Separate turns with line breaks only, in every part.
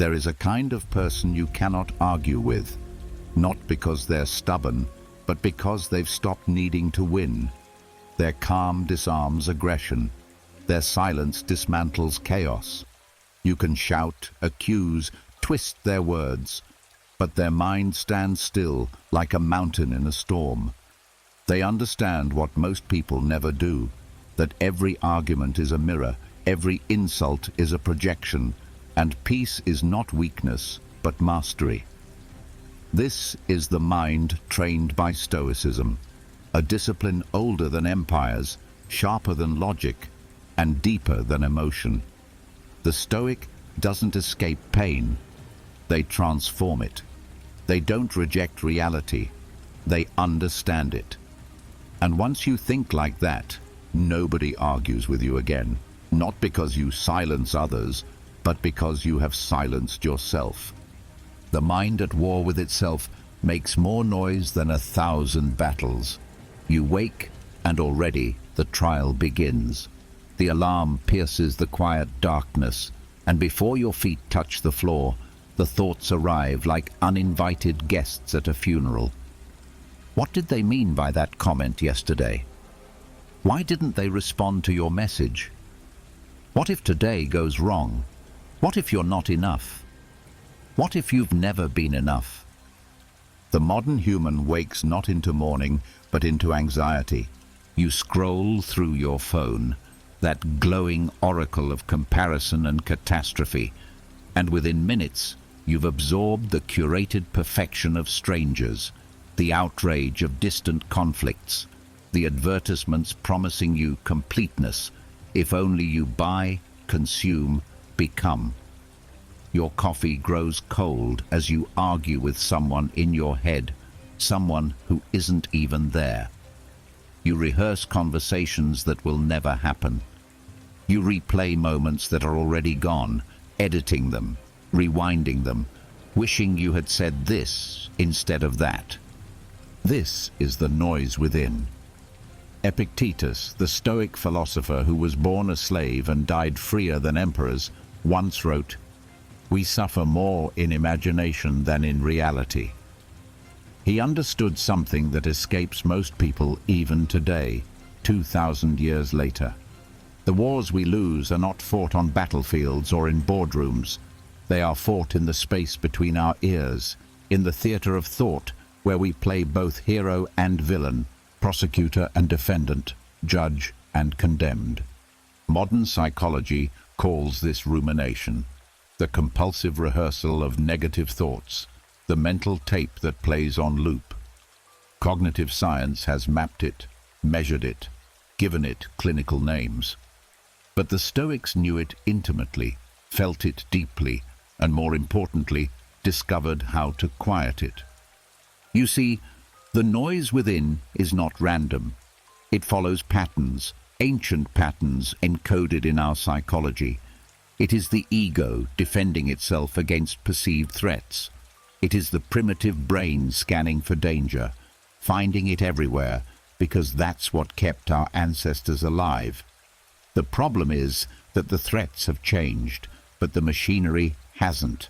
There is a kind of person you cannot argue with, not because they're stubborn, but because they've stopped needing to win. Their calm disarms aggression. Their silence dismantles chaos. You can shout, accuse, twist their words, but their mind stands still like a mountain in a storm. They understand what most people never do, that every argument is a mirror, every insult is a projection, and peace is not weakness, but mastery. This is the mind trained by Stoicism, a discipline older than empires, sharper than logic, and deeper than emotion. The Stoic doesn't escape pain, they transform it. They don't reject reality, they understand it. And once you think like that, nobody argues with you again, not because you silence others, but because you have silenced yourself. The mind at war with itself makes more noise than 1,000 battles. You wake, and already the trial begins. The alarm pierces the quiet darkness, and before your feet touch the floor, the thoughts arrive like uninvited guests at a funeral. What did they mean by that comment yesterday? Why didn't they respond to your message? What if today goes wrong? What if you're not enough? What if you've never been enough? The modern human wakes not into mourning, but into anxiety. You scroll through your phone, that glowing oracle of comparison and catastrophe, and within minutes you've absorbed the curated perfection of strangers, the outrage of distant conflicts, the advertisements promising you completeness if only you buy, consume, become. Your coffee grows cold as you argue with someone in your head, someone who isn't even there. You rehearse conversations that will never happen. You replay moments that are already gone, editing them, rewinding them, wishing you had said this instead of that. This is the noise within. Epictetus, the Stoic philosopher who was born a slave and died freer than emperors, once wrote, "We suffer more in imagination than in reality." He understood something that escapes most people even today, 2,000 years later. The wars we lose are not fought on battlefields or in boardrooms. They are fought in the space between our ears, in the theater of thought, where we play both hero and villain, prosecutor and defendant, judge and condemned. Modern psychology calls this rumination, the compulsive rehearsal of negative thoughts, the mental tape that plays on loop. Cognitive science has mapped it, measured it, given it clinical names. But the Stoics knew it intimately, felt it deeply, and more importantly, discovered how to quiet it. You see, the noise within is not random. It follows patterns, ancient patterns encoded in our psychology. It is the ego defending itself against perceived threats. It is the primitive brain scanning for danger, finding it everywhere, because that's what kept our ancestors alive. The problem is that the threats have changed, but the machinery hasn't.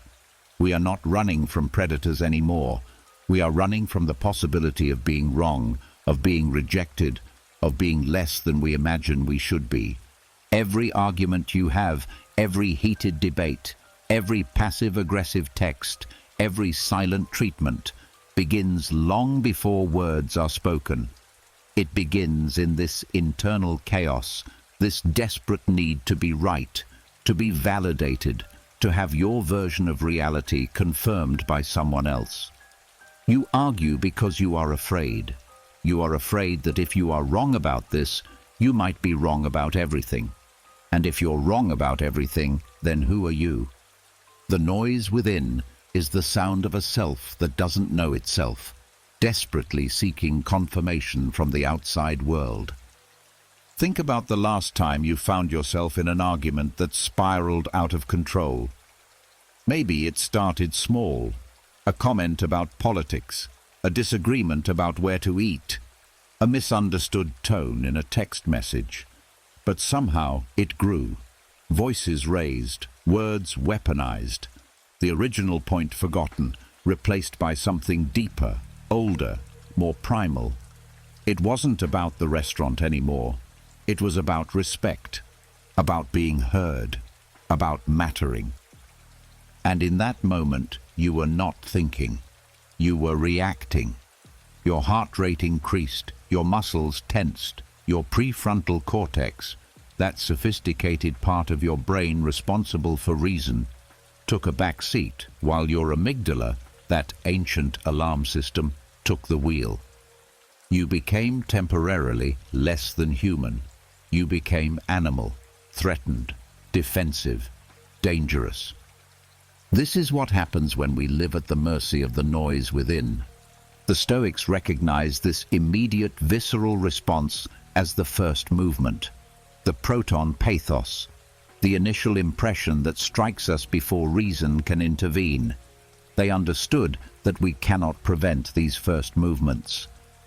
We are not running from predators anymore. We are running from the possibility of being wrong, of being rejected, of being less than we imagine we should be. Every argument you have, every heated debate, every passive-aggressive text, every silent treatment begins long before words are spoken. It begins in this internal chaos, this desperate need to be right, to be validated, to have your version of reality confirmed by someone else. You argue because you are afraid. You are afraid that if you are wrong about this, you might be wrong about everything. And if you're wrong about everything, then who are you? The noise within is the sound of a self that doesn't know itself, desperately seeking confirmation from the outside world. Think about the last time you found yourself in an argument that spiraled out of control. Maybe it started small, a comment about politics, a disagreement about where to eat, a misunderstood tone in a text message. But somehow it grew, voices raised, words weaponized. The original point forgotten, replaced by something deeper, older, more primal. It wasn't about the restaurant anymore. It was about respect, about being heard, about mattering. And in that moment, you were not thinking. You were reacting. Your heart rate increased, your muscles tensed, your prefrontal cortex, that sophisticated part of your brain responsible for reason, took a back seat while your amygdala, that ancient alarm system, took the wheel. You became temporarily less than human. You became animal, threatened, defensive, dangerous. This is what happens when we live at the mercy of the noise within. The Stoics recognized this immediate visceral response as the first movement, the proton pathos, the initial impression that strikes us before reason can intervene. They understood that we cannot prevent these first movements.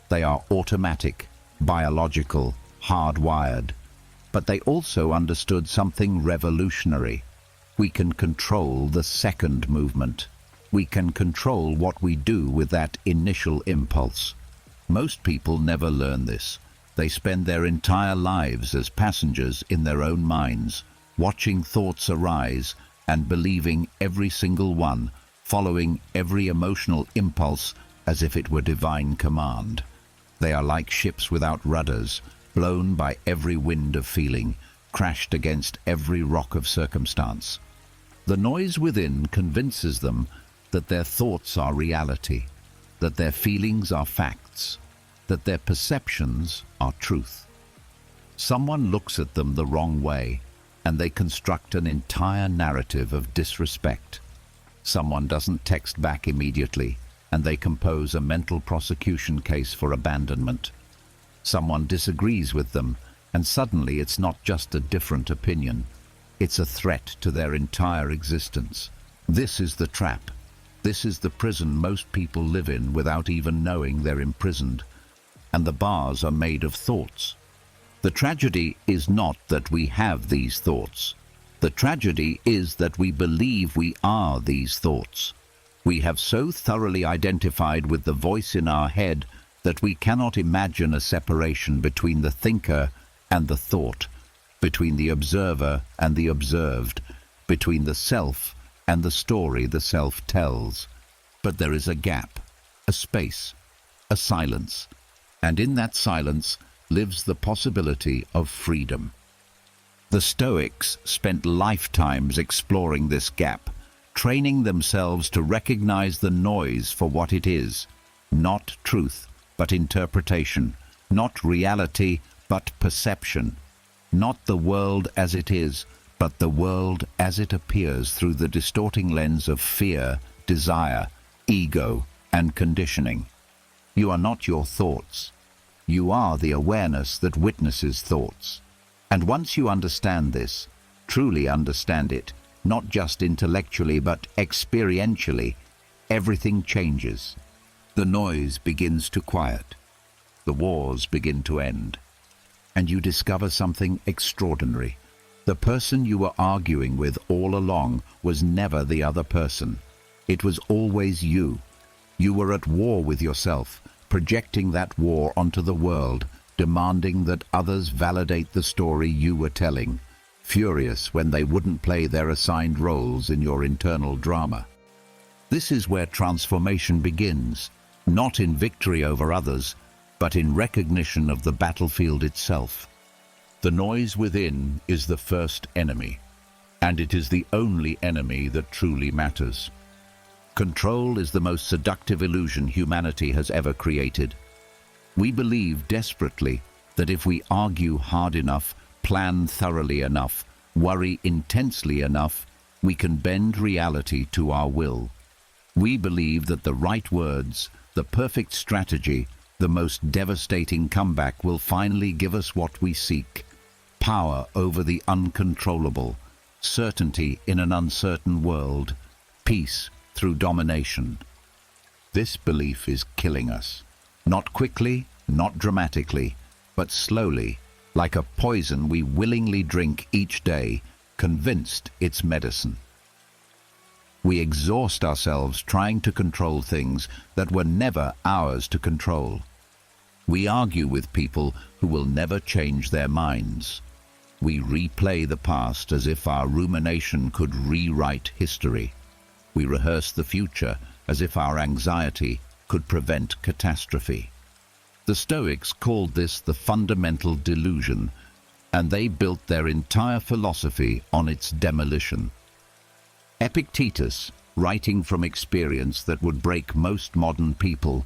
They are automatic, biological, hardwired. But they also understood something revolutionary. We can control the second movement. We can control what we do with that initial impulse. Most people never learn this. They spend their entire lives as passengers in their own minds, watching thoughts arise and believing every single one, following every emotional impulse as if it were divine command. They are like ships without rudders, blown by every wind of feeling, crashed against every rock of circumstance. The noise within convinces them that their thoughts are reality, that their feelings are facts, that their perceptions are truth. Someone looks at them the wrong way, and they construct an entire narrative of disrespect. Someone doesn't text back immediately, and they compose a mental prosecution case for abandonment. Someone disagrees with them, and suddenly it's not just a different opinion. It's a threat to their entire existence. This is the trap. This is the prison most people live in without even knowing they're imprisoned. And the bars are made of thoughts. The tragedy is not that we have these thoughts. The tragedy is that we believe we are these thoughts. We have so thoroughly identified with the voice in our head that we cannot imagine a separation between the thinker and the thought, between the observer and the observed, between the self and the story the self tells. But there is a gap, a space, a silence, and in that silence lives the possibility of freedom. The Stoics spent lifetimes exploring this gap, training themselves to recognize the noise for what it is, not truth, but interpretation, not reality, but perception, not the world as it is, but the world as it appears through the distorting lens of fear, desire, ego, and conditioning. You are not your thoughts. You are the awareness that witnesses thoughts. And once you understand this, truly understand it, not just intellectually but experientially, everything changes. The noise begins to quiet. The wars begin to end. And you discover something extraordinary. The person you were arguing with all along was never the other person. It was always you. You were at war with yourself, projecting that war onto the world, demanding that others validate the story you were telling, furious when they wouldn't play their assigned roles in your internal drama. This is where transformation begins, not in victory over others, but in recognition of the battlefield itself. The noise within is the first enemy, and it is the only enemy that truly matters. Control is the most seductive illusion humanity has ever created. We believe desperately that if we argue hard enough, plan thoroughly enough, worry intensely enough, we can bend reality to our will. We believe that the right words, the perfect strategy, the most devastating comeback will finally give us what we seek: power over the uncontrollable, certainty in an uncertain world, peace through domination. This belief is killing us. Not quickly, not dramatically, but slowly, like a poison we willingly drink each day, convinced it's medicine. We exhaust ourselves trying to control things that were never ours to control. We argue with people who will never change their minds. We replay the past as if our rumination could rewrite history. We rehearse the future as if our anxiety could prevent catastrophe. The Stoics called this the fundamental delusion, and they built their entire philosophy on its demolition. Epictetus, writing from experience that would break most modern people,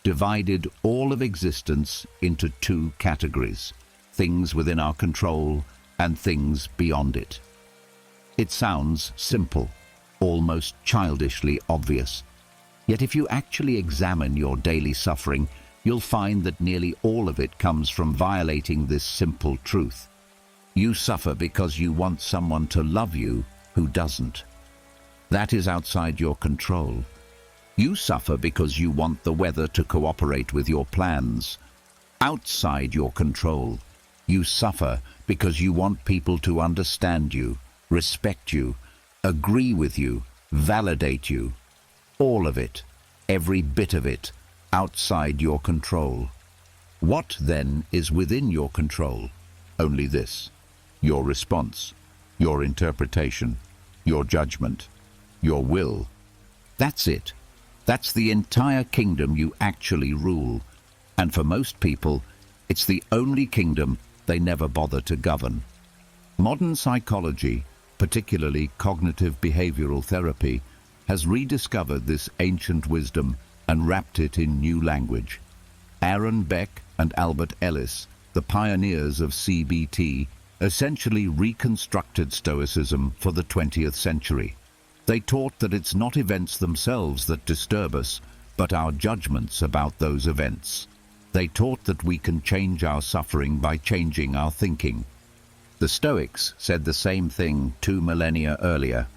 divided all of existence into two categories: things within our control and things beyond it. It sounds simple, almost childishly obvious. Yet if you actually examine your daily suffering, you'll find that nearly all of it comes from violating this simple truth. You suffer because you want someone to love you who doesn't. That is outside your control. You suffer because you want the weather to cooperate with your plans. Outside your control. You suffer because you want people to understand you, respect you, agree with you, validate you. All of it, every bit of it, outside your control. What then is within your control? Only this: your response, your interpretation, your judgment, your will. That's it. That's the entire kingdom you actually rule. And for most people, it's the only kingdom they never bother to govern. Modern psychology, particularly cognitive behavioral therapy, has rediscovered this ancient wisdom and wrapped it in new language. Aaron Beck and Albert Ellis, the pioneers of CBT, essentially reconstructed Stoicism for the 20th century. They taught that it's not events themselves that disturb us, but our judgments about those events. They taught that we can change our suffering by changing our thinking. The Stoics said the same thing 2 millennia earlier.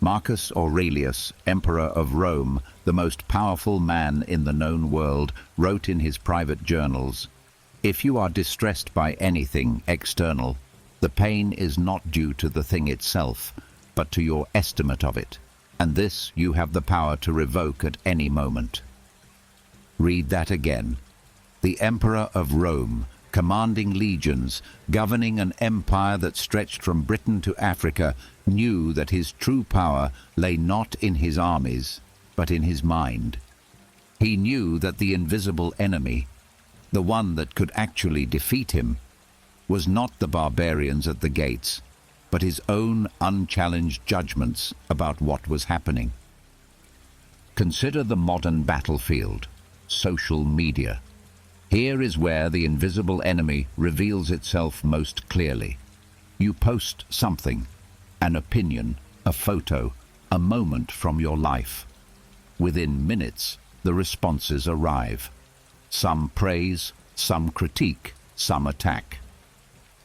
Marcus Aurelius, Emperor of Rome, the most powerful man in the known world, wrote in his private journals, "If you are distressed by anything external, the pain is not due to the thing itself, but to your estimate of it, and this you have the power to revoke at any moment." Read that again. The Emperor of Rome, commanding legions, governing an empire that stretched from Britain to Africa, knew that his true power lay not in his armies, but in his mind. He knew that the invisible enemy, the one that could actually defeat him, was not the barbarians at the gates, but his own unchallenged judgments about what was happening. Consider the modern battlefield, social media. Here is where the invisible enemy reveals itself most clearly. You post something, an opinion, a photo, a moment from your life. Within minutes, the responses arrive. Some praise, some critique, some attack.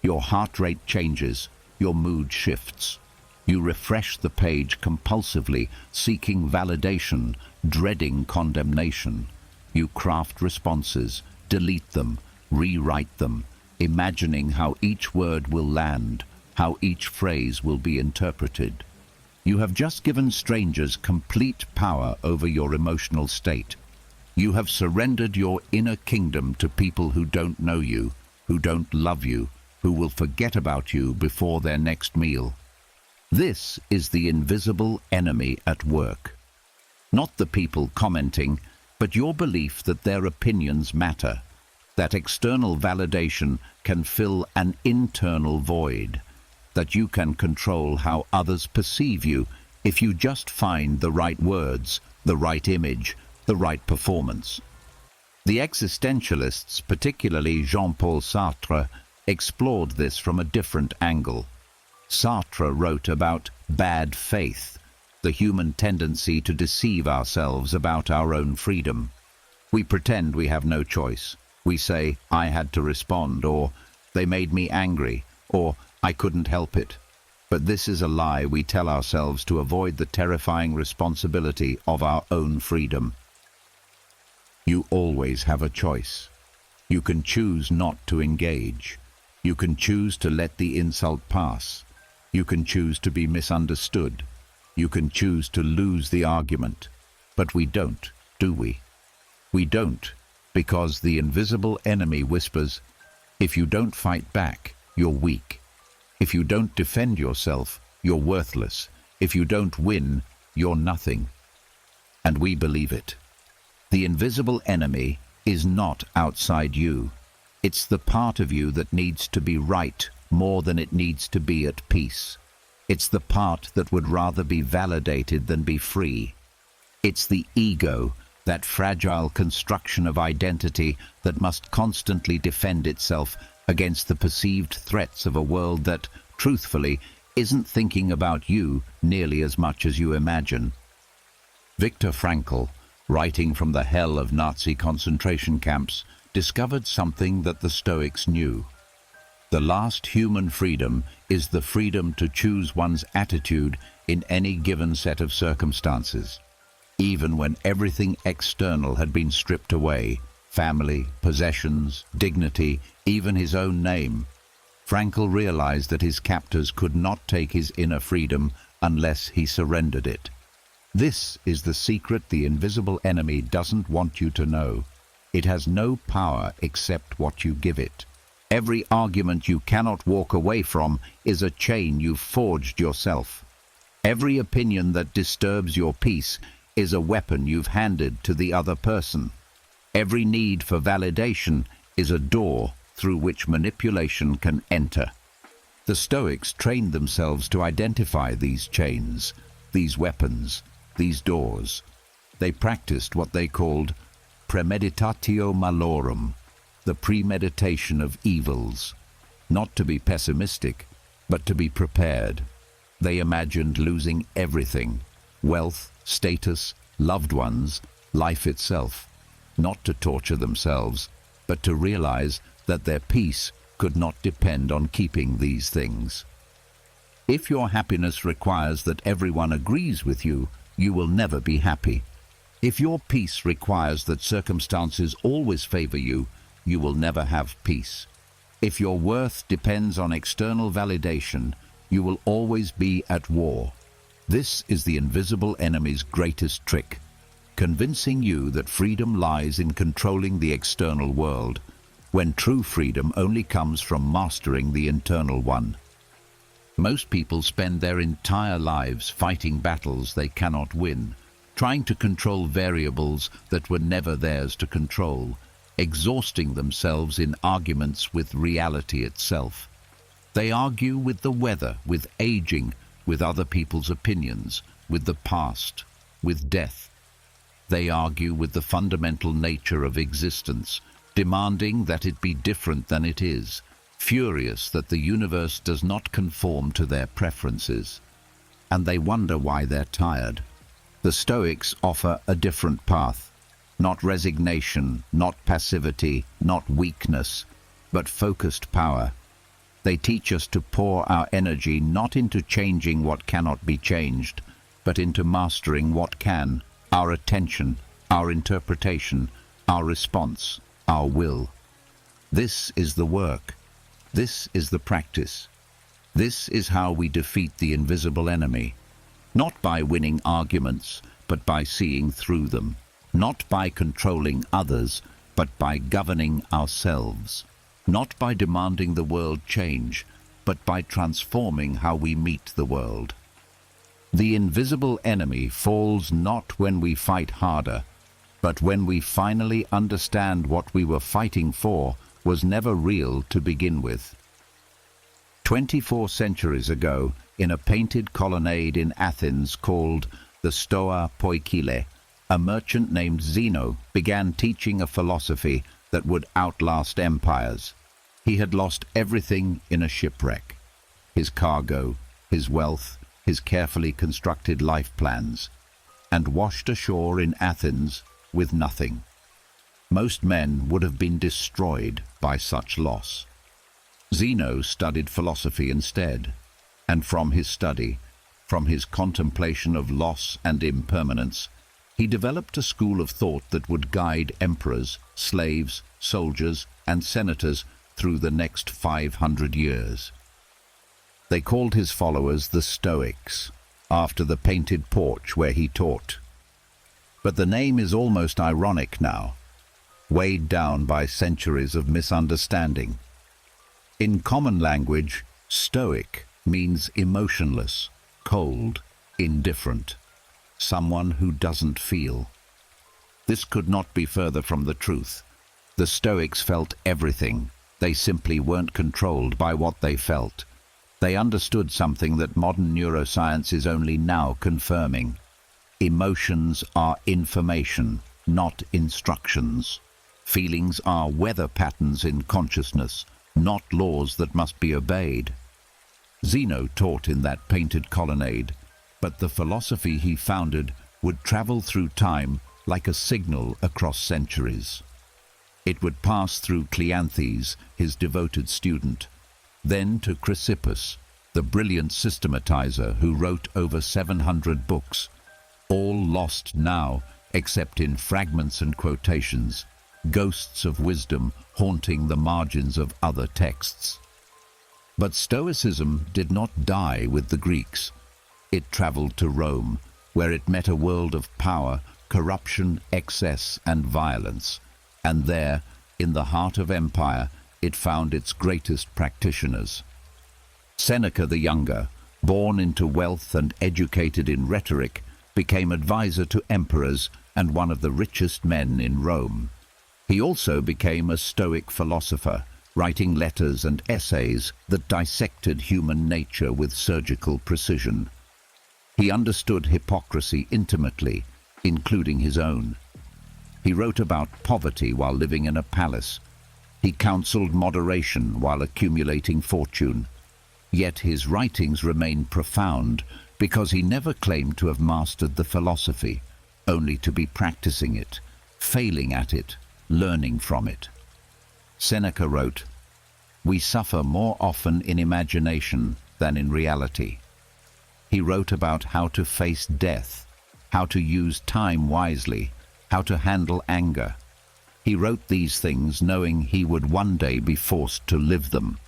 Your heart rate changes, your mood shifts. You refresh the page compulsively, seeking validation, dreading condemnation. You craft responses, delete them, rewrite them, imagining how each word will land, how each phrase will be interpreted. You have just given strangers complete power over your emotional state. You have surrendered your inner kingdom to people who don't know you, who don't love you, who will forget about you before their next meal. This is the invisible enemy at work. Not the people commenting, but your belief that their opinions matter, that external validation can fill an internal void, that you can control how others perceive you if you just find the right words, the right image, the right performance. The existentialists, particularly Jean-Paul Sartre, explored this from a different angle. Sartre wrote about bad faith, the human tendency to deceive ourselves about our own freedom. We pretend we have no choice. We say, "I had to respond," or "they made me angry," or "I couldn't help it." But this is a lie we tell ourselves to avoid the terrifying responsibility of our own freedom. You always have a choice. You can choose not to engage. You can choose to let the insult pass. You can choose to be misunderstood. You can choose to lose the argument, but we don't, do we? We don't, because the invisible enemy whispers, if you don't fight back, you're weak. If you don't defend yourself, you're worthless. If you don't win, you're nothing. And we believe it. The invisible enemy is not outside you. It's the part of you that needs to be right more than it needs to be at peace. It's the part that would rather be validated than be free. It's the ego, that fragile construction of identity that must constantly defend itself against the perceived threats of a world that, truthfully, isn't thinking about you nearly as much as you imagine. Viktor Frankl, writing from the hell of Nazi concentration camps, discovered something that the Stoics knew. The last human freedom is the freedom to choose one's attitude in any given set of circumstances. Even when everything external had been stripped away, family, possessions, dignity, even his own name, Frankl realized that his captors could not take his inner freedom unless he surrendered it. This is the secret the invisible enemy doesn't want you to know. It has no power except what you give it. Every argument you cannot walk away from is a chain you've forged yourself. Every opinion that disturbs your peace is a weapon you've handed to the other person. Every need for validation is a door through which manipulation can enter. The Stoics trained themselves to identify these chains, these weapons, these doors. They practiced what they called premeditatio malorum, the premeditation of evils. Not to be pessimistic, but to be prepared. They imagined losing everything, wealth, status, loved ones, life itself, not to torture themselves, but to realize that their peace could not depend on keeping these things. If your happiness requires that everyone agrees with you, you will never be happy. If your peace requires that circumstances always favor you, you will never have peace. If your worth depends on external validation, you will always be at war. This is the invisible enemy's greatest trick, convincing you that freedom lies in controlling the external world, when true freedom only comes from mastering the internal one. Most people spend their entire lives fighting battles they cannot win, trying to control variables that were never theirs to control, exhausting themselves in arguments with reality itself. They argue with the weather, with aging, with other people's opinions, with the past, with death. They argue with the fundamental nature of existence, demanding that it be different than it is, furious that the universe does not conform to their preferences. And they wonder why they're tired. The Stoics offer a different path. Not resignation, not passivity, not weakness, but focused power. They teach us to pour our energy not into changing what cannot be changed, but into mastering what can, our attention, our interpretation, our response, our will. This is the work. This is the practice. This is how we defeat the invisible enemy. Not by winning arguments, but by seeing through them. Not by controlling others, but by governing ourselves. Not by demanding the world change, but by transforming how we meet the world. The invisible enemy falls not when we fight harder, but when we finally understand what we were fighting for was never real to begin with. 24 centuries ago, in a painted colonnade in Athens called the Stoa Poikile, a merchant named Zeno began teaching a philosophy that would outlast empires. He had lost everything in a shipwreck: his cargo, his wealth, his carefully constructed life plans, and washed ashore in Athens with nothing. Most men would have been destroyed by such loss. Zeno studied philosophy instead, and from his study, from his contemplation of loss and impermanence, he developed a school of thought that would guide emperors, slaves, soldiers, and senators through the next 500 years. They called his followers the Stoics. after the painted porch where he taught. But the name is almost ironic now, weighed down by centuries of misunderstanding. In common language, Stoic means emotionless, cold, indifferent, someone who doesn't feel. This could not be further from the truth. The Stoics felt everything. They simply weren't controlled by what they felt. They understood something that modern neuroscience is only now confirming. Emotions are information, not instructions. Feelings are weather patterns in consciousness, not laws that must be obeyed. Zeno taught in that painted colonnade, but the philosophy he founded would travel through time like a signal across centuries. It would pass through Cleanthes, his devoted student, then to Chrysippus, the brilliant systematizer who wrote over 700 books, all lost now except in fragments and quotations, ghosts of wisdom haunting the margins of other texts. But Stoicism did not die with the Greeks. It traveled to Rome, where it met a world of power, corruption, excess, and violence. And there, in the heart of empire, it found its greatest practitioners. Seneca the Younger, born into wealth and educated in rhetoric, became advisor to emperors and one of the richest men in Rome. He also became a Stoic philosopher, writing letters and essays that dissected human nature with surgical precision. He understood hypocrisy intimately, including his own. He wrote about poverty while living in a palace. He counseled moderation while accumulating fortune. Yet his writings remain profound because he never claimed to have mastered the philosophy, only to be practicing it, failing at it, learning from it. Seneca wrote, "We suffer more often in imagination than in reality." He wrote about how to face death, how to use time wisely, how to handle anger. He wrote these things knowing he would one day be forced to live them.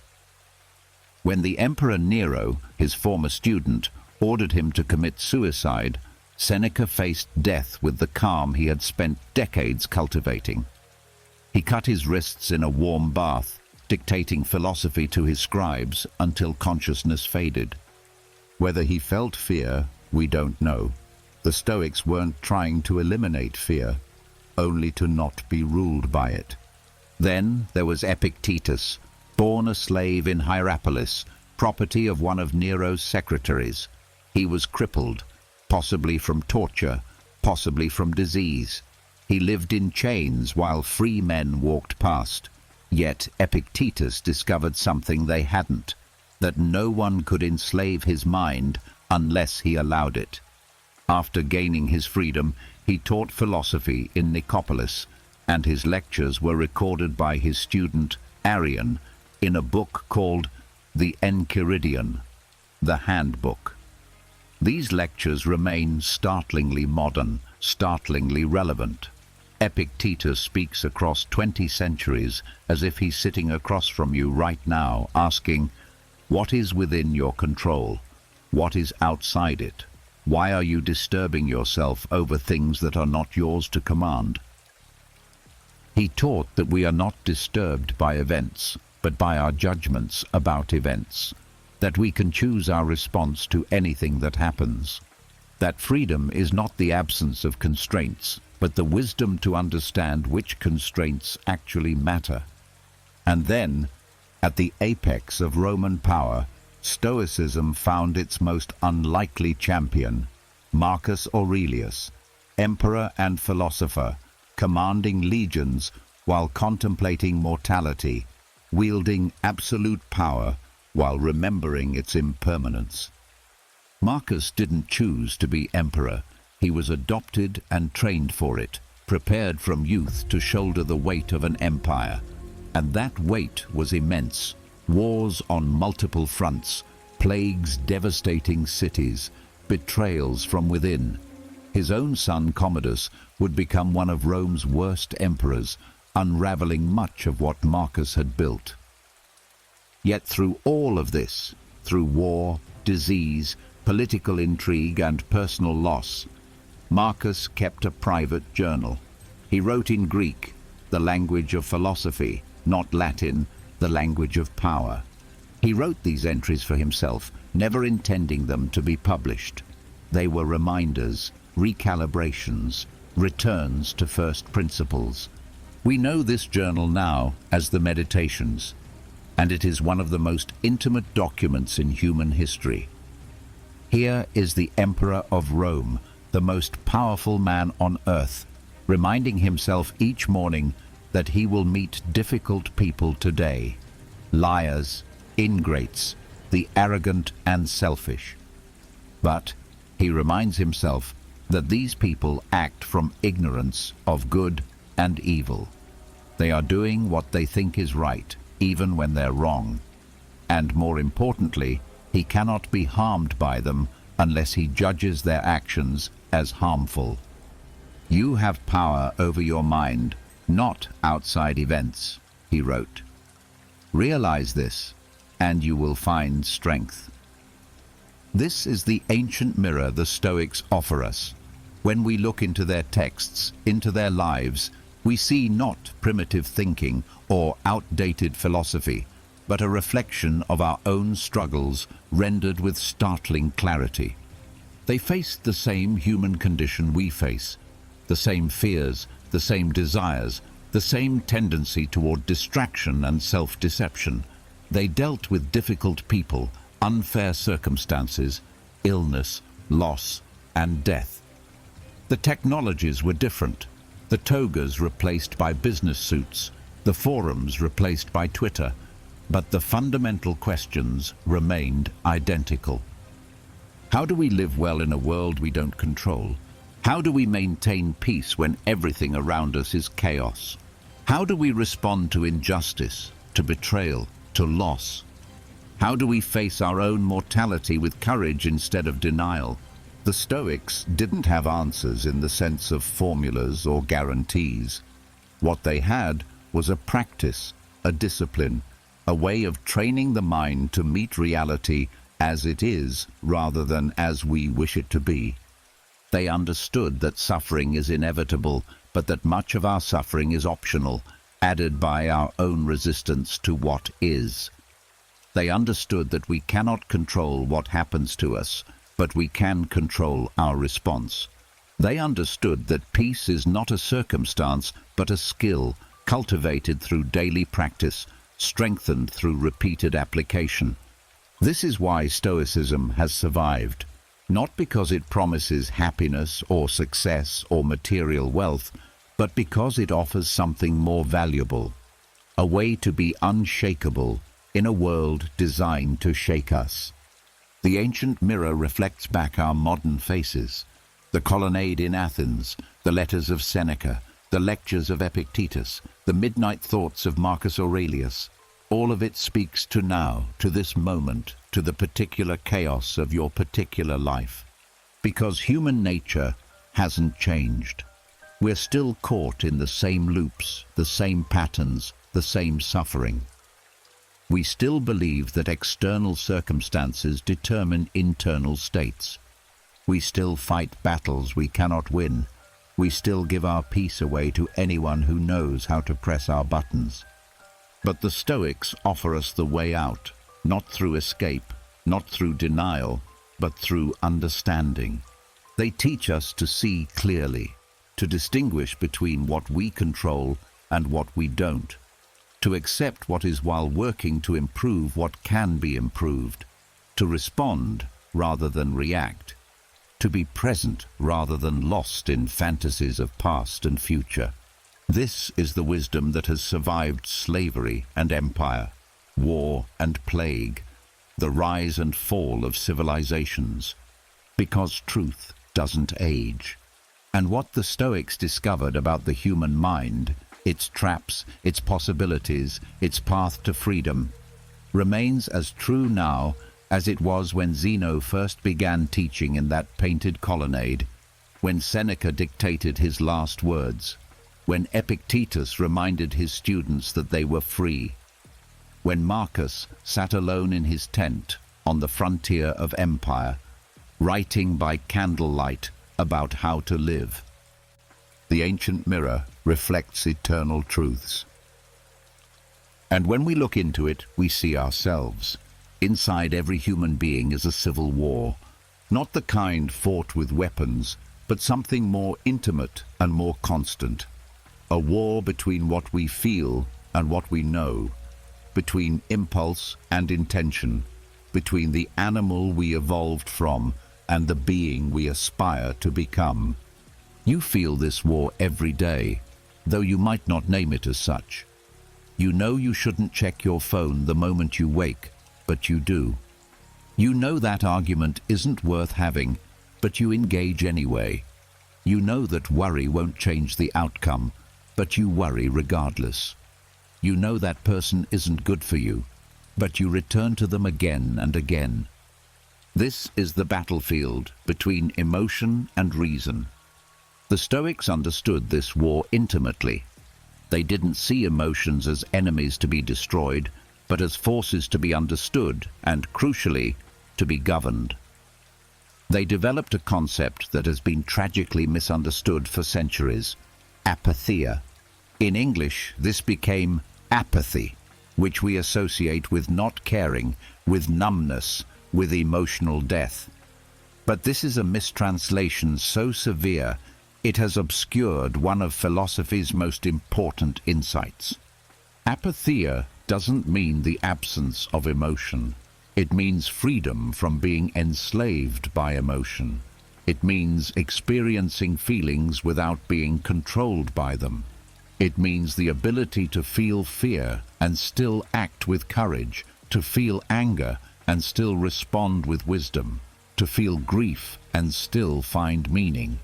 When the Emperor Nero, his former student, ordered him to commit suicide, Seneca faced death with the calm he had spent decades cultivating. He cut his wrists in a warm bath, dictating philosophy to his scribes until consciousness faded. Whether he felt fear, we don't know. The Stoics weren't trying to eliminate fear, only to not be ruled by it. Then there was Epictetus, born a slave in Hierapolis, property of one of Nero's secretaries. He was crippled, possibly from torture, possibly from disease. He lived in chains while free men walked past. Yet Epictetus discovered something they hadn't, that no one could enslave his mind unless he allowed it. After gaining his freedom, he taught philosophy in Nicopolis, and his lectures were recorded by his student Arrian in a book called the Enchiridion, the Handbook. These lectures remain startlingly modern, startlingly relevant. Epictetus speaks across 20 centuries as if he's sitting across from you right now, asking, what is within your control? What is outside it? Why are you disturbing yourself over things that are not yours to command? He taught that we are not disturbed by events, but by our judgments about events, that we can choose our response to anything that happens, that freedom is not the absence of constraints, but the wisdom to understand which constraints actually matter. And then, at the apex of Roman power, Stoicism found its most unlikely champion, Marcus Aurelius, emperor and philosopher, commanding legions while contemplating mortality, wielding absolute power while remembering its impermanence. Marcus didn't choose to be emperor. He was adopted and trained for it, prepared from youth to shoulder the weight of an empire. And that weight was immense. Wars on multiple fronts, plagues devastating cities, betrayals from within. His own son Commodus would become one of Rome's worst emperors, unraveling much of what Marcus had built. Yet through all of this, through war, disease, political intrigue and personal loss, Marcus kept a private journal. He wrote in Greek, the language of philosophy, not Latin, the language of power. He wrote these entries for himself, never intending them to be published. They were reminders, recalibrations, returns to first principles. We know this journal now as the Meditations, and it is one of the most intimate documents in human history. Here is the Emperor of Rome, the most powerful man on earth, reminding himself each morning that he will meet difficult people today. Liars, ingrates, the arrogant and selfish. But he reminds himself that these people act from ignorance of good and evil. They are doing what they think is right, even when they're wrong. And more importantly, he cannot be harmed by them unless he judges their actions as harmful. You have power over your mind, not outside events, he wrote. Realize this, and you will find strength. This is the ancient mirror the Stoics offer us. When we look into their texts, into their lives, we see not primitive thinking or outdated philosophy, but a reflection of our own struggles rendered with startling clarity. They faced the same human condition we face, the same fears, the same desires, the same tendency toward distraction and self-deception. They dealt with difficult people, unfair circumstances, illness, loss, and death. The technologies were different. The togas replaced by business suits, the forums replaced by Twitter, but the fundamental questions remained identical. How do we live well in a world we don't control? How do we maintain peace when everything around us is chaos? How do we respond to injustice, to betrayal, to loss? How do we face our own mortality with courage instead of denial? The Stoics didn't have answers in the sense of formulas or guarantees. What they had was a practice, a discipline, a way of training the mind to meet reality as it is rather than as we wish it to be. They understood that suffering is inevitable, but that much of our suffering is optional, added by our own resistance to what is. They understood that we cannot control what happens to us, but we can control our response. They understood that peace is not a circumstance, but a skill, cultivated through daily practice, strengthened through repeated application. This is why Stoicism has survived, not because it promises happiness or success or material wealth, but because it offers something more valuable, a way to be unshakable in a world designed to shake us. The ancient mirror reflects back our modern faces. The colonnade in Athens, the letters of Seneca, the lectures of Epictetus, the midnight thoughts of Marcus Aurelius. All of it speaks to now, to this moment, to the particular chaos of your particular life. Because human nature hasn't changed. We're still caught in the same loops, the same patterns, the same suffering. We still believe that external circumstances determine internal states. We still fight battles we cannot win. We still give our peace away to anyone who knows how to press our buttons. But the Stoics offer us the way out, not through escape, not through denial, but through understanding. They teach us to see clearly, to distinguish between what we control and what we don't, to accept what is while working to improve what can be improved, to respond rather than react, to be present rather than lost in fantasies of past and future. This is the wisdom that has survived slavery and empire, war and plague, the rise and fall of civilizations, because truth doesn't age. And what the Stoics discovered about the human mind, its traps, its possibilities, its path to freedom, remains as true now as it was when Zeno first began teaching in that painted colonnade, when Seneca dictated his last words, when Epictetus reminded his students that they were free, when Marcus sat alone in his tent on the frontier of empire, writing by candlelight about how to live. The ancient mirror reflects eternal truths. And when we look into it, we see ourselves. Inside every human being is a civil war, not the kind fought with weapons, but something more intimate and more constant. A war between what we feel and what we know, between impulse and intention, between the animal we evolved from and the being we aspire to become. You feel this war every day, though you might not name it as such. You know you shouldn't check your phone the moment you wake, but you do. You know that argument isn't worth having, but you engage anyway. You know that worry won't change the outcome, but you worry regardless. You know that person isn't good for you, but you return to them again and again. This is the battlefield between emotion and reason. The Stoics understood this war intimately. They didn't see emotions as enemies to be destroyed, but as forces to be understood and, crucially, to be governed. They developed a concept that has been tragically misunderstood for centuries: apatheia. In English, this became apathy, which we associate with not caring, with numbness, with emotional death. But this is a mistranslation so severe it has obscured one of philosophy's most important insights. Apatheia doesn't mean the absence of emotion. It means freedom from being enslaved by emotion. It means experiencing feelings without being controlled by them. It means the ability to feel fear and still act with courage, to feel anger and still respond with wisdom, to feel grief and still find meaning.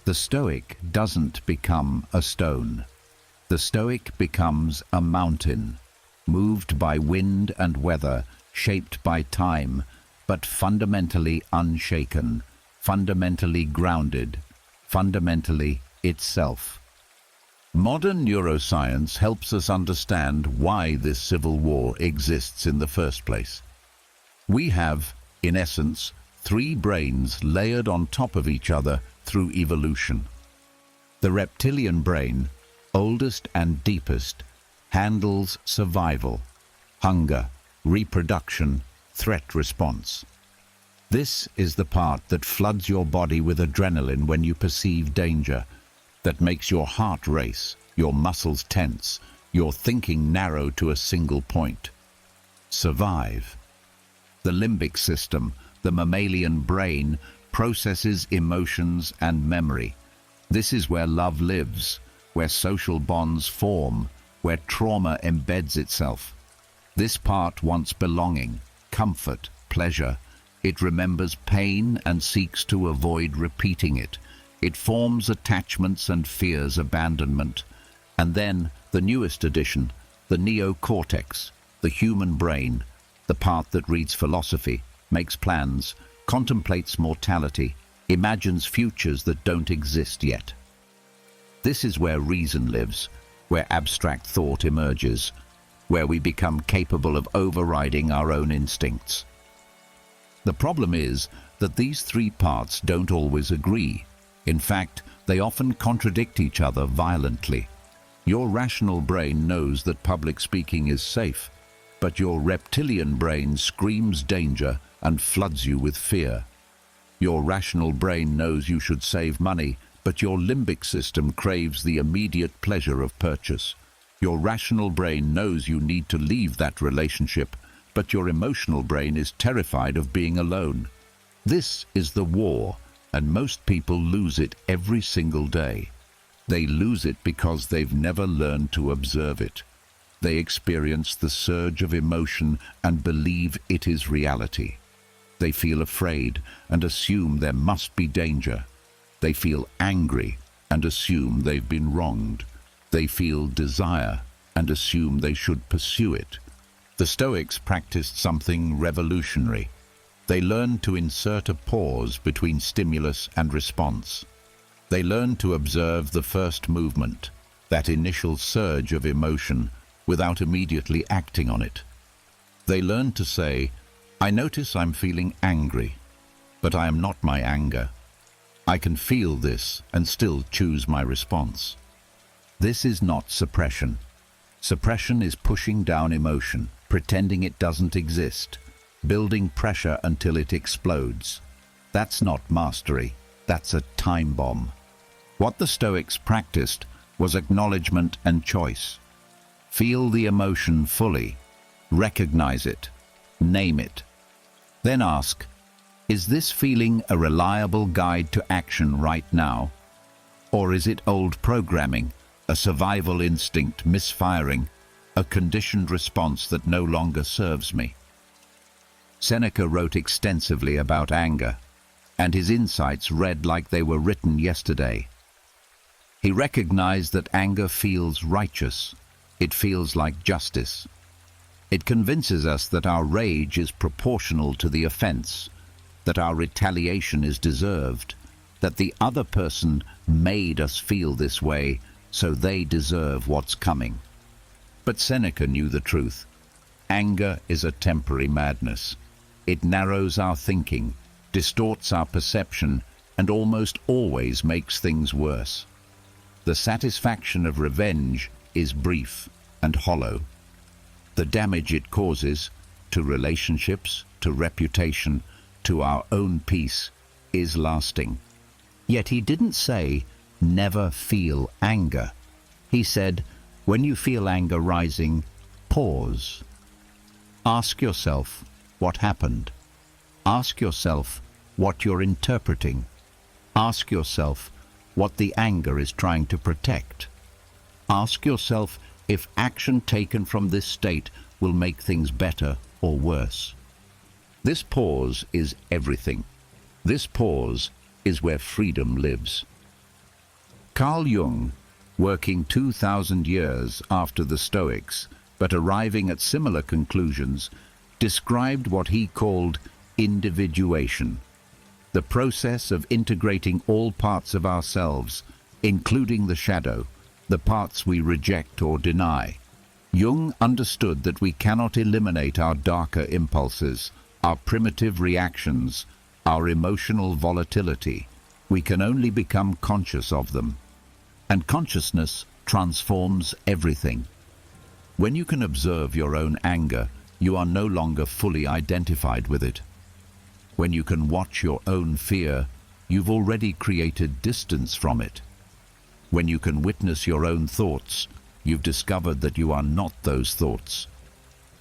The Stoic doesn't become a stone. The Stoic becomes a mountain, moved by wind and weather, shaped by time, but fundamentally unshaken, fundamentally grounded, fundamentally itself. Modern neuroscience helps us understand why this civil war exists in the first place. We have, in essence, three brains layered on top of each other through evolution. The reptilian brain, oldest and deepest, handles survival, hunger, reproduction, threat response. This is the part that floods your body with adrenaline when you perceive danger, that makes your heart race, your muscles tense, your thinking narrow to a single point. Survive. The limbic system, the mammalian brain, processes emotions and memory. This is where love lives, where social bonds form, where trauma embeds itself. This part wants belonging, comfort, pleasure. It remembers pain and seeks to avoid repeating it. It forms attachments and fears abandonment. And then the newest addition, the neocortex, the human brain, the part that reads philosophy, makes plans, contemplates mortality, imagines futures that don't exist yet. This is where reason lives, where abstract thought emerges, where we become capable of overriding our own instincts. The problem is that these three parts don't always agree. In fact, they often contradict each other violently. Your rational brain knows that public speaking is safe, but your reptilian brain screams danger and floods you with fear. Your rational brain knows you should save money, but your limbic system craves the immediate pleasure of purchase. Your rational brain knows you need to leave that relationship, but your emotional brain is terrified of being alone. This is the war, and most people lose it every single day. They lose it because they've never learned to observe it. They experience the surge of emotion and believe it is reality. They feel afraid and assume there must be danger. They feel angry and assume they've been wronged. They feel desire and assume they should pursue it. The Stoics practiced something revolutionary. They learned to insert a pause between stimulus and response. They learned to observe the first movement, that initial surge of emotion, without immediately acting on it. They learned to say, "I notice I'm feeling angry, but I am not my anger. I can feel this and still choose my response. This is not suppression. Suppression is pushing down emotion, pretending it doesn't exist, building pressure until it explodes. That's not mastery, that's a time bomb. What the Stoics practiced was acknowledgement and choice. Feel the emotion fully, recognize it, name it. Then ask, is this feeling a reliable guide to action right now? Or is it old programming, a survival instinct misfiring, a conditioned response that no longer serves me? Seneca wrote extensively about anger, and his insights read like they were written yesterday. He recognized that anger feels righteous. It feels like justice. It convinces us that our rage is proportional to the offense, that our retaliation is deserved, that the other person made us feel this way, so they deserve what's coming. But Seneca knew the truth. Anger is a temporary madness. It narrows our thinking, distorts our perception, and almost always makes things worse. The satisfaction of revenge is brief and hollow. The damage it causes to relationships, to reputation, to our own peace is lasting. Yet he didn't say, never feel anger. He said, when you feel anger rising, pause. Ask yourself what happened. Ask yourself what you're interpreting. Ask yourself what the anger is trying to protect. Ask yourself if action taken from this state will make things better or worse. This pause is everything. This pause is where freedom lives. Carl Jung, working 2,000 years after the Stoics, but arriving at similar conclusions, described what he called individuation, the process of integrating all parts of ourselves, including the shadow, the parts we reject or deny. Jung understood that we cannot eliminate our darker impulses, our primitive reactions, our emotional volatility. We can only become conscious of them. And consciousness transforms everything. When you can observe your own anger, you are no longer fully identified with it. When you can watch your own fear, you've already created distance from it. When you can witness your own thoughts, you've discovered that you are not those thoughts.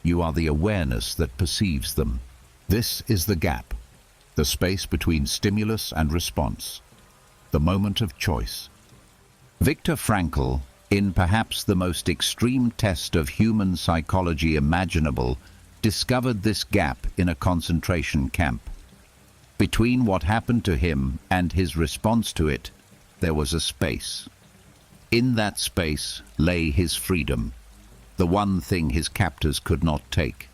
You are the awareness that perceives them. This is the gap, the space between stimulus and response, the moment of choice. Viktor Frankl, in perhaps the most extreme test of human psychology imaginable, discovered this gap in a concentration camp. Between what happened to him and his response to it, there was a space. In that space lay his freedom, the one thing his captors could not take.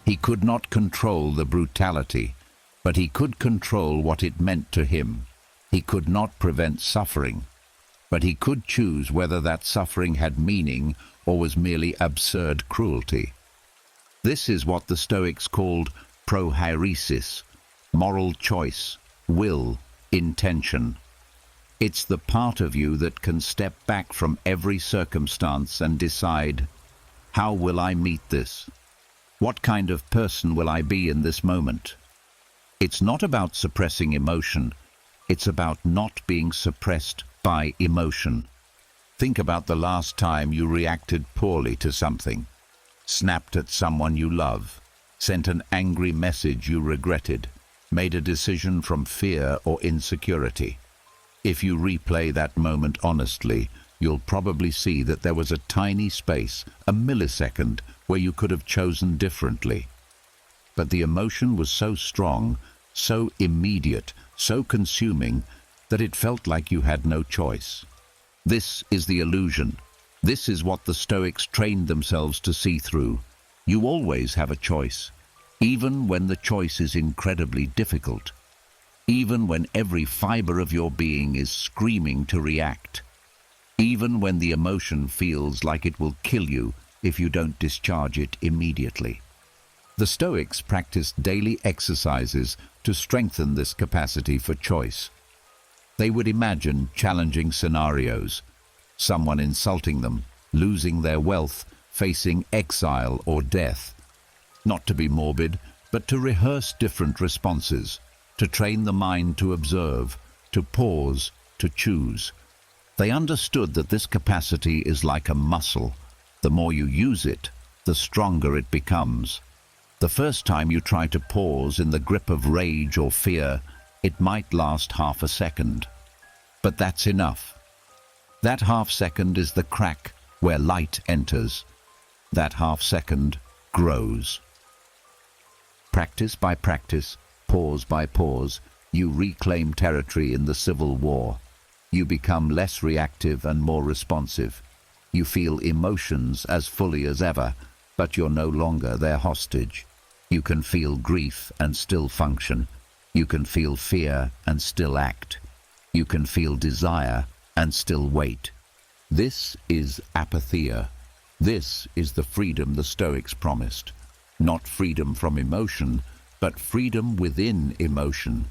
He could not control the brutality, but he could control what it meant to him. He could not prevent suffering, but he could choose whether that suffering had meaning or was merely absurd cruelty. This is what the Stoics called prohairesis, moral choice, will, intention. It's the part of you that can step back from every circumstance and decide, how will I meet this? What kind of person will I be in this moment? It's not about suppressing emotion. It's about not being suppressed by emotion. Think about the last time you reacted poorly to something, snapped at someone you love, sent an angry message you regretted, made a decision from fear or insecurity. If you replay that moment honestly, you'll probably see that there was a tiny space, a millisecond, where you could have chosen differently. But the emotion was so strong, so immediate, so consuming, that it felt like you had no choice. This is the illusion. This is what the Stoics trained themselves to see through. You always have a choice, even when the choice is incredibly difficult, even when every fiber of your being is screaming to react, even when the emotion feels like it will kill you if you don't discharge it immediately. The Stoics practiced daily exercises to strengthen this capacity for choice. They would imagine challenging scenarios, someone insulting them, losing their wealth, facing exile or death. Not to be morbid, but to rehearse different responses, to train the mind to observe, to pause, to choose. They understood that this capacity is like a muscle. The more you use it, the stronger it becomes. The first time you try to pause in the grip of rage or fear, it might last half a second. But that's enough. That half second is the crack where light enters. That half second grows. Practice by practice, pause by pause, you reclaim territory in the civil war. You become less reactive and more responsive. You feel emotions as fully as ever, but you're no longer their hostage. You can feel grief and still function. You can feel fear and still act. You can feel desire and still wait. This is apatheia. This is the freedom the Stoics promised. Not freedom from emotion, but freedom within emotion.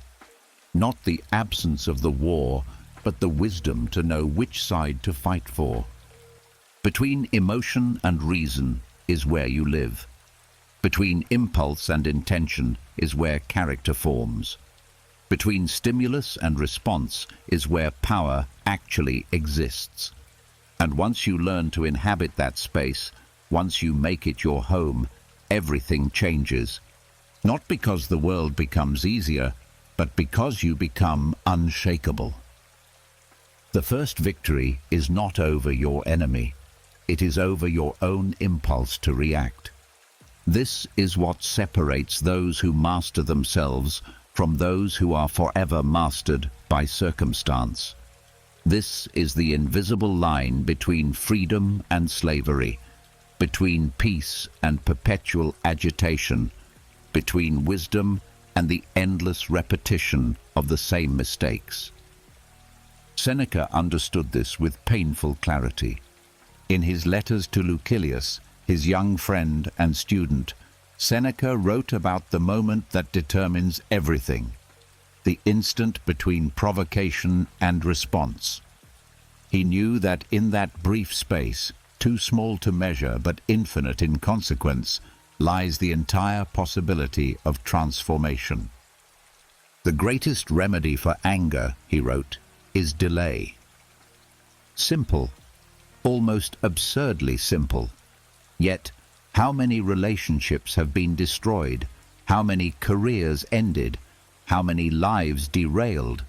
Not the absence of the war, but the wisdom to know which side to fight for. Between emotion and reason is where you live. Between impulse and intention is where character forms. Between stimulus and response is where power actually exists. And once you learn to inhabit that space, once you make it your home, everything changes. Not because the world becomes easier, but because you become unshakable. The first victory is not over your enemy. It is over your own impulse to react. This is what separates those who master themselves from those who are forever mastered by circumstance. This is the invisible line between freedom and slavery, between peace and perpetual agitation, between wisdom and the endless repetition of the same mistakes. Seneca understood this with painful clarity. In his letters to Lucilius, his young friend and student, Seneca wrote about the moment that determines everything, the instant between provocation and response. He knew that in that brief space, too small to measure but infinite in consequence, lies the entire possibility of transformation. The greatest remedy for anger, he wrote, is delay. Simple, almost absurdly simple. Yet, how many relationships have been destroyed? How many careers ended? How many lives derailed?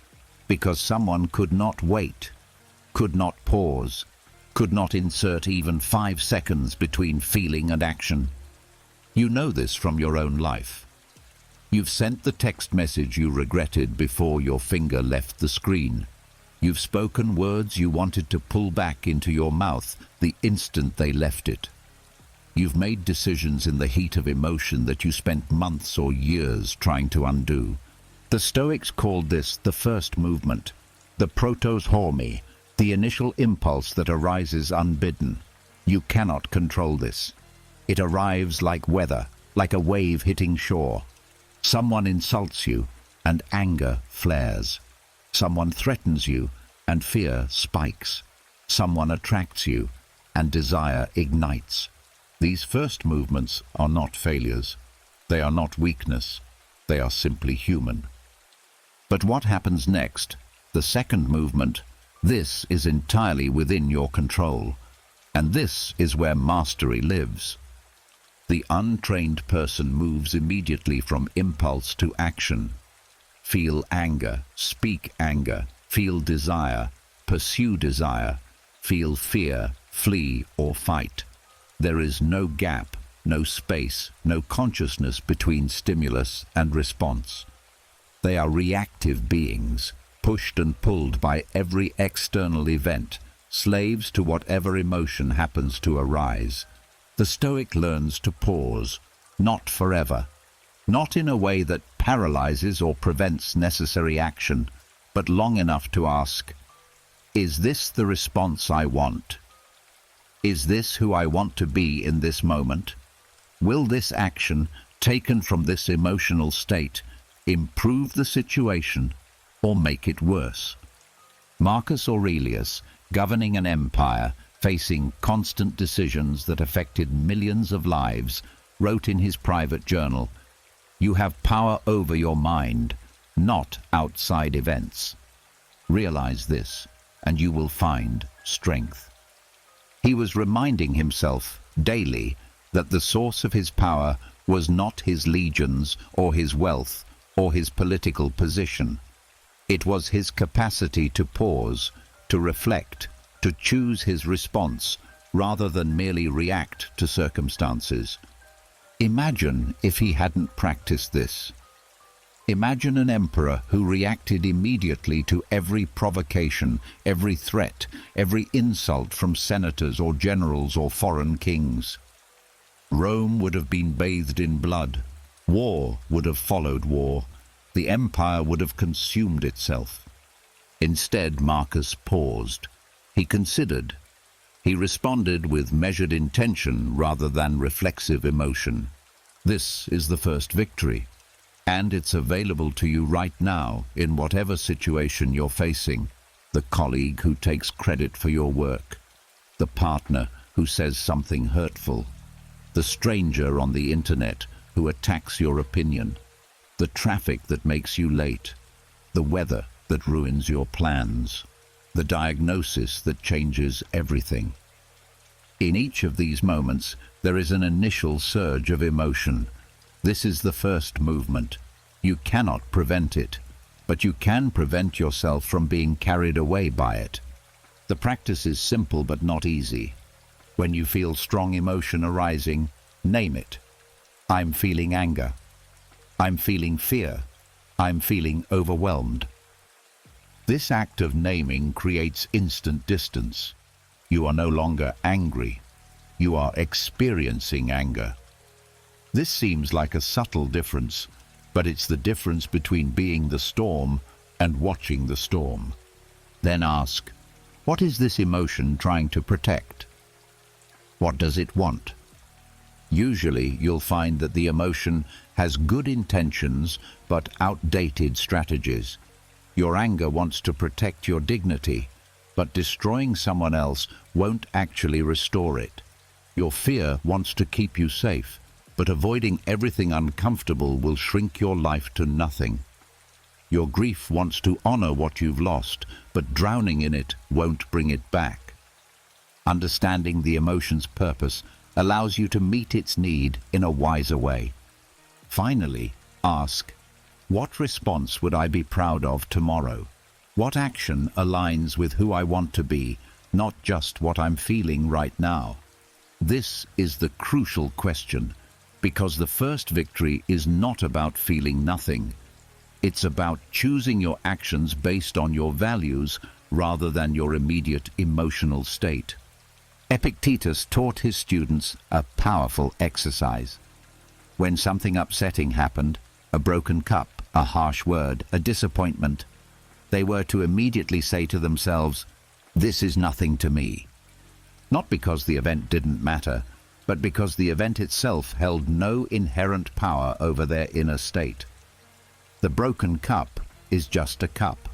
Because someone could not wait, could not pause, could not insert even 5 seconds between feeling and action. You know this from your own life. You've sent the text message you regretted before your finger left the screen. You've spoken words you wanted to pull back into your mouth the instant they left it. You've made decisions in the heat of emotion that you spent months or years trying to undo. The Stoics called this the first movement, the protos hormi, the initial impulse that arises unbidden. You cannot control this. It arrives like weather, like a wave hitting shore. Someone insults you, and anger flares. Someone threatens you, and fear spikes. Someone attracts you, and desire ignites. These first movements are not failures. They are not weakness. They are simply human. But what happens next, the second movement, this is entirely within your control. And this is where mastery lives. The untrained person moves immediately from impulse to action. Feel anger, speak anger, feel desire, pursue desire, feel fear, flee or fight. There is no gap, no space, no consciousness between stimulus and response. They are reactive beings, pushed and pulled by every external event, slaves to whatever emotion happens to arise. The Stoic learns to pause, not forever, not in a way that paralyzes or prevents necessary action, but long enough to ask, is this the response I want? Is this who I want to be in this moment? Will this action, taken from this emotional state, improve the situation, or make it worse. Marcus Aurelius, governing an empire, facing constant decisions that affected millions of lives, wrote in his private journal, "You have power over your mind, not outside events. Realize this, and you will find strength." He was reminding himself daily that the source of his power was not his legions or his wealth or his political position. It was his capacity to pause, to reflect, to choose his response, rather than merely react to circumstances. Imagine if he hadn't practiced this. Imagine an emperor who reacted immediately to every provocation, every threat, every insult from senators or generals or foreign kings. Rome would have been bathed in blood. War would have followed war. The empire would have consumed itself. Instead, Marcus paused. He considered. He responded with measured intention rather than reflexive emotion. This is the first victory, and it's available to you right now in whatever situation you're facing. The colleague who takes credit for your work, the partner who says something hurtful, the stranger on the internet who attacks your opinion, the traffic that makes you late, the weather that ruins your plans, the diagnosis that changes everything. In each of these moments, there is an initial surge of emotion. This is the first movement. You cannot prevent it, but you can prevent yourself from being carried away by it. The practice is simple but not easy. When you feel strong emotion arising, name it. I'm feeling anger. I'm feeling fear. I'm feeling overwhelmed. This act of naming creates instant distance. You are no longer angry. You are experiencing anger. This seems like a subtle difference, but it's the difference between being the storm and watching the storm. Then ask, what is this emotion trying to protect? What does it want? Usually, you'll find that the emotion has good intentions but outdated strategies. Your anger wants to protect your dignity, but destroying someone else won't actually restore it. Your fear wants to keep you safe, but avoiding everything uncomfortable will shrink your life to nothing. Your grief wants to honor what you've lost, but drowning in it won't bring it back. Understanding the emotion's purpose allows you to meet its need in a wiser way. Finally, ask, what response would I be proud of tomorrow? What action aligns with who I want to be, not just what I'm feeling right now? This is the crucial question, because the first victory is not about feeling nothing. It's about choosing your actions based on your values rather than your immediate emotional state. Epictetus taught his students a powerful exercise. When something upsetting happened, a broken cup, a harsh word, a disappointment, they were to immediately say to themselves, "This is nothing to me." Not because the event didn't matter, but because the event itself held no inherent power over their inner state. The broken cup is just a cup.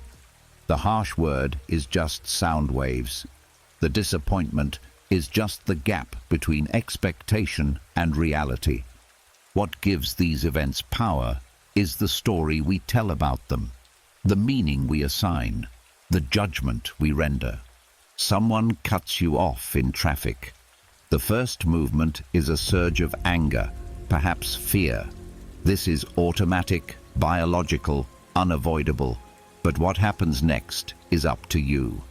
The harsh word is just sound waves. The disappointment is just the gap between expectation and reality. What gives these events power is the story we tell about them, the meaning we assign, the judgment we render. Someone cuts you off in traffic. The first movement is a surge of anger, perhaps fear. This is automatic, biological, unavoidable. But what happens next is up to you.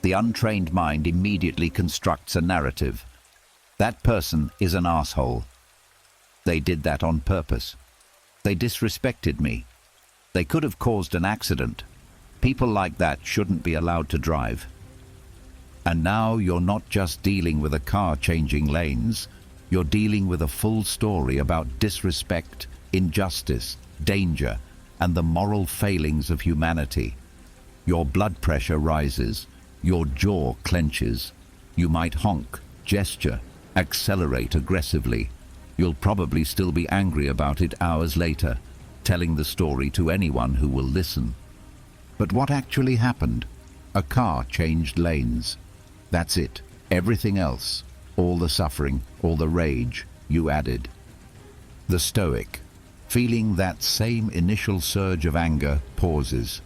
The untrained mind immediately constructs a narrative. That person is an asshole. They did that on purpose. They disrespected me. They could have caused an accident. People like that shouldn't be allowed to drive. And now you're not just dealing with a car changing lanes. You're dealing with a full story about disrespect, injustice, danger, and the moral failings of humanity. Your blood pressure rises. Your jaw clenches. You might honk, gesture, accelerate aggressively. You'll probably still be angry about it hours later. telling the story to anyone who will listen. But what actually happened? A car changed lanes. That's it. Everything else, all the suffering, all the rage, you added. The Stoic, feeling that same initial surge of anger, pauses,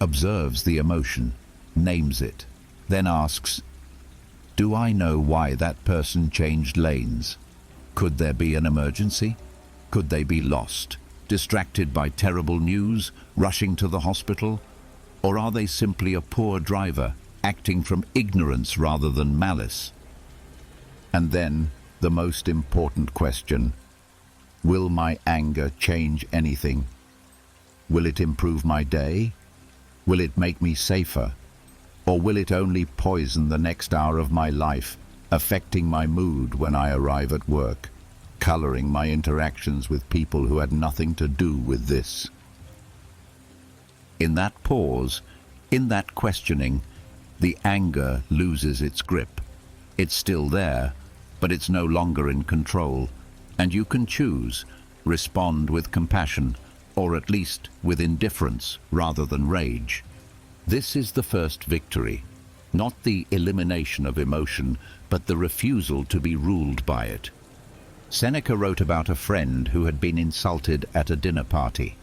observes the emotion, names it, then asks, do I know why that person changed lanes? Could there be an emergency? Could they be lost, distracted by terrible news, rushing to the hospital? Or are they simply a poor driver, acting from ignorance rather than malice? And then, the most important question, will my anger change anything? Will it improve my day? Will it make me safer? Or will it only poison the next hour of my life, affecting my mood when I arrive at work, coloring my interactions with people who had nothing to do with this? In that pause, in that questioning, the anger loses its grip. It's still there, but it's no longer in control, and you can choose, respond with compassion, or at least with indifference rather than rage. This is the first victory, not the elimination of emotion, but the refusal to be ruled by it. Seneca wrote about a friend who had been insulted at a dinner party.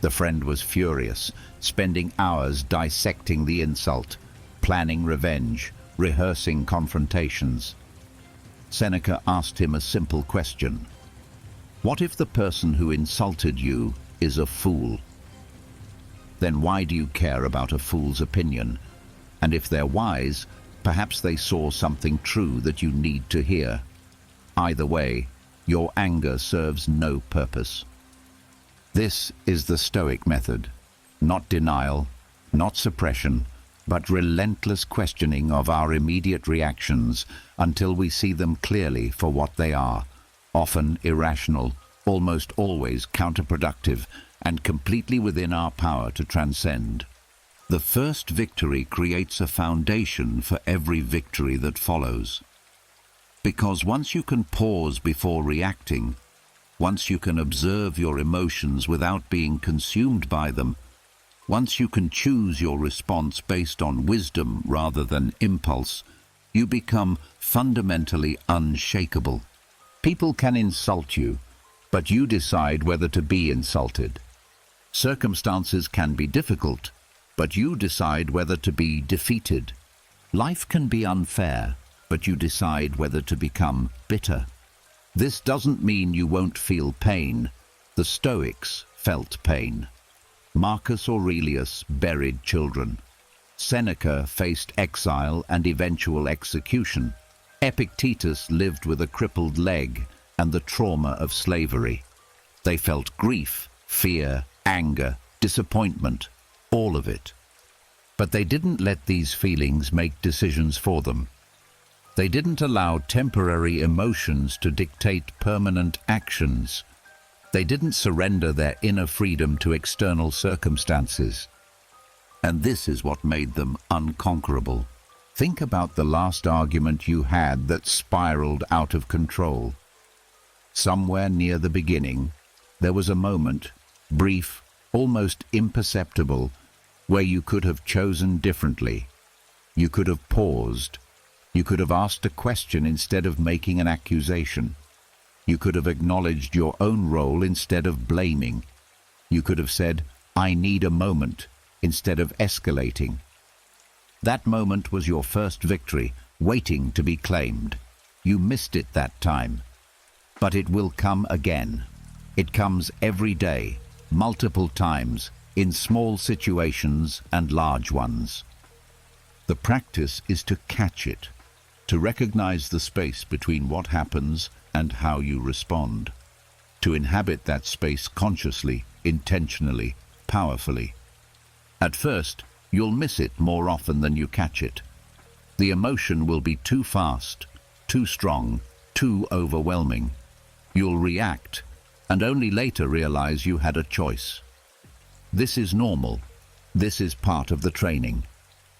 The friend was furious, spending hours dissecting the insult, planning revenge, rehearsing confrontations. Seneca asked him a simple question. What if the person who insulted you is a fool? Then why do you care about a fool's opinion? And if they're wise, perhaps they saw something true that you need to hear. Either way, your anger serves no purpose. This is the Stoic method. Not denial, not suppression, but relentless questioning of our immediate reactions until we see them clearly for what they are, often irrational, almost always counterproductive, and completely within our power to transcend. The first victory creates a foundation for every victory that follows. Because once you can pause before reacting, once you can observe your emotions without being consumed by them, once you can choose your response based on wisdom rather than impulse, you become fundamentally unshakable. People can insult you, but you decide whether to be insulted. Circumstances can be difficult, but you decide whether to be defeated. Life can be unfair, but you decide whether to become bitter. This doesn't mean you won't feel pain. The Stoics felt pain. Marcus Aurelius buried children. Seneca faced exile and eventual execution. Epictetus lived with a crippled leg and the trauma of slavery. They felt grief, fear, anger, disappointment, all of it. But they didn't let these feelings make decisions for them. They didn't allow temporary emotions to dictate permanent actions. They didn't surrender their inner freedom to external circumstances. And this is what made them unconquerable. Think about the last argument you had that spiraled out of control. Somewhere near the beginning, there was a moment, brief, almost imperceptible, where you could have chosen differently. You could have paused. You could have asked a question instead of making an accusation. You could have acknowledged your own role instead of blaming. You could have said, "I need a moment," instead of escalating. That moment was your first victory, waiting to be claimed. You missed it that time. But it will come again. It comes every day, multiple times, in small situations and large ones. The practice is to catch it, to recognize the space between what happens and how you respond, to inhabit that space consciously, intentionally, powerfully. At first, you'll miss it more often than you catch it. The emotion will be too fast, too strong, too overwhelming. You'll react, and only later realize you had a choice. This is normal. This is part of the training.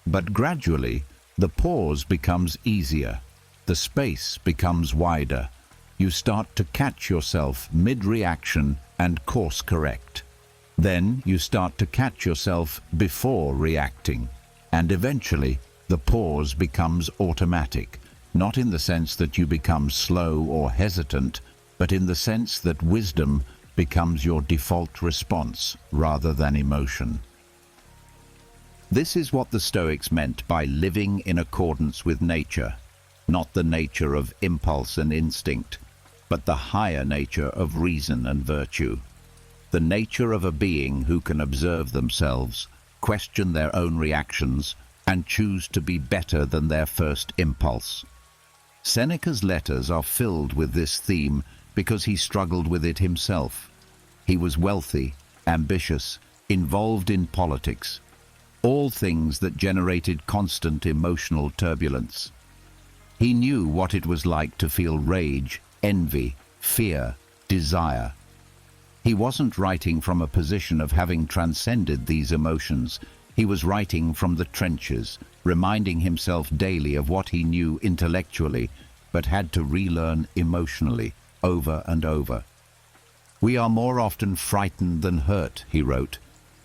But gradually, the pause becomes easier. The space becomes wider. You start to catch yourself mid-reaction and course correct. Then you start to catch yourself before reacting, and eventually the pause becomes automatic, not in the sense that you become slow or hesitant, but in the sense that wisdom becomes your default response rather than emotion. This is what the Stoics meant by living in accordance with nature, not the nature of impulse and instinct, but the higher nature of reason and virtue. The nature of a being who can observe themselves, question their own reactions, and choose to be better than their first impulse. Seneca's letters are filled with this theme because he struggled with it himself. He was wealthy, ambitious, involved in politics, all things that generated constant emotional turbulence. He knew what it was like to feel rage, envy, fear, desire. He wasn't writing from a position of having transcended these emotions. He was writing from the trenches, reminding himself daily of what he knew intellectually, but had to relearn emotionally, over and over. "We are more often frightened than hurt," he wrote,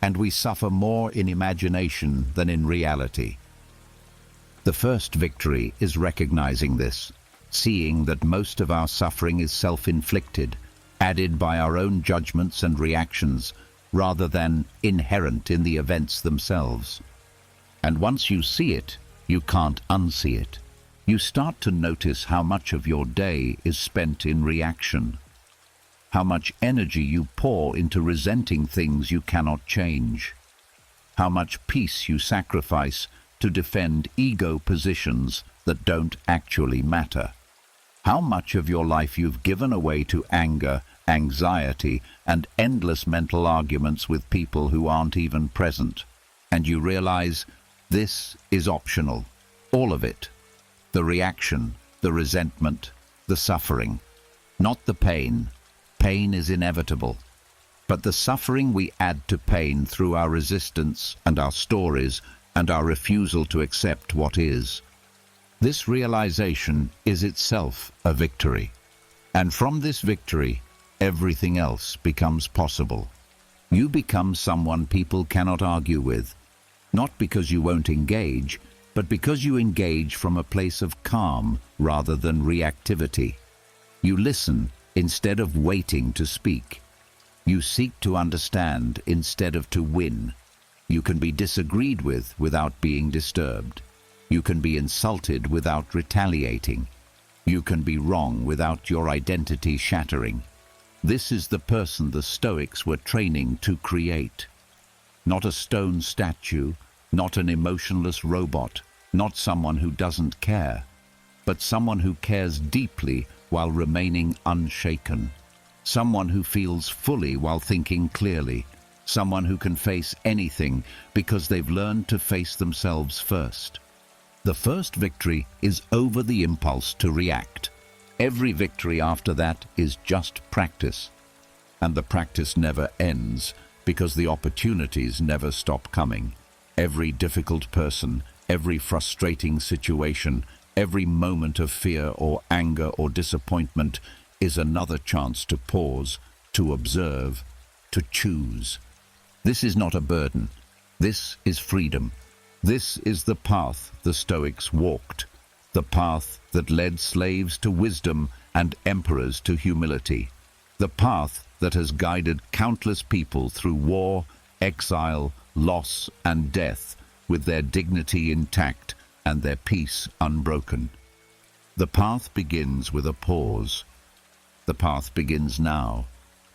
"and we suffer more in imagination than in reality." The first victory is recognizing this, seeing that most of our suffering is self-inflicted, added by our own judgments and reactions, rather than inherent in the events themselves. And once you see it, you can't unsee it. You start to notice how much of your day is spent in reaction, how much energy you pour into resenting things you cannot change, how much peace you sacrifice to defend ego positions that don't actually matter, how much of your life you've given away to anger, anxiety, and endless mental arguments with people who aren't even present. And you realize this is optional, all of it. The reaction, the resentment, the suffering, not the pain. Pain is inevitable, but the suffering we add to pain through our resistance and our stories and our refusal to accept what is. This realization is itself a victory, and from this victory, everything else becomes possible. You become someone people cannot argue with, not because you won't engage, but because you engage from a place of calm rather than reactivity. You listen instead of waiting to speak. You seek to understand instead of to win. You can be disagreed with without being disturbed. You can be insulted without retaliating. You can be wrong without your identity shattering. This is the person the Stoics were training to create. Not a stone statue, not an emotionless robot, not someone who doesn't care, but someone who cares deeply while remaining unshaken. Someone who feels fully while thinking clearly. Someone who can face anything because they've learned to face themselves first. The first victory is over the impulse to react. Every victory after that is just practice. And the practice never ends because the opportunities never stop coming. Every difficult person, every frustrating situation, every moment of fear or anger or disappointment is another chance to pause, to observe, to choose. This is not a burden. This is freedom. This is the path the Stoics walked, the path that led slaves to wisdom and emperors to humility, the path that has guided countless people through war, exile, loss, and death with their dignity intact and their peace unbroken. The path begins with a pause. The path begins now.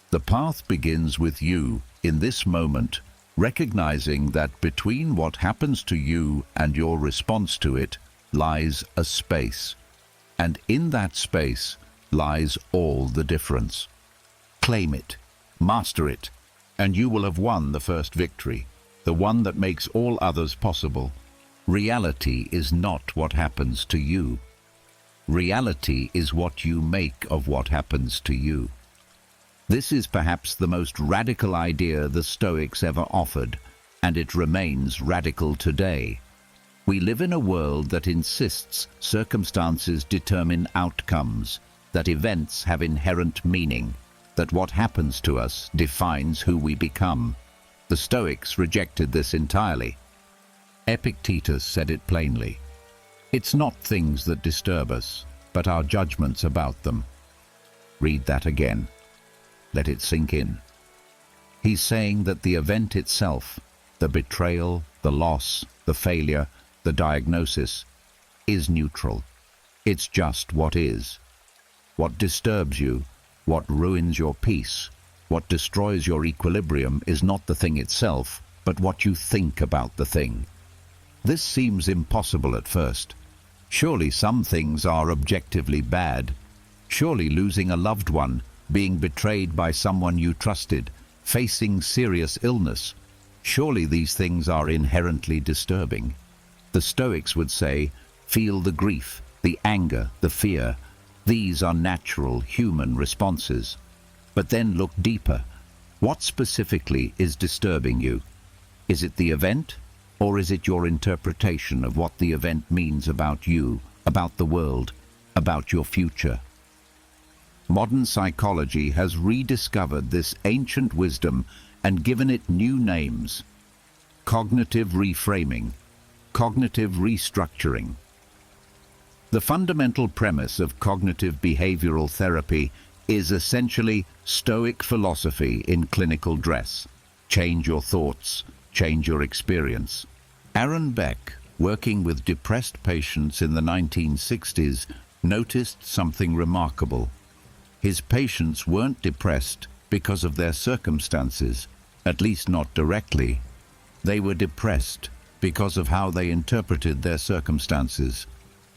The path begins with you in this moment, recognizing that between what happens to you and your response to it lies a space, and in that space lies all the difference. Claim it, master it, and you will have won the first victory, the one that makes all others possible. Reality is not what happens to you. Reality is what you make of what happens to you. This is perhaps the most radical idea the Stoics ever offered, and it remains radical today. We live in a world that insists circumstances determine outcomes, that events have inherent meaning, that what happens to us defines who we become. The Stoics rejected this entirely. Epictetus said it plainly. It's not things that disturb us, but our judgments about them. Read that again. Let it sink in. He's saying that the event itself, the betrayal, the loss, the failure, the diagnosis, is neutral. It's just what is. What disturbs you, what ruins your peace, what destroys your equilibrium is not the thing itself, but what you think about the thing. This seems impossible at first. Surely some things are objectively bad. Surely losing a loved one, being betrayed by someone you trusted, facing serious illness, surely these things are inherently disturbing. The Stoics would say, feel the grief, the anger, the fear. These are natural human responses. But then look deeper. What specifically is disturbing you? Is it the event, or is it your interpretation of what the event means about you, about the world, about your future? Modern psychology has rediscovered this ancient wisdom and given it new names. Cognitive reframing, cognitive restructuring. The fundamental premise of cognitive behavioral therapy is essentially Stoic philosophy in clinical dress. Change your thoughts, change your experience. Aaron Beck, working with depressed patients in the 1960s, noticed something remarkable. His patients weren't depressed because of their circumstances, at least not directly. They were depressed because of how they interpreted their circumstances.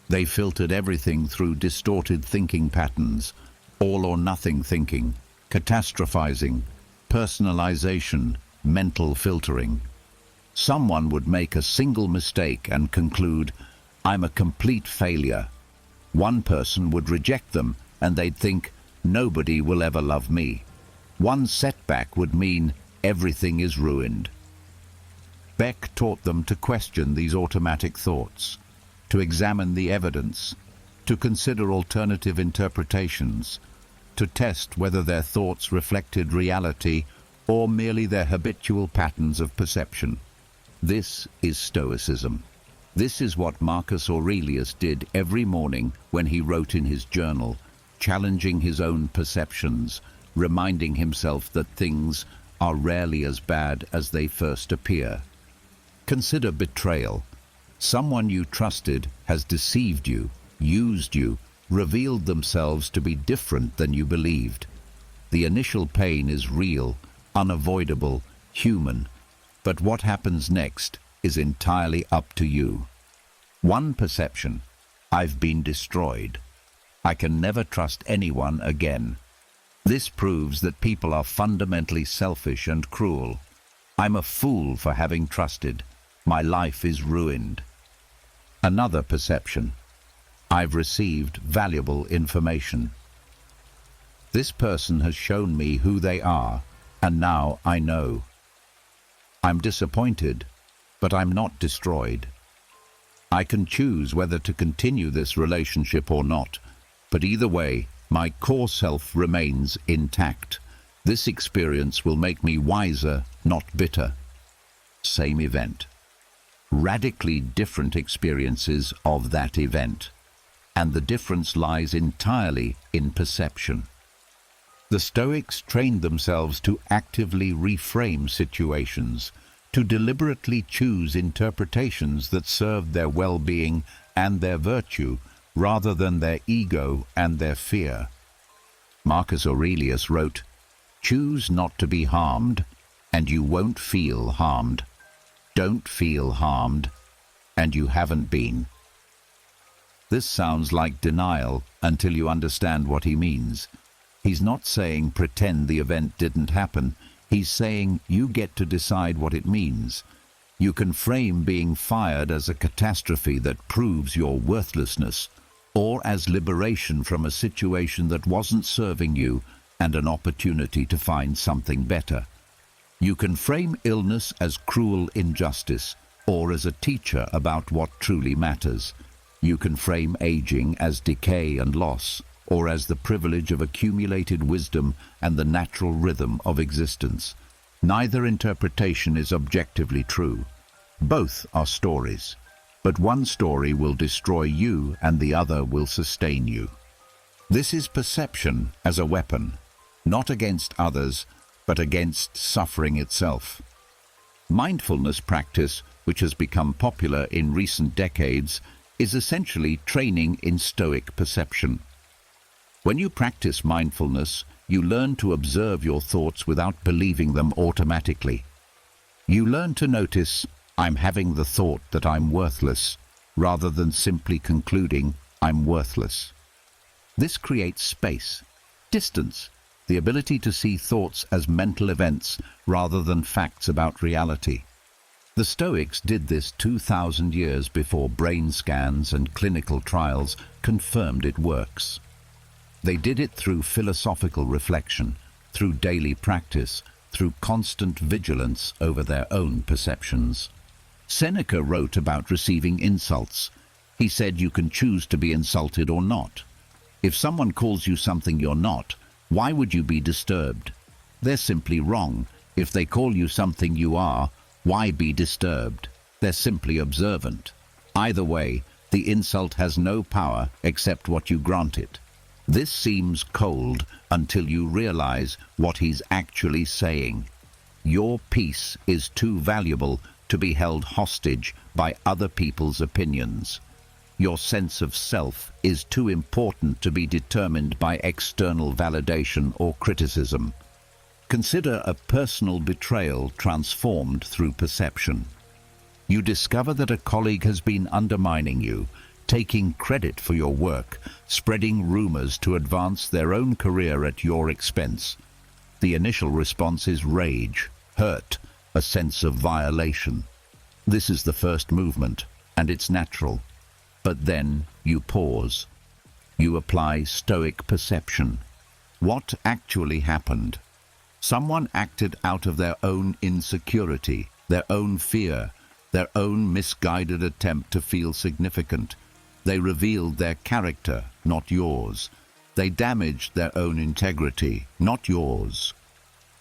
They filtered everything through distorted thinking patterns, all or nothing thinking, catastrophizing, personalization, mental filtering. Someone would make a single mistake and conclude, I'm a complete failure. One person would reject them and they'd think, nobody will ever love me. One setback would mean everything is ruined. Beck taught them to question these automatic thoughts, to examine the evidence, to consider alternative interpretations, to test whether their thoughts reflected reality or merely their habitual patterns of perception. This is Stoicism. This is what Marcus Aurelius did every morning when he wrote in his journal, challenging his own perceptions, reminding himself that things are rarely as bad as they first appear. Consider betrayal. Someone you trusted has deceived you, used you, revealed themselves to be different than you believed. The initial pain is real, unavoidable, human, but what happens next is entirely up to you. One perception: I've been destroyed. I can never trust anyone again. This proves that people are fundamentally selfish and cruel. I'm a fool for having trusted. My life is ruined. Another perception: I've received valuable information. This person has shown me who they are, and now I know. I'm disappointed, but I'm not destroyed. I can choose whether to continue this relationship or not, but either way, my core self remains intact. This experience will make me wiser, not bitter. Same event. Radically different experiences of that event. And the difference lies entirely in perception. The Stoics trained themselves to actively reframe situations, to deliberately choose interpretations that served their well-being and their virtue, rather than their ego and their fear. Marcus Aurelius wrote, "Choose not to be harmed, and you won't feel harmed. Don't feel harmed, and you haven't been." This sounds like denial until you understand what he means. He's not saying pretend the event didn't happen. He's saying you get to decide what it means. You can frame being fired as a catastrophe that proves your worthlessness, or as liberation from a situation that wasn't serving you and an opportunity to find something better. You can frame illness as cruel injustice, or as a teacher about what truly matters. You can frame aging as decay and loss, or as the privilege of accumulated wisdom and the natural rhythm of existence. Neither interpretation is objectively true. Both are stories, but one story will destroy you and the other will sustain you. This is perception as a weapon, not against others, but against suffering itself. Mindfulness practice, which has become popular in recent decades, is essentially training in Stoic perception. When you practice mindfulness, you learn to observe your thoughts without believing them automatically. You learn to notice, I'm having the thought that I'm worthless, rather than simply concluding, I'm worthless. This creates space, distance, the ability to see thoughts as mental events rather than facts about reality. The Stoics did this 2,000 years before brain scans and clinical trials confirmed it works. They did it through philosophical reflection, through daily practice, through constant vigilance over their own perceptions. Seneca wrote about receiving insults. He said you can choose to be insulted or not. If someone calls you something you're not, why would you be disturbed? They're simply wrong. If they call you something you are, why be disturbed? They're simply observant. Either way, the insult has no power except what you grant it. This seems cold until you realize what he's actually saying. Your peace is too valuable to be held hostage by other people's opinions. Your sense of self is too important to be determined by external validation or criticism. Consider a personal betrayal transformed through perception. You discover that a colleague has been undermining you, taking credit for your work, spreading rumors to advance their own career at your expense. The initial response is rage, hurt, a sense of violation. This is the first movement, and it's natural. But then you pause. You apply Stoic perception. What actually happened? Someone acted out of their own insecurity, their own fear, their own misguided attempt to feel significant. They revealed their character, not yours. They damaged their own integrity, not yours.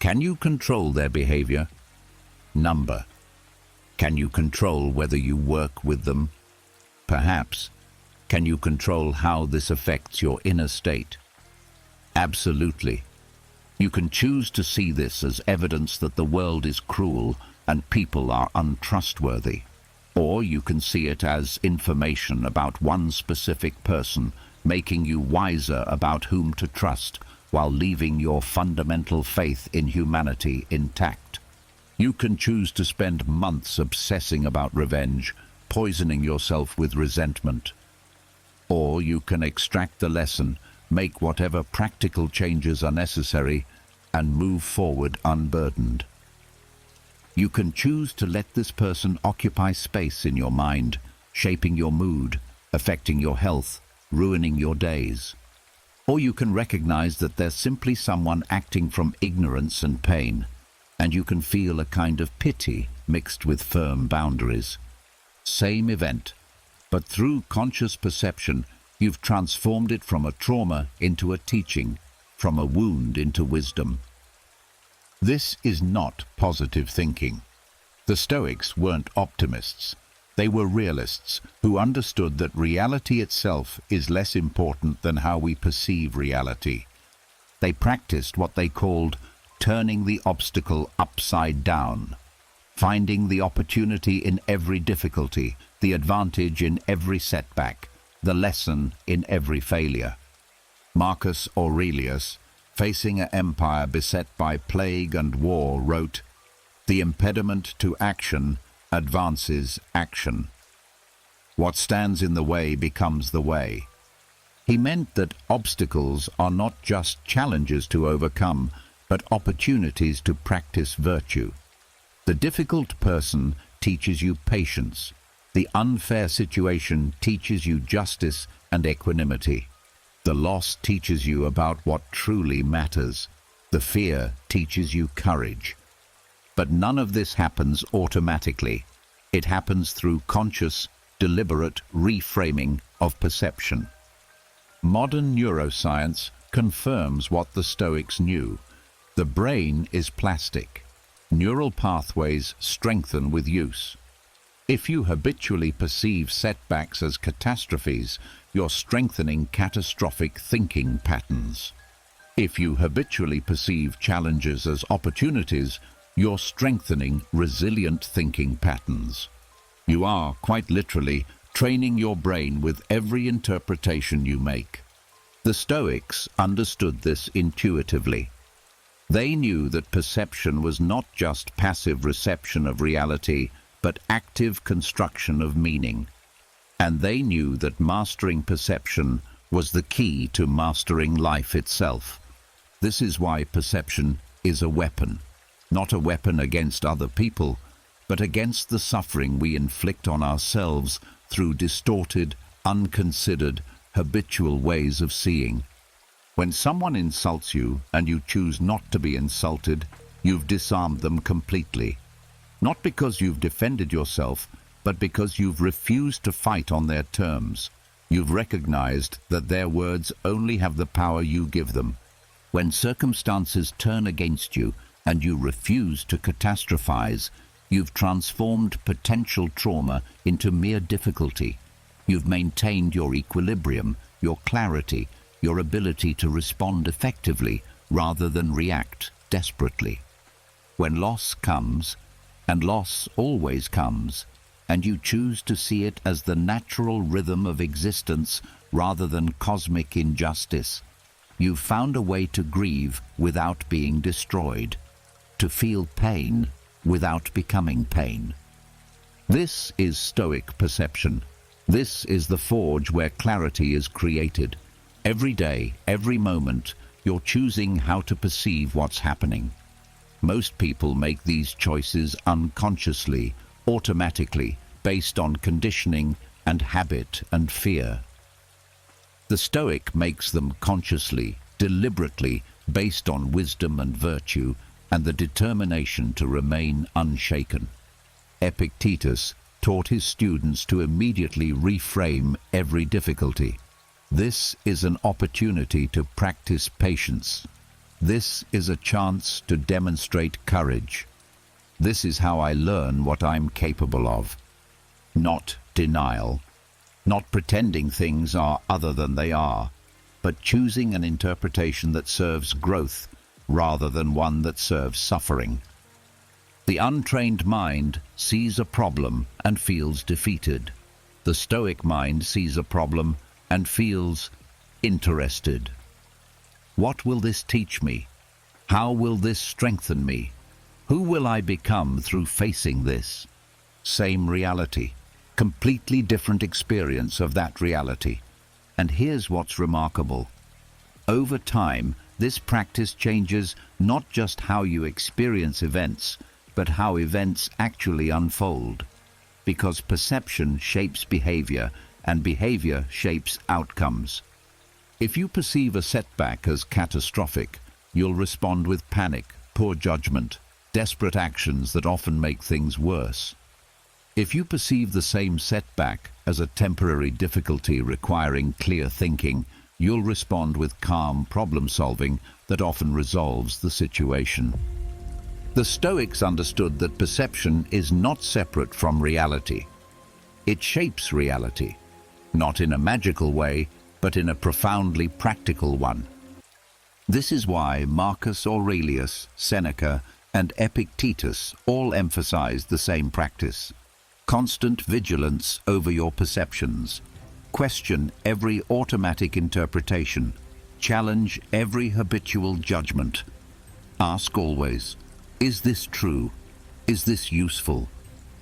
Can you control their behavior? Number. Can you control whether you work with them? Perhaps. Can you control how this affects your inner state? Absolutely. You can choose to see this as evidence that the world is cruel and people are untrustworthy. Or you can see it as information about one specific person, making you wiser about whom to trust, while leaving your fundamental faith in humanity intact. You can choose to spend months obsessing about revenge, poisoning yourself with resentment. Or you can extract the lesson, make whatever practical changes are necessary, and move forward unburdened. You can choose to let this person occupy space in your mind, shaping your mood, affecting your health, ruining your days. Or you can recognize that they're simply someone acting from ignorance and pain, and you can feel a kind of pity mixed with firm boundaries. Same event, but through conscious perception, you've transformed it from a trauma into a teaching, from a wound into wisdom. This is not positive thinking. The Stoics weren't optimists. They were realists who understood that reality itself is less important than how we perceive reality. They practiced what they called turning the obstacle upside down, finding the opportunity in every difficulty, the advantage in every setback, the lesson in every failure. Marcus Aurelius, facing an empire beset by plague and war, wrote, "The impediment to action advances action. What stands in the way becomes the way." He meant that obstacles are not just challenges to overcome, but opportunities to practice virtue. The difficult person teaches you patience. The unfair situation teaches you justice and equanimity. The loss teaches you about what truly matters. The fear teaches you courage. But none of this happens automatically. It happens through conscious, deliberate reframing of perception. Modern neuroscience confirms what the Stoics knew. The brain is plastic. Neural pathways strengthen with use. If you habitually perceive setbacks as catastrophes, you're strengthening catastrophic thinking patterns. If you habitually perceive challenges as opportunities, you're strengthening resilient thinking patterns. You are, quite literally, training your brain with every interpretation you make. The Stoics understood this intuitively. They knew that perception was not just passive reception of reality, but active construction of meaning. And they knew that mastering perception was the key to mastering life itself. This is why perception is a weapon. Not a weapon against other people, but against the suffering we inflict on ourselves through distorted, unconsidered, habitual ways of seeing. When someone insults you and you choose not to be insulted, you've disarmed them completely. Not because you've defended yourself, but because you've refused to fight on their terms. You've recognized that their words only have the power you give them. When circumstances turn against you and you refuse to catastrophize, you've transformed potential trauma into mere difficulty. You've maintained your equilibrium, your clarity, your ability to respond effectively rather than react desperately. When loss comes, and loss always comes, and you choose to see it as the natural rhythm of existence rather than cosmic injustice, you've found a way to grieve without being destroyed, to feel pain without becoming pain. This is Stoic perception. This is the forge where clarity is created. Every day, every moment, you're choosing how to perceive what's happening. Most people make these choices unconsciously, automatically, based on conditioning and habit and fear. The Stoic makes them consciously, deliberately, based on wisdom and virtue, and the determination to remain unshaken. Epictetus taught his students to immediately reframe every difficulty. This is an opportunity to practice patience. This is a chance to demonstrate courage. This is how I learn what I'm capable of. Not denial, not pretending things are other than they are, but choosing an interpretation that serves growth rather than one that serves suffering. The untrained mind sees a problem and feels defeated. The Stoic mind sees a problem and feels interested. What will this teach me? How will this strengthen me? Who will I become through facing this? Same reality, completely different experience of that reality. And here's what's remarkable. Over time, this practice changes not just how you experience events, but how events actually unfold. Because perception shapes behavior, and behavior shapes outcomes. If you perceive a setback as catastrophic, you'll respond with panic, poor judgment, desperate actions that often make things worse. If you perceive the same setback as a temporary difficulty requiring clear thinking, you'll respond with calm problem-solving that often resolves the situation. The Stoics understood that perception is not separate from reality. It shapes reality, not in a magical way, but in a profoundly practical one. This is why Marcus Aurelius, Seneca, and Epictetus all emphasized the same practice. Constant vigilance over your perceptions. Question every automatic interpretation. Challenge every habitual judgment. Ask always, is this true? Is this useful?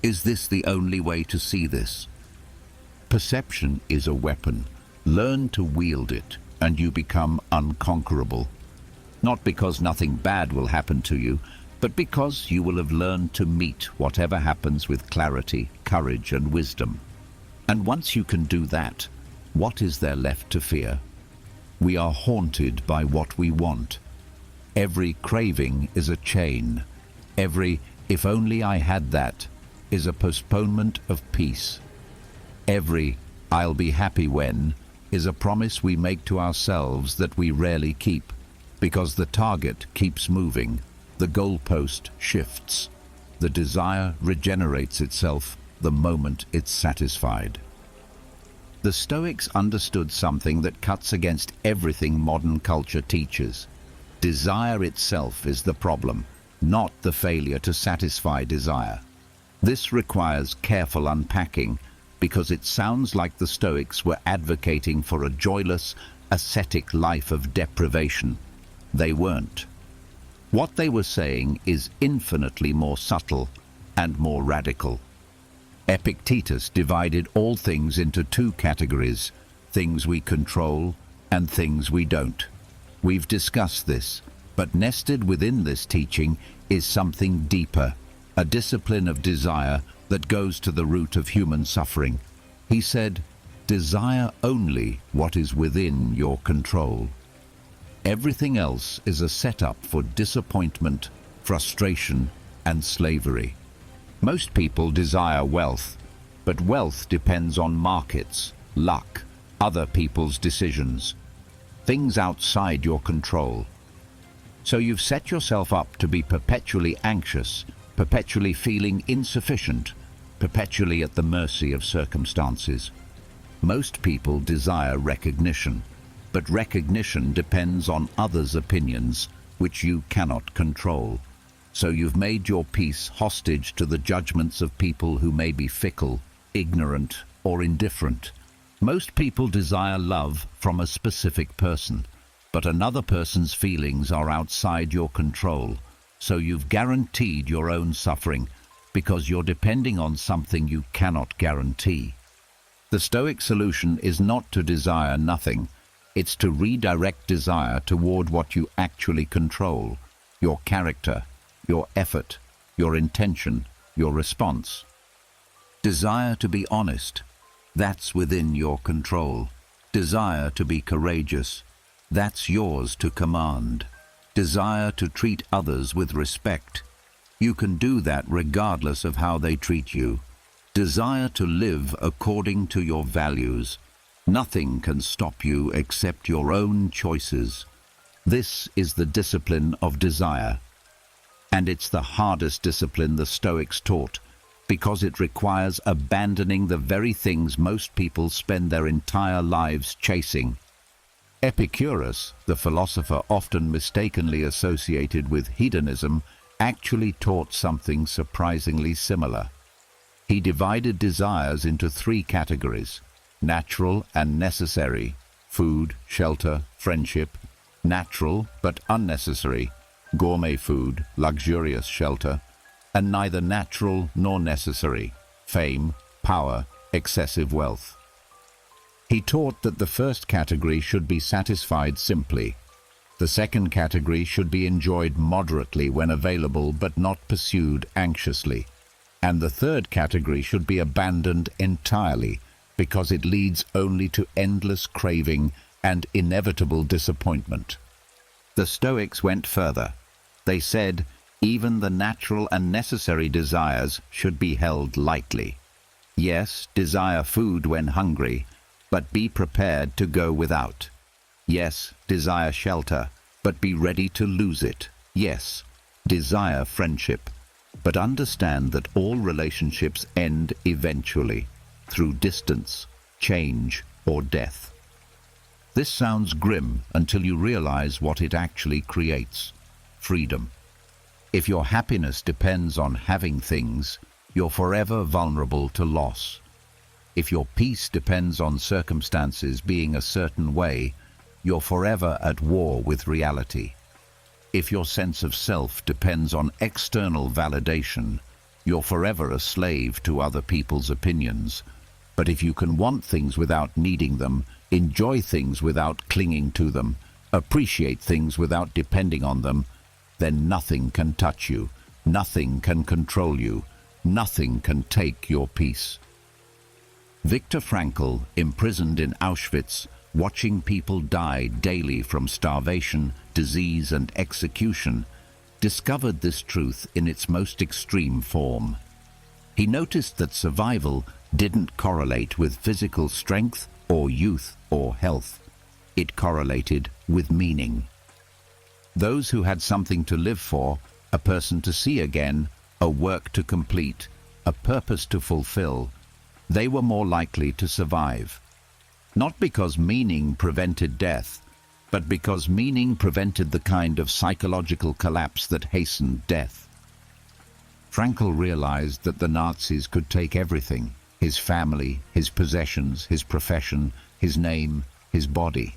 Is this the only way to see this? Perception is a weapon. Learn to wield it, and you become unconquerable. Not because nothing bad will happen to you, but because you will have learned to meet whatever happens with clarity, courage, and wisdom. And once you can do that, what is there left to fear? We are haunted by what we want. Every craving is a chain. Every "if only I had that" is a postponement of peace. Every "I'll be happy when" is a promise we make to ourselves that we rarely keep, because the target keeps moving, the goalpost shifts, the desire regenerates itself the moment it's satisfied. The Stoics understood something that cuts against everything modern culture teaches. Desire itself is the problem, not the failure to satisfy desire. This requires careful unpacking, because it sounds like the Stoics were advocating for a joyless, ascetic life of deprivation. They weren't. What they were saying is infinitely more subtle and more radical. Epictetus divided all things into two categories: things we control and things we don't. We've discussed this, but nested within this teaching is something deeper, a discipline of desire that goes to the root of human suffering. He said, "Desire only what is within your control. Everything else is a setup for disappointment, frustration, and slavery." Most people desire wealth, but wealth depends on markets, luck, other people's decisions, things outside your control. So you've set yourself up to be perpetually anxious, perpetually feeling insufficient, perpetually at the mercy of circumstances. Most people desire recognition, but recognition depends on others' opinions, which you cannot control. So you've made your peace hostage to the judgments of people who may be fickle, ignorant, or indifferent. Most people desire love from a specific person, but another person's feelings are outside your control, so you've guaranteed your own suffering because you're depending on something you cannot guarantee. The Stoic solution is not to desire nothing, it's to redirect desire toward what you actually control: your character, your effort, your intention, your response. Desire to be honest, that's within your control. Desire to be courageous, that's yours to command. Desire to treat others with respect, you can do that regardless of how they treat you. Desire to live according to your values, nothing can stop you except your own choices. This is the discipline of desire. And it's the hardest discipline the Stoics taught, because it requires abandoning the very things most people spend their entire lives chasing. Epicurus, the philosopher often mistakenly associated with hedonism, actually taught something surprisingly similar. He divided desires into three categories: natural and necessary, food, shelter, friendship; natural but unnecessary, gourmet food, luxurious shelter; and neither natural nor necessary, fame, power, excessive wealth. He taught that the first category should be satisfied simply. The second category should be enjoyed moderately when available but not pursued anxiously. And the third category should be abandoned entirely, because it leads only to endless craving and inevitable disappointment. The Stoics went further. They said even the natural and necessary desires should be held lightly. Yes, desire food when hungry, but be prepared to go without. Yes, desire shelter, but be ready to lose it. Yes, desire friendship, but understand that all relationships end eventually, through distance, change, or death. This sounds grim until you realize what it actually creates: freedom. If your happiness depends on having things, you're forever vulnerable to loss. If your peace depends on circumstances being a certain way, you're forever at war with reality. If your sense of self depends on external validation, you're forever a slave to other people's opinions. But if you can want things without needing them, enjoy things without clinging to them, appreciate things without depending on them, then nothing can touch you, nothing can control you, nothing can take your peace. Viktor Frankl, imprisoned in Auschwitz, watching people die daily from starvation, disease, and execution, discovered this truth in its most extreme form. He noticed that survival didn't correlate with physical strength, or youth or health. It correlated with meaning. Those who had something to live for, a person to see again, a work to complete, a purpose to fulfill, they were more likely to survive. Not because meaning prevented death, but because meaning prevented the kind of psychological collapse that hastened death. Frankl realized that the Nazis could take everything: his family, his possessions, his profession, his name, his body.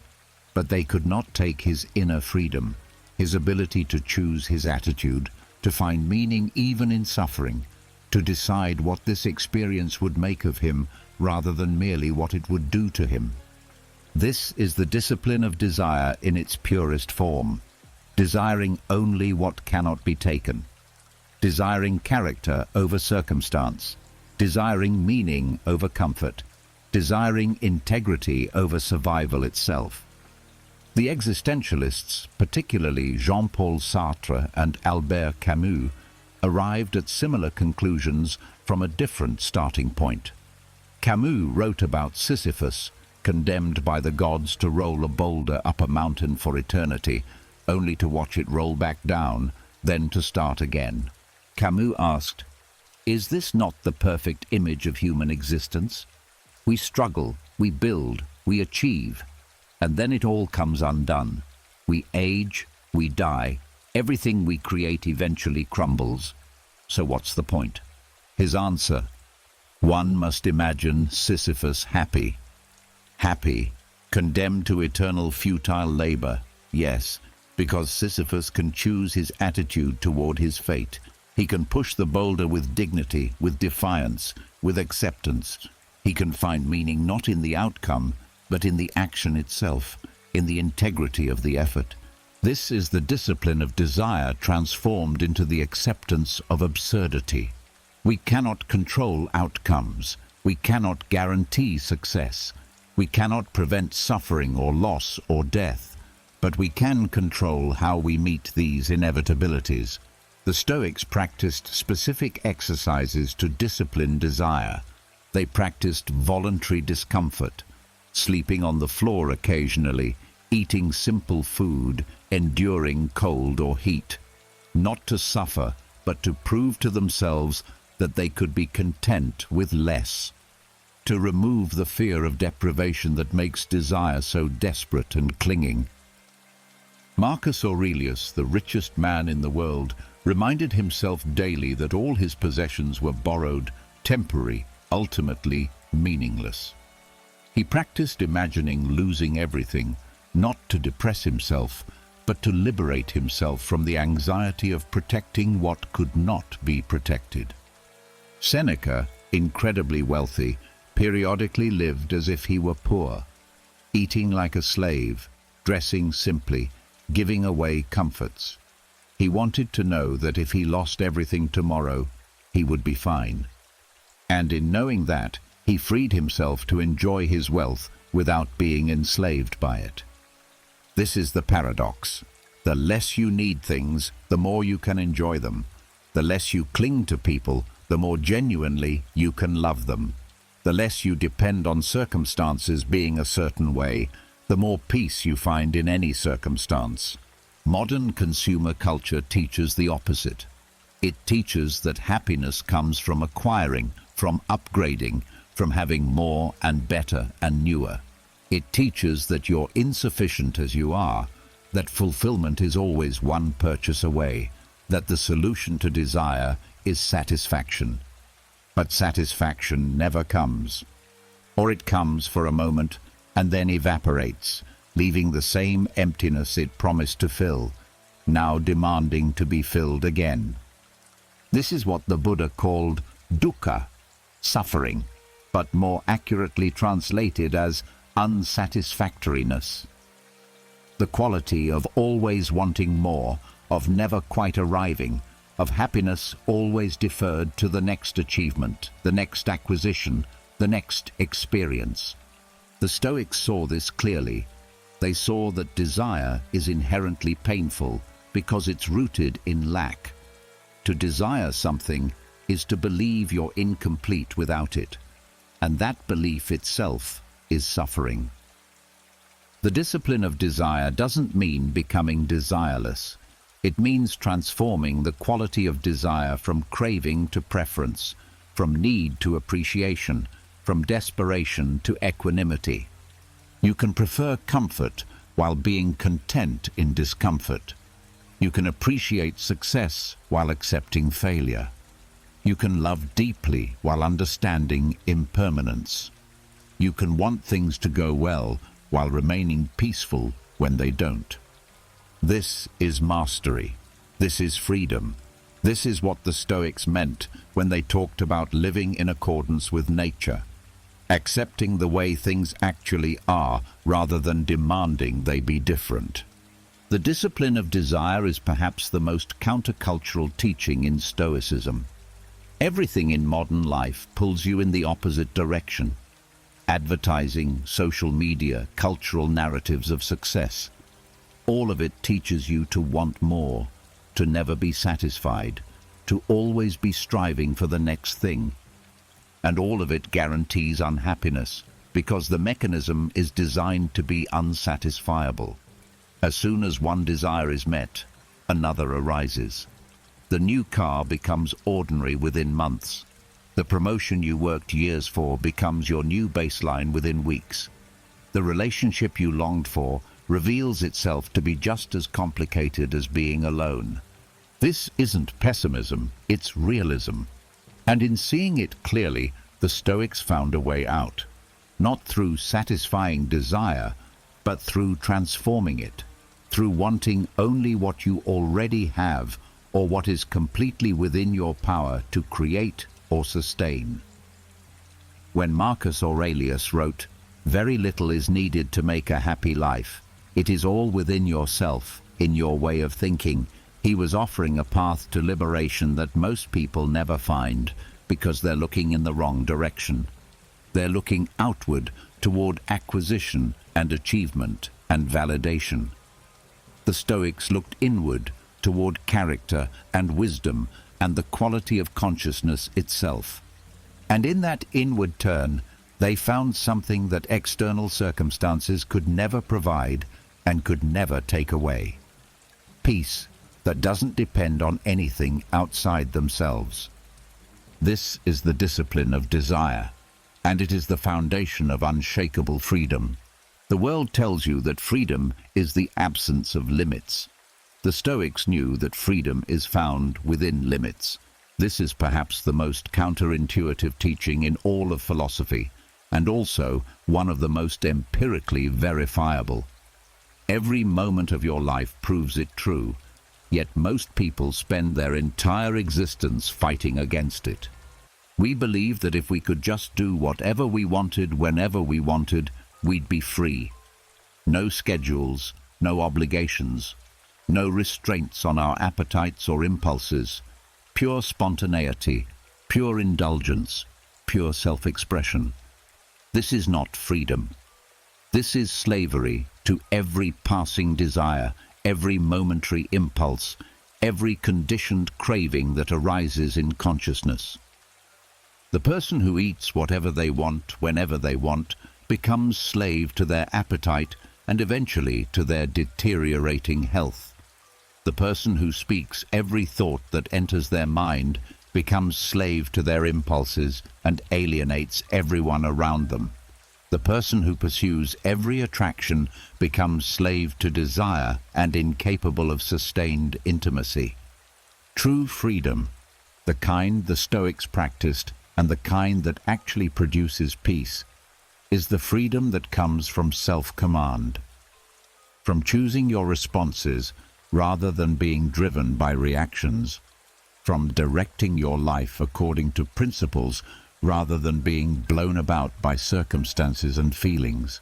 But they could not take his inner freedom, his ability to choose his attitude, to find meaning even in suffering, to decide what this experience would make of him rather than merely what it would do to him. This is the discipline of desire in its purest form, desiring only what cannot be taken, desiring character over circumstance, desiring meaning over comfort, desiring integrity over survival itself. The existentialists, particularly Jean-Paul Sartre and Albert Camus, arrived at similar conclusions from a different starting point. Camus wrote about Sisyphus, condemned by the gods to roll a boulder up a mountain for eternity, only to watch it roll back down, then to start again. Camus asked, "Is this not the perfect image of human existence? We struggle, we build, we achieve, and then it all comes undone. We age, we die, everything we create eventually crumbles. So what's the point?" His answer: one must imagine Sisyphus happy. Happy, condemned to eternal futile labor, yes, because Sisyphus can choose his attitude toward his fate. He can push the boulder with dignity, with defiance, with acceptance. He can find meaning not in the outcome, but in the action itself, in the integrity of the effort. This is the discipline of desire transformed into the acceptance of absurdity. We cannot control outcomes. We cannot guarantee success. We cannot prevent suffering or loss or death, but we can control how we meet these inevitabilities. The Stoics practiced specific exercises to discipline desire. They practiced voluntary discomfort, sleeping on the floor occasionally, eating simple food, enduring cold or heat, not to suffer, but to prove to themselves that they could be content with less, to remove the fear of deprivation that makes desire so desperate and clinging. Marcus Aurelius, the richest man in the world, reminded himself daily that all his possessions were borrowed, temporary, ultimately meaningless. He practiced imagining losing everything, not to depress himself, but to liberate himself from the anxiety of protecting what could not be protected. Seneca, incredibly wealthy, periodically lived as if he were poor, eating like a slave, dressing simply, giving away comforts. He wanted to know that if he lost everything tomorrow, he would be fine. And in knowing that, he freed himself to enjoy his wealth without being enslaved by it. This is the paradox. The less you need things, the more you can enjoy them. The less you cling to people, the more genuinely you can love them. The less you depend on circumstances being a certain way, the more peace you find in any circumstance. Modern consumer culture teaches the opposite. It teaches that happiness comes from acquiring, from upgrading, from having more and better and newer. It teaches that you're insufficient as you are, that fulfillment is always one purchase away, that the solution to desire is satisfaction. But satisfaction never comes. Or it comes for a moment and then evaporates, leaving the same emptiness it promised to fill, now demanding to be filled again. This is what the Buddha called dukkha, suffering, but more accurately translated as unsatisfactoriness. The quality of always wanting more, of never quite arriving, of happiness always deferred to the next achievement, the next acquisition, the next experience. The Stoics saw this clearly. They saw that desire is inherently painful because it's rooted in lack. To desire something is to believe you're incomplete without it, and that belief itself is suffering. The discipline of desire doesn't mean becoming desireless. It means transforming the quality of desire from craving to preference, from need to appreciation, from desperation to equanimity. You can prefer comfort while being content in discomfort. You can appreciate success while accepting failure. You can love deeply while understanding impermanence. You can want things to go well while remaining peaceful when they don't. This is mastery. This is freedom. This is what the Stoics meant when they talked about living in accordance with nature, accepting the way things actually are rather than demanding they be different. The discipline of desire is perhaps the most countercultural teaching in Stoicism. Everything in modern life pulls you in the opposite direction. Advertising, social media, cultural narratives of success. All of it teaches you to want more, to never be satisfied, to always be striving for the next thing. And all of it guarantees unhappiness, because the mechanism is designed to be unsatisfiable. As soon as one desire is met, another arises. The new car becomes ordinary within months. The promotion you worked years for becomes your new baseline within weeks. The relationship you longed for reveals itself to be just as complicated as being alone. This isn't pessimism, it's realism. And in seeing it clearly, the Stoics found a way out. Not through satisfying desire, but through transforming it. Through wanting only what you already have, or what is completely within your power to create or sustain. When Marcus Aurelius wrote, "Very little is needed to make a happy life. It is all within yourself, in your way of thinking," he was offering a path to liberation that most people never find because they're looking in the wrong direction. They're looking outward toward acquisition and achievement and validation. The Stoics looked inward toward character and wisdom and the quality of consciousness itself. And in that inward turn, they found something that external circumstances could never provide and could never take away. Peace that doesn't depend on anything outside themselves. This is the discipline of desire, and it is the foundation of unshakable freedom. The world tells you that freedom is the absence of limits. The Stoics knew that freedom is found within limits. This is perhaps the most counterintuitive teaching in all of philosophy, and also one of the most empirically verifiable. Every moment of your life proves it true, yet most people spend their entire existence fighting against it. We believe that if we could just do whatever we wanted whenever we wanted, we'd be free. No schedules, no obligations, no restraints on our appetites or impulses, pure spontaneity, pure indulgence, pure self-expression. This is not freedom. This is slavery to every passing desire, every momentary impulse, every conditioned craving that arises in consciousness. The person who eats whatever they want, whenever they want, becomes slave to their appetite and eventually to their deteriorating health. The person who speaks every thought that enters their mind becomes slave to their impulses and alienates everyone around them. The person who pursues every attraction becomes slave to desire and incapable of sustained intimacy. True freedom, the kind the Stoics practiced and the kind that actually produces peace, is the freedom that comes from self-command, from choosing your responses rather than being driven by reactions, from directing your life according to principles rather than being blown about by circumstances and feelings.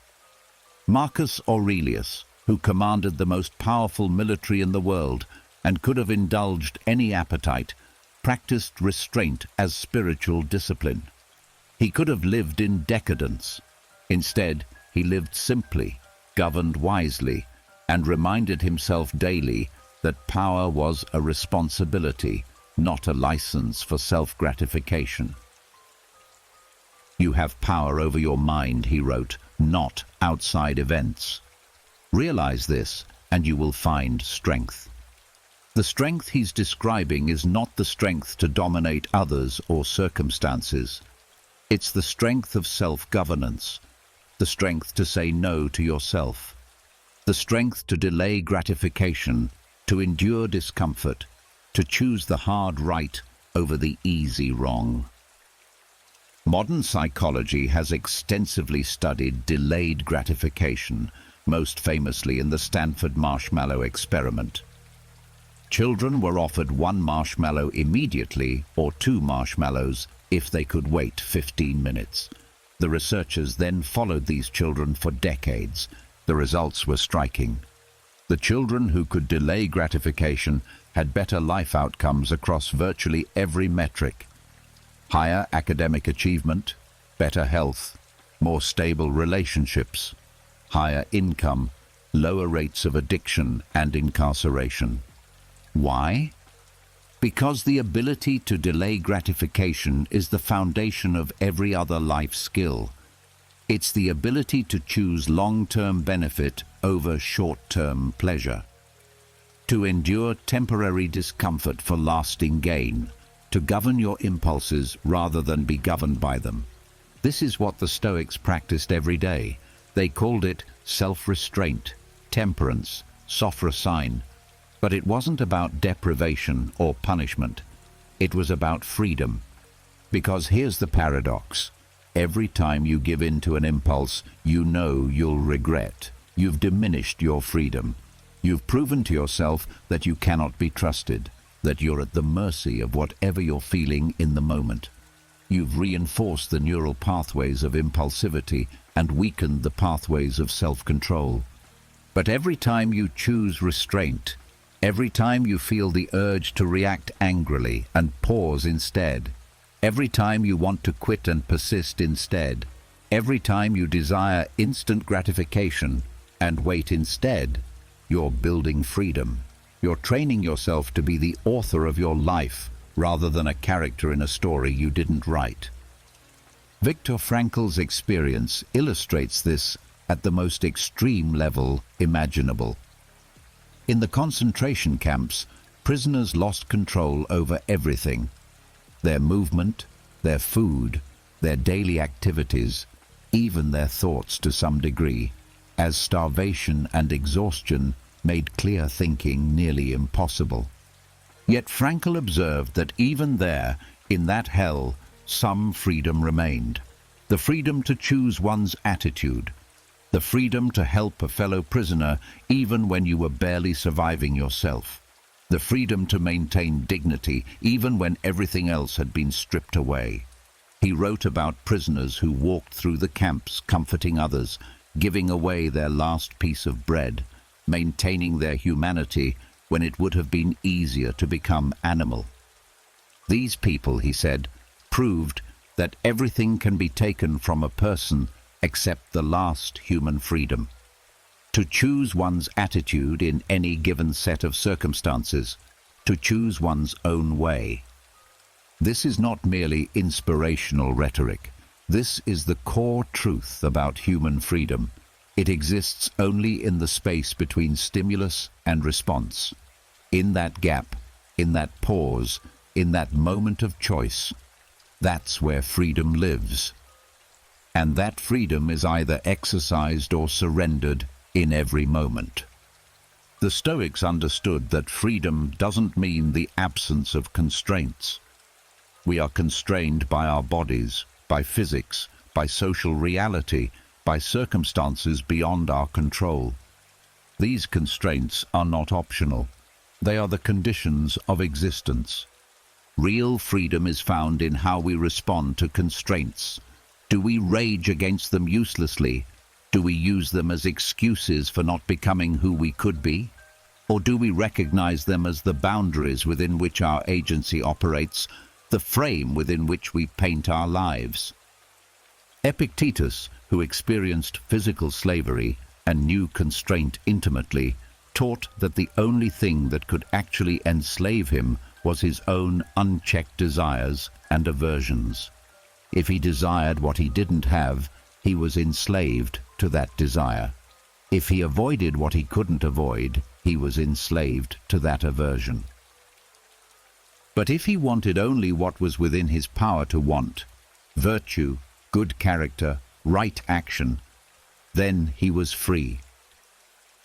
Marcus Aurelius, who commanded the most powerful military in the world and could have indulged any appetite, practiced restraint as spiritual discipline. He could have lived in decadence. Instead, he lived simply, governed wisely, and reminded himself daily that power was a responsibility, not a license for self-gratification. You have power over your mind, he wrote, not outside events. Realize this, and you will find strength. The strength he's describing is not the strength to dominate others or circumstances. It's the strength of self-governance, the strength to say no to yourself, the strength to delay gratification, to endure discomfort, to choose the hard right over the easy wrong. Modern psychology has extensively studied delayed gratification, most famously in the Stanford marshmallow experiment. Children were offered one marshmallow immediately or two marshmallows if they could wait 15 minutes. The researchers then followed these children for decades. The results were striking. The children who could delay gratification had better life outcomes across virtually every metric. Higher academic achievement, better health, more stable relationships, higher income, lower rates of addiction and incarceration. Why? Because the ability to delay gratification is the foundation of every other life skill. It's the ability to choose long-term benefit over short-term pleasure, to endure temporary discomfort for lasting gain, to govern your impulses rather than be governed by them. This is what the Stoics practiced every day. They called it self-restraint, temperance, sophrosyne. But it wasn't about deprivation or punishment. It was about freedom. Because here's the paradox. Every time you give in to an impulse, you know you'll regret. You've diminished your freedom. You've proven to yourself that you cannot be trusted, that you're at the mercy of whatever you're feeling in the moment. You've reinforced the neural pathways of impulsivity and weakened the pathways of self-control. But every time you choose restraint, every time you feel the urge to react angrily and pause instead, every time you want to quit and persist instead, every time you desire instant gratification and wait instead, you're building freedom. You're training yourself to be the author of your life rather than a character in a story you didn't write. Viktor Frankl's experience illustrates this at the most extreme level imaginable. In the concentration camps, prisoners lost control over everything: their movement, their food, their daily activities, even their thoughts to some degree, as starvation and exhaustion made clear thinking nearly impossible. Yet Frankl observed that even there, in that hell, some freedom remained. The freedom to choose one's attitude, the freedom to help a fellow prisoner even when you were barely surviving yourself, the freedom to maintain dignity even when everything else had been stripped away. He wrote about prisoners who walked through the camps comforting others, giving away their last piece of bread, maintaining their humanity when it would have been easier to become animal. These people, he said, proved that everything can be taken from a person except the last human freedom: to choose one's attitude in any given set of circumstances, to choose one's own way. This is not merely inspirational rhetoric. This is the core truth about human freedom. It exists only in the space between stimulus and response. In that gap, in that pause, in that moment of choice, that's where freedom lives. And that freedom is either exercised or surrendered in every moment. The Stoics understood that freedom doesn't mean the absence of constraints. We are constrained by our bodies, by physics, by social reality, by circumstances beyond our control. These constraints are not optional. They are the conditions of existence. Real freedom is found in how we respond to constraints. Do we rage against them uselessly? Do we use them as excuses for not becoming who we could be? Or do we recognize them as the boundaries within which our agency operates, the frame within which we paint our lives? Epictetus, who experienced physical slavery and knew constraint intimately, taught that the only thing that could actually enslave him was his own unchecked desires and aversions. If he desired what he didn't have, he was enslaved to that desire. If he avoided what he couldn't avoid, he was enslaved to that aversion. But if he wanted only what was within his power to want, virtue, good character, right action, then he was free.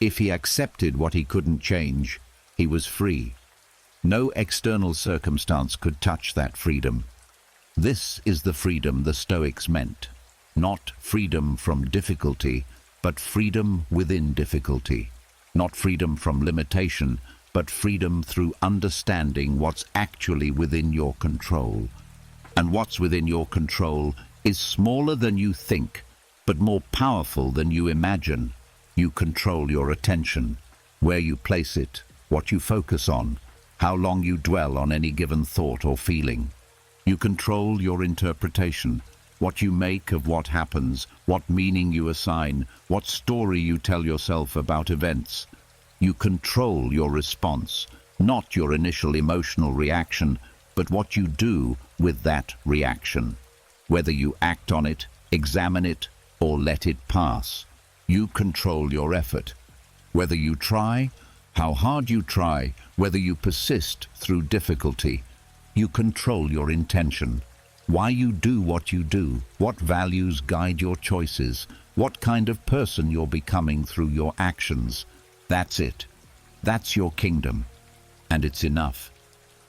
If he accepted what he couldn't change, he was free. No external circumstance could touch that freedom. This is the freedom the Stoics meant. Not freedom from difficulty, but freedom within difficulty. Not freedom from limitation, but freedom through understanding what's actually within your control. And what's within your control is smaller than you think, but more powerful than you imagine. You control your attention, where you place it, what you focus on, how long you dwell on any given thought or feeling. You control your interpretation, what you make of what happens, what meaning you assign, what story you tell yourself about events. You control your response, not your initial emotional reaction, but what you do with that reaction. Whether you act on it, examine it, or let it pass. You control your effort. Whether you try, how hard you try, whether you persist through difficulty, you control your intention. Why you do, what values guide your choices, what kind of person you're becoming through your actions. That's it. That's your kingdom. And it's enough.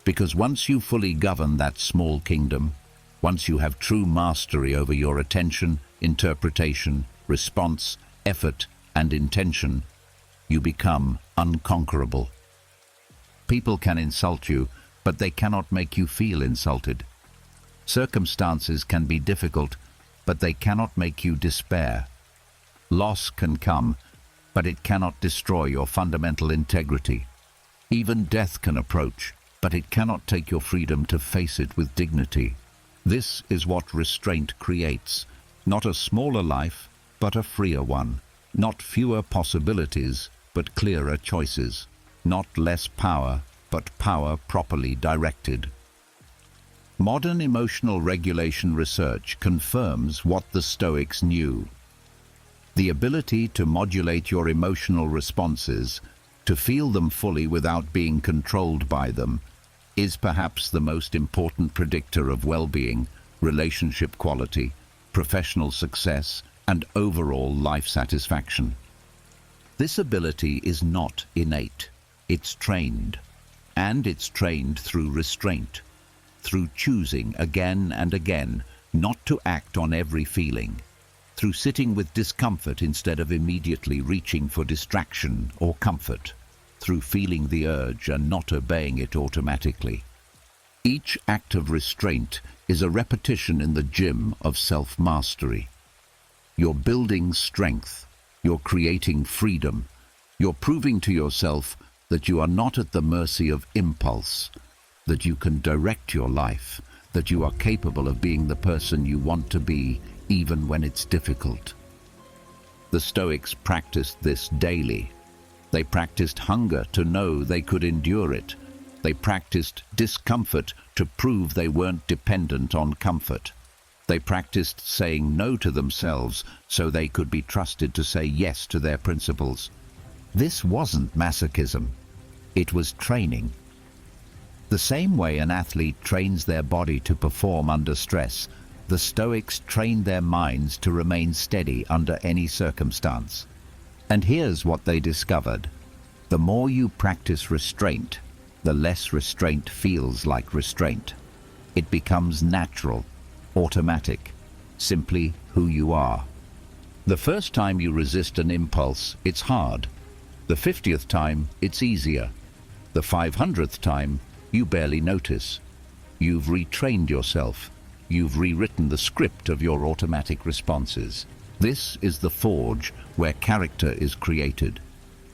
Because once you fully govern that small kingdom, once you have true mastery over your attention, interpretation, response, effort, and intention, you become unconquerable. People can insult you, but they cannot make you feel insulted. Circumstances can be difficult, but they cannot make you despair. Loss can come, but it cannot destroy your fundamental integrity. Even death can approach, but it cannot take your freedom to face it with dignity. This is what restraint creates. Not a smaller life, but a freer one. Not fewer possibilities, but clearer choices. Not less power, but power properly directed. Modern emotional regulation research confirms what the Stoics knew. The ability to modulate your emotional responses, to feel them fully without being controlled by them, is perhaps the most important predictor of well-being, relationship quality, professional success, and overall life satisfaction. This ability is not innate. It's trained. And it's trained through restraint, through choosing again and again not to act on every feeling, through sitting with discomfort instead of immediately reaching for distraction or comfort, through feeling the urge and not obeying it automatically. Each act of restraint is a repetition in the gym of self-mastery. You're building strength, you're creating freedom, you're proving to yourself that you are not at the mercy of impulse, that you can direct your life, that you are capable of being the person you want to be, even when it's difficult. The Stoics practiced this daily. They practiced hunger to know they could endure it. They practiced discomfort to prove they weren't dependent on comfort. They practiced saying no to themselves so they could be trusted to say yes to their principles. This wasn't masochism. It was training. The same way an athlete trains their body to perform under stress, the Stoics trained their minds to remain steady under any circumstance. And here's what they discovered. The more you practice restraint, the less restraint feels like restraint. It becomes natural, automatic, simply who you are. The first time you resist an impulse, it's hard. The 50th time, it's easier. The 500th time, you barely notice. You've retrained yourself. You've rewritten the script of your automatic responses. This is the forge where character is created.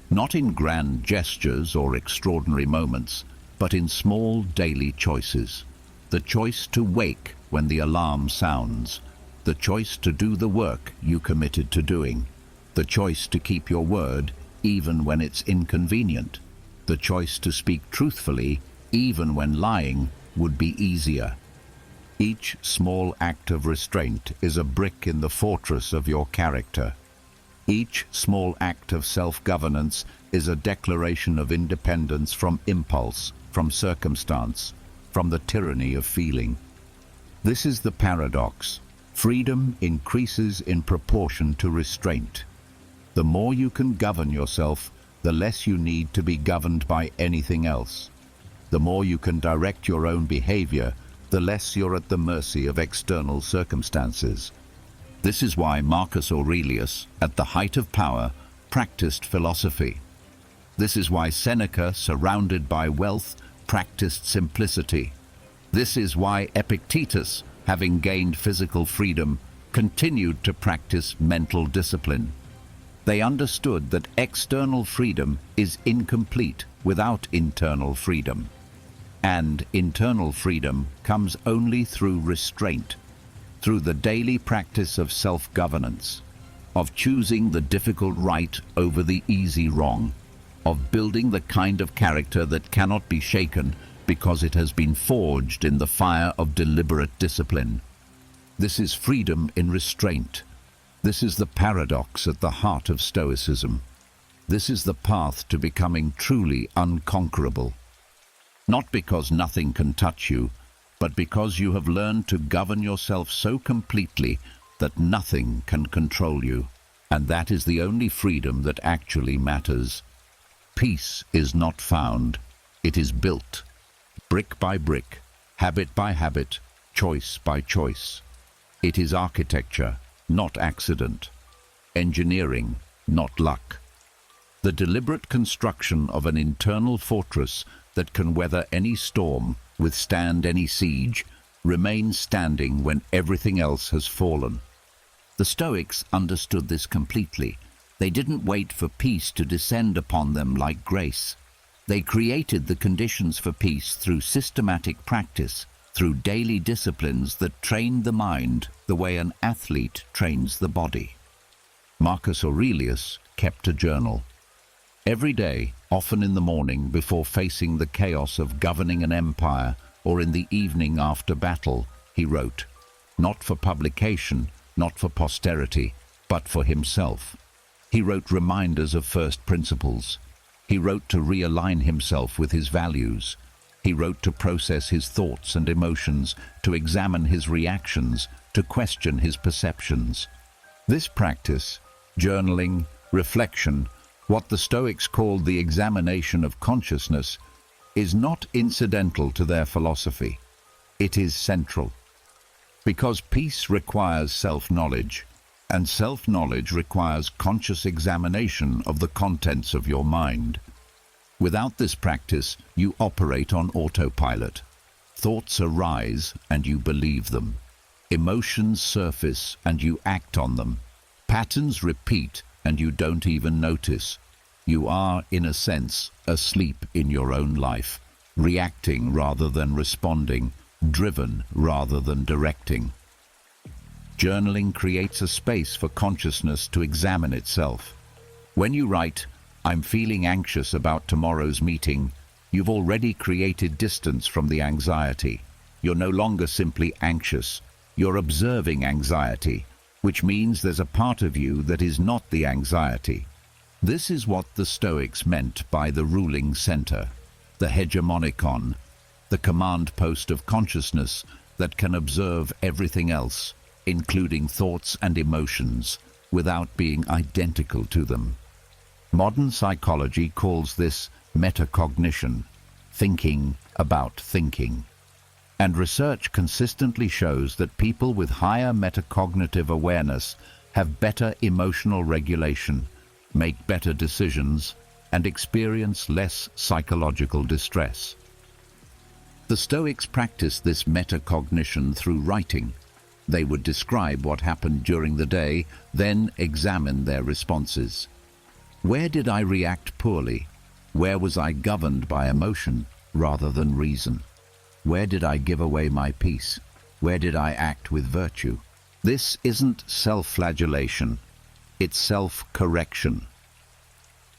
Not in grand gestures or extraordinary moments, but in small daily choices. The choice to wake when the alarm sounds. The choice to do the work you committed to doing. The choice to keep your word even when it's inconvenient. The choice to speak truthfully even when lying would be easier. Each small act of restraint is a brick in the fortress of your character. Each small act of self-governance is a declaration of independence from impulse, from circumstance, from the tyranny of feeling. This is the paradox. Freedom increases in proportion to restraint. The more you can govern yourself, the less you need to be governed by anything else. The more you can direct your own behavior, the less you're at the mercy of external circumstances. This is why Marcus Aurelius, at the height of power, practiced philosophy. This is why Seneca, surrounded by wealth, practiced simplicity. This is why Epictetus, having gained physical freedom, continued to practice mental discipline. They understood that external freedom is incomplete without internal freedom. And internal freedom comes only through restraint, through the daily practice of self-governance, of choosing the difficult right over the easy wrong, of building the kind of character that cannot be shaken because it has been forged in the fire of deliberate discipline. This is freedom in restraint. This is the paradox at the heart of Stoicism. This is the path to becoming truly unconquerable. Not because nothing can touch you, but because you have learned to govern yourself so completely that nothing can control you. And that is the only freedom that actually matters. Peace is not found, it is built. Brick by brick, habit by habit, choice by choice. It is architecture, not accident. Engineering, not luck. The deliberate construction of an internal fortress that can weather any storm, withstand any siege, remain standing when everything else has fallen. The Stoics understood this completely. They didn't wait for peace to descend upon them like grace. They created the conditions for peace through systematic practice, through daily disciplines that trained the mind the way an athlete trains the body. Marcus Aurelius kept a journal. Every day, often in the morning before facing the chaos of governing an empire, or in the evening after battle, he wrote, not for publication, not for posterity, but for himself. He wrote reminders of first principles. He wrote to realign himself with his values. He wrote to process his thoughts and emotions, to examine his reactions, to question his perceptions. This practice, journaling, reflection, what the Stoics called the examination of consciousness, is not incidental to their philosophy. It is central. Because peace requires self-knowledge, and self-knowledge requires conscious examination of the contents of your mind. Without this practice, you operate on autopilot. Thoughts arise and you believe them. Emotions surface and you act on them. Patterns repeat and you don't even notice. You are, in a sense, asleep in your own life, reacting rather than responding, driven rather than directing. Journaling creates a space for consciousness to examine itself. When you write, "I'm feeling anxious about tomorrow's meeting," you've already created distance from the anxiety. You're no longer simply anxious. You're observing anxiety, which means there's a part of you that is not the anxiety. This is what the Stoics meant by the ruling center, the hegemonikon, the command post of consciousness that can observe everything else, including thoughts and emotions, without being identical to them. Modern psychology calls this metacognition, thinking about thinking. And research consistently shows that people with higher metacognitive awareness have better emotional regulation, make better decisions, and experience less psychological distress. The Stoics practiced this metacognition through writing. They would describe what happened during the day, then examine their responses. Where did I react poorly? Where was I governed by emotion rather than reason? Where did I give away my peace? Where did I act with virtue? This isn't self-flagellation, it's self-correction.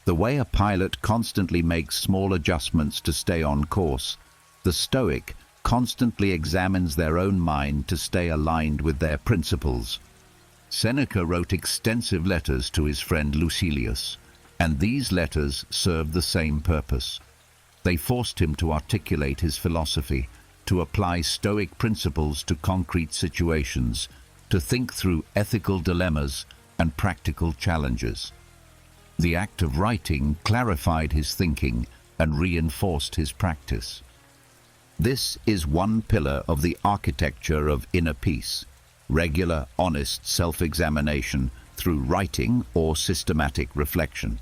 The way a pilot constantly makes small adjustments to stay on course, the Stoic constantly examines their own mind to stay aligned with their principles. Seneca wrote extensive letters to his friend Lucilius, and these letters served the same purpose. They forced him to articulate his philosophy, to apply Stoic principles to concrete situations, to think through ethical dilemmas and practical challenges. The act of writing clarified his thinking and reinforced his practice. This is one pillar of the architecture of inner peace: regular, honest self-examination through writing or systematic reflection.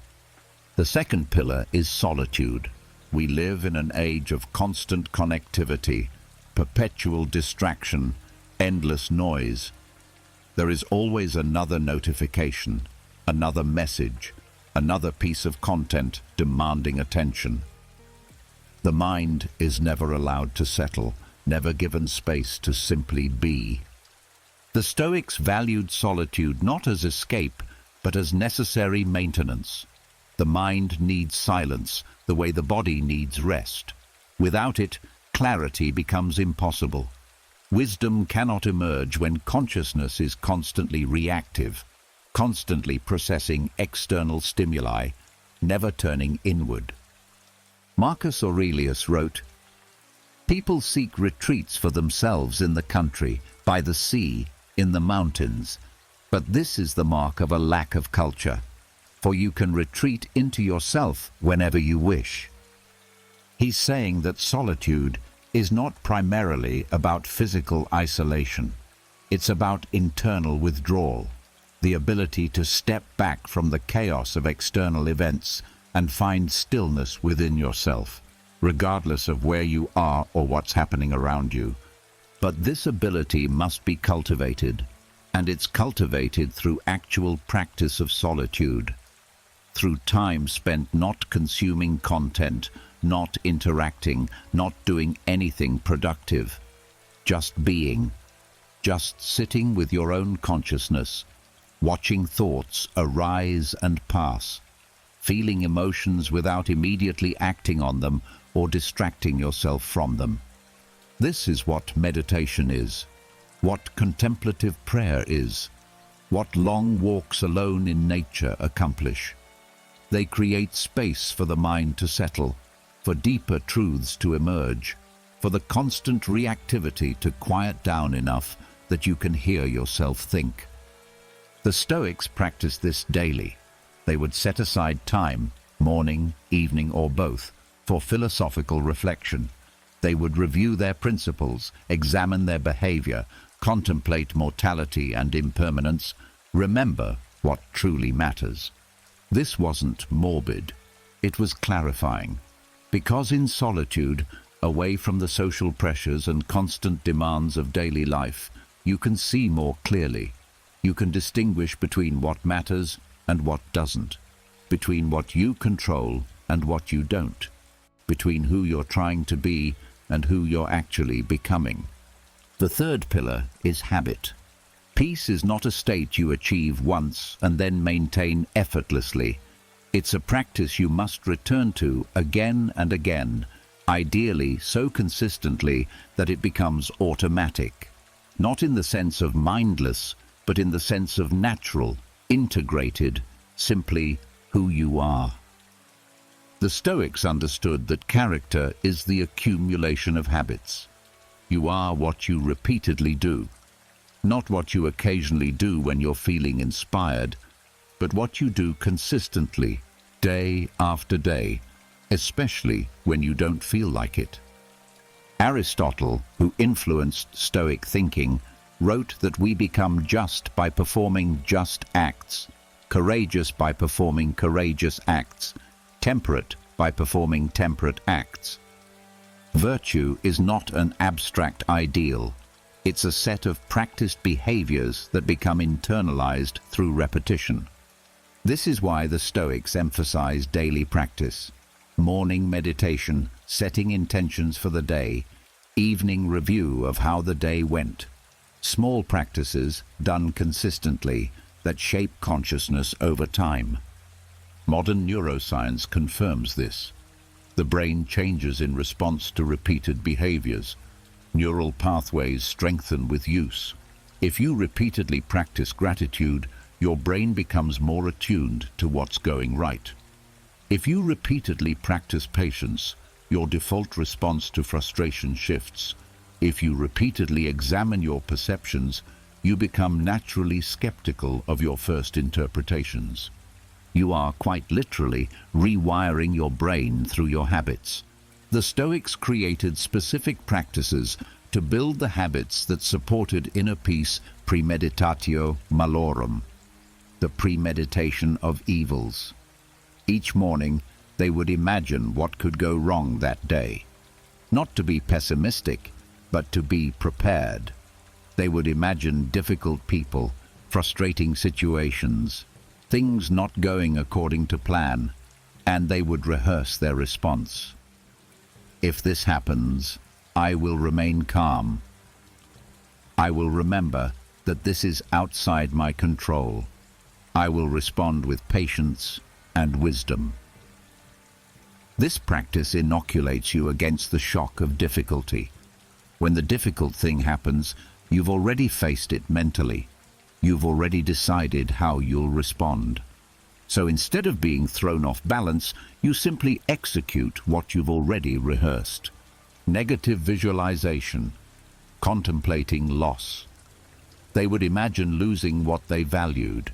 The second pillar is solitude. We live in an age of constant connectivity, perpetual distraction, endless noise. There is always another notification, another message, another piece of content demanding attention. The mind is never allowed to settle, never given space to simply be. The Stoics valued solitude not as escape, but as necessary maintenance. The mind needs silence, the way the body needs rest. Without it, clarity becomes impossible. Wisdom cannot emerge when consciousness is constantly reactive, constantly processing external stimuli, never turning inward. Marcus Aurelius wrote, "People seek retreats for themselves in the country, by the sea, in the mountains, but this is the mark of a lack of culture, for you can retreat into yourself whenever you wish." He's saying that solitude is not primarily about physical isolation. It's about internal withdrawal, the ability to step back from the chaos of external events and find stillness within yourself, regardless of where you are or what's happening around you. But this ability must be cultivated, and it's cultivated through actual practice of solitude, through time spent not consuming content, not interacting, not doing anything productive, just being, just sitting with your own consciousness, watching thoughts arise and pass, feeling emotions without immediately acting on them or distracting yourself from them. This is what meditation is, what contemplative prayer is, what long walks alone in nature accomplish. They create space for the mind to settle, for deeper truths to emerge, for the constant reactivity to quiet down enough that you can hear yourself think. The Stoics practiced this daily. They would set aside time, morning, evening, or both, for philosophical reflection. They would review their principles, examine their behavior, contemplate mortality and impermanence, remember what truly matters. This wasn't morbid, it was clarifying. Because in solitude, away from the social pressures and constant demands of daily life, you can see more clearly. You can distinguish between what matters and what doesn't, between what you control and what you don't, between who you're trying to be and who you're actually becoming. The third pillar is habit. Peace is not a state you achieve once and then maintain effortlessly. It's a practice you must return to again and again, ideally so consistently that it becomes automatic. Not in the sense of mindless, but in the sense of natural, integrated, simply who you are. The Stoics understood that character is the accumulation of habits. You are what you repeatedly do, not what you occasionally do when you're feeling inspired, but what you do consistently, day after day, especially when you don't feel like it. Aristotle, who influenced Stoic thinking, wrote that we become just by performing just acts, courageous by performing courageous acts, temperate by performing temperate acts. Virtue is not an abstract ideal. It's a set of practiced behaviors that become internalized through repetition. This is why the Stoics emphasize daily practice: morning meditation, setting intentions for the day, evening review of how the day went. Small practices done consistently that shape consciousness over time. Modern neuroscience confirms this. The brain changes in response to repeated behaviors. Neural pathways strengthen with use. If you repeatedly practice gratitude, your brain becomes more attuned to what's going right. If you repeatedly practice patience, your default response to frustration shifts. If you repeatedly examine your perceptions, you become naturally skeptical of your first interpretations. You are quite literally rewiring your brain through your habits. The Stoics created specific practices to build the habits that supported inner peace, premeditatio malorum, the premeditation of evils. Each morning, they would imagine what could go wrong that day. Not to be pessimistic, but to be prepared. They would imagine difficult people, frustrating situations, things not going according to plan, and they would rehearse their response. If this happens, I will remain calm. I will remember that this is outside my control. I will respond with patience and wisdom. This practice inoculates you against the shock of difficulty. When the difficult thing happens, you've already faced it mentally. You've already decided how you'll respond. So instead of being thrown off balance, you simply execute what you've already rehearsed. Negative visualization, contemplating loss. They would imagine losing what they valued,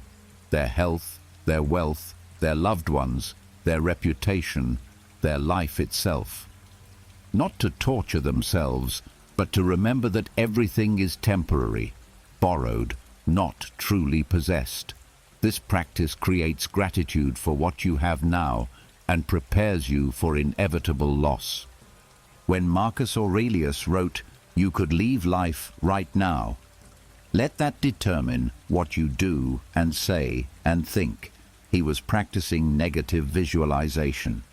their health, their wealth, their loved ones, their reputation, their life itself. Not to torture themselves, but to remember that everything is temporary, borrowed, not truly possessed. This practice creates gratitude for what you have now and prepares you for inevitable loss. When Marcus Aurelius wrote, "You could leave life right now," let that determine what you do and say and think. He was practicing negative visualization.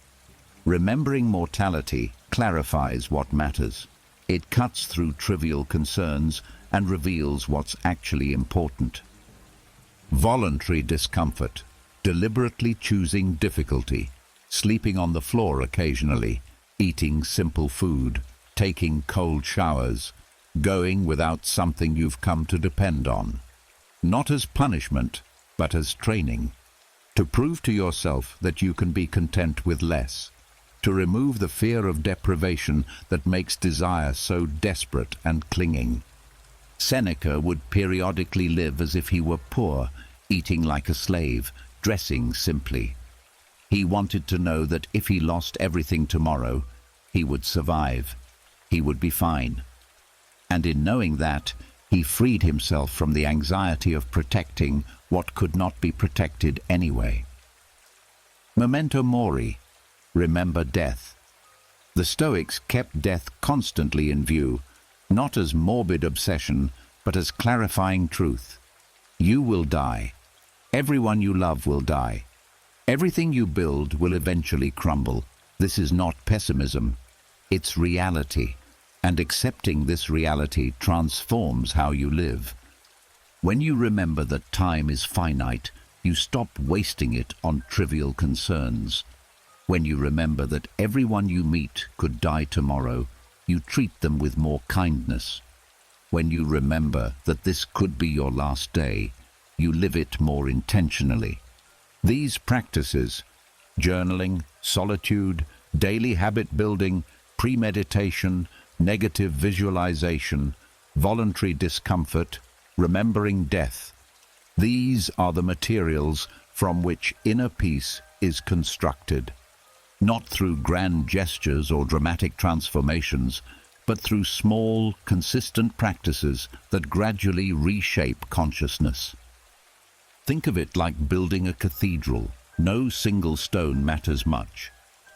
Remembering mortality clarifies what matters. It cuts through trivial concerns and reveals what's actually important. Voluntary discomfort, deliberately choosing difficulty, sleeping on the floor occasionally, eating simple food, taking cold showers, going without something you've come to depend on. Not as punishment, but as training. To prove to yourself that you can be content with less. To remove the fear of deprivation that makes desire so desperate and clinging. Seneca would periodically live as if he were poor, eating like a slave, dressing simply. He wanted to know that if he lost everything tomorrow, he would survive. He would be fine. And in knowing that, he freed himself from the anxiety of protecting what could not be protected anyway. Memento mori, remember death. The Stoics kept death constantly in view, not as morbid obsession, but as clarifying truth. You will die. Everyone you love will die. Everything you build will eventually crumble. This is not pessimism. It's reality. And accepting this reality transforms how you live. When you remember that time is finite, you stop wasting it on trivial concerns. When you remember that everyone you meet could die tomorrow, you treat them with more kindness. When you remember that this could be your last day, you live it more intentionally. These practices, journaling, solitude, daily habit building, premeditation, negative visualization, voluntary discomfort, remembering death, these are the materials from which inner peace is constructed. Not through grand gestures or dramatic transformations, but through small, consistent practices that gradually reshape consciousness. Think of it like building a cathedral. No single stone matters much,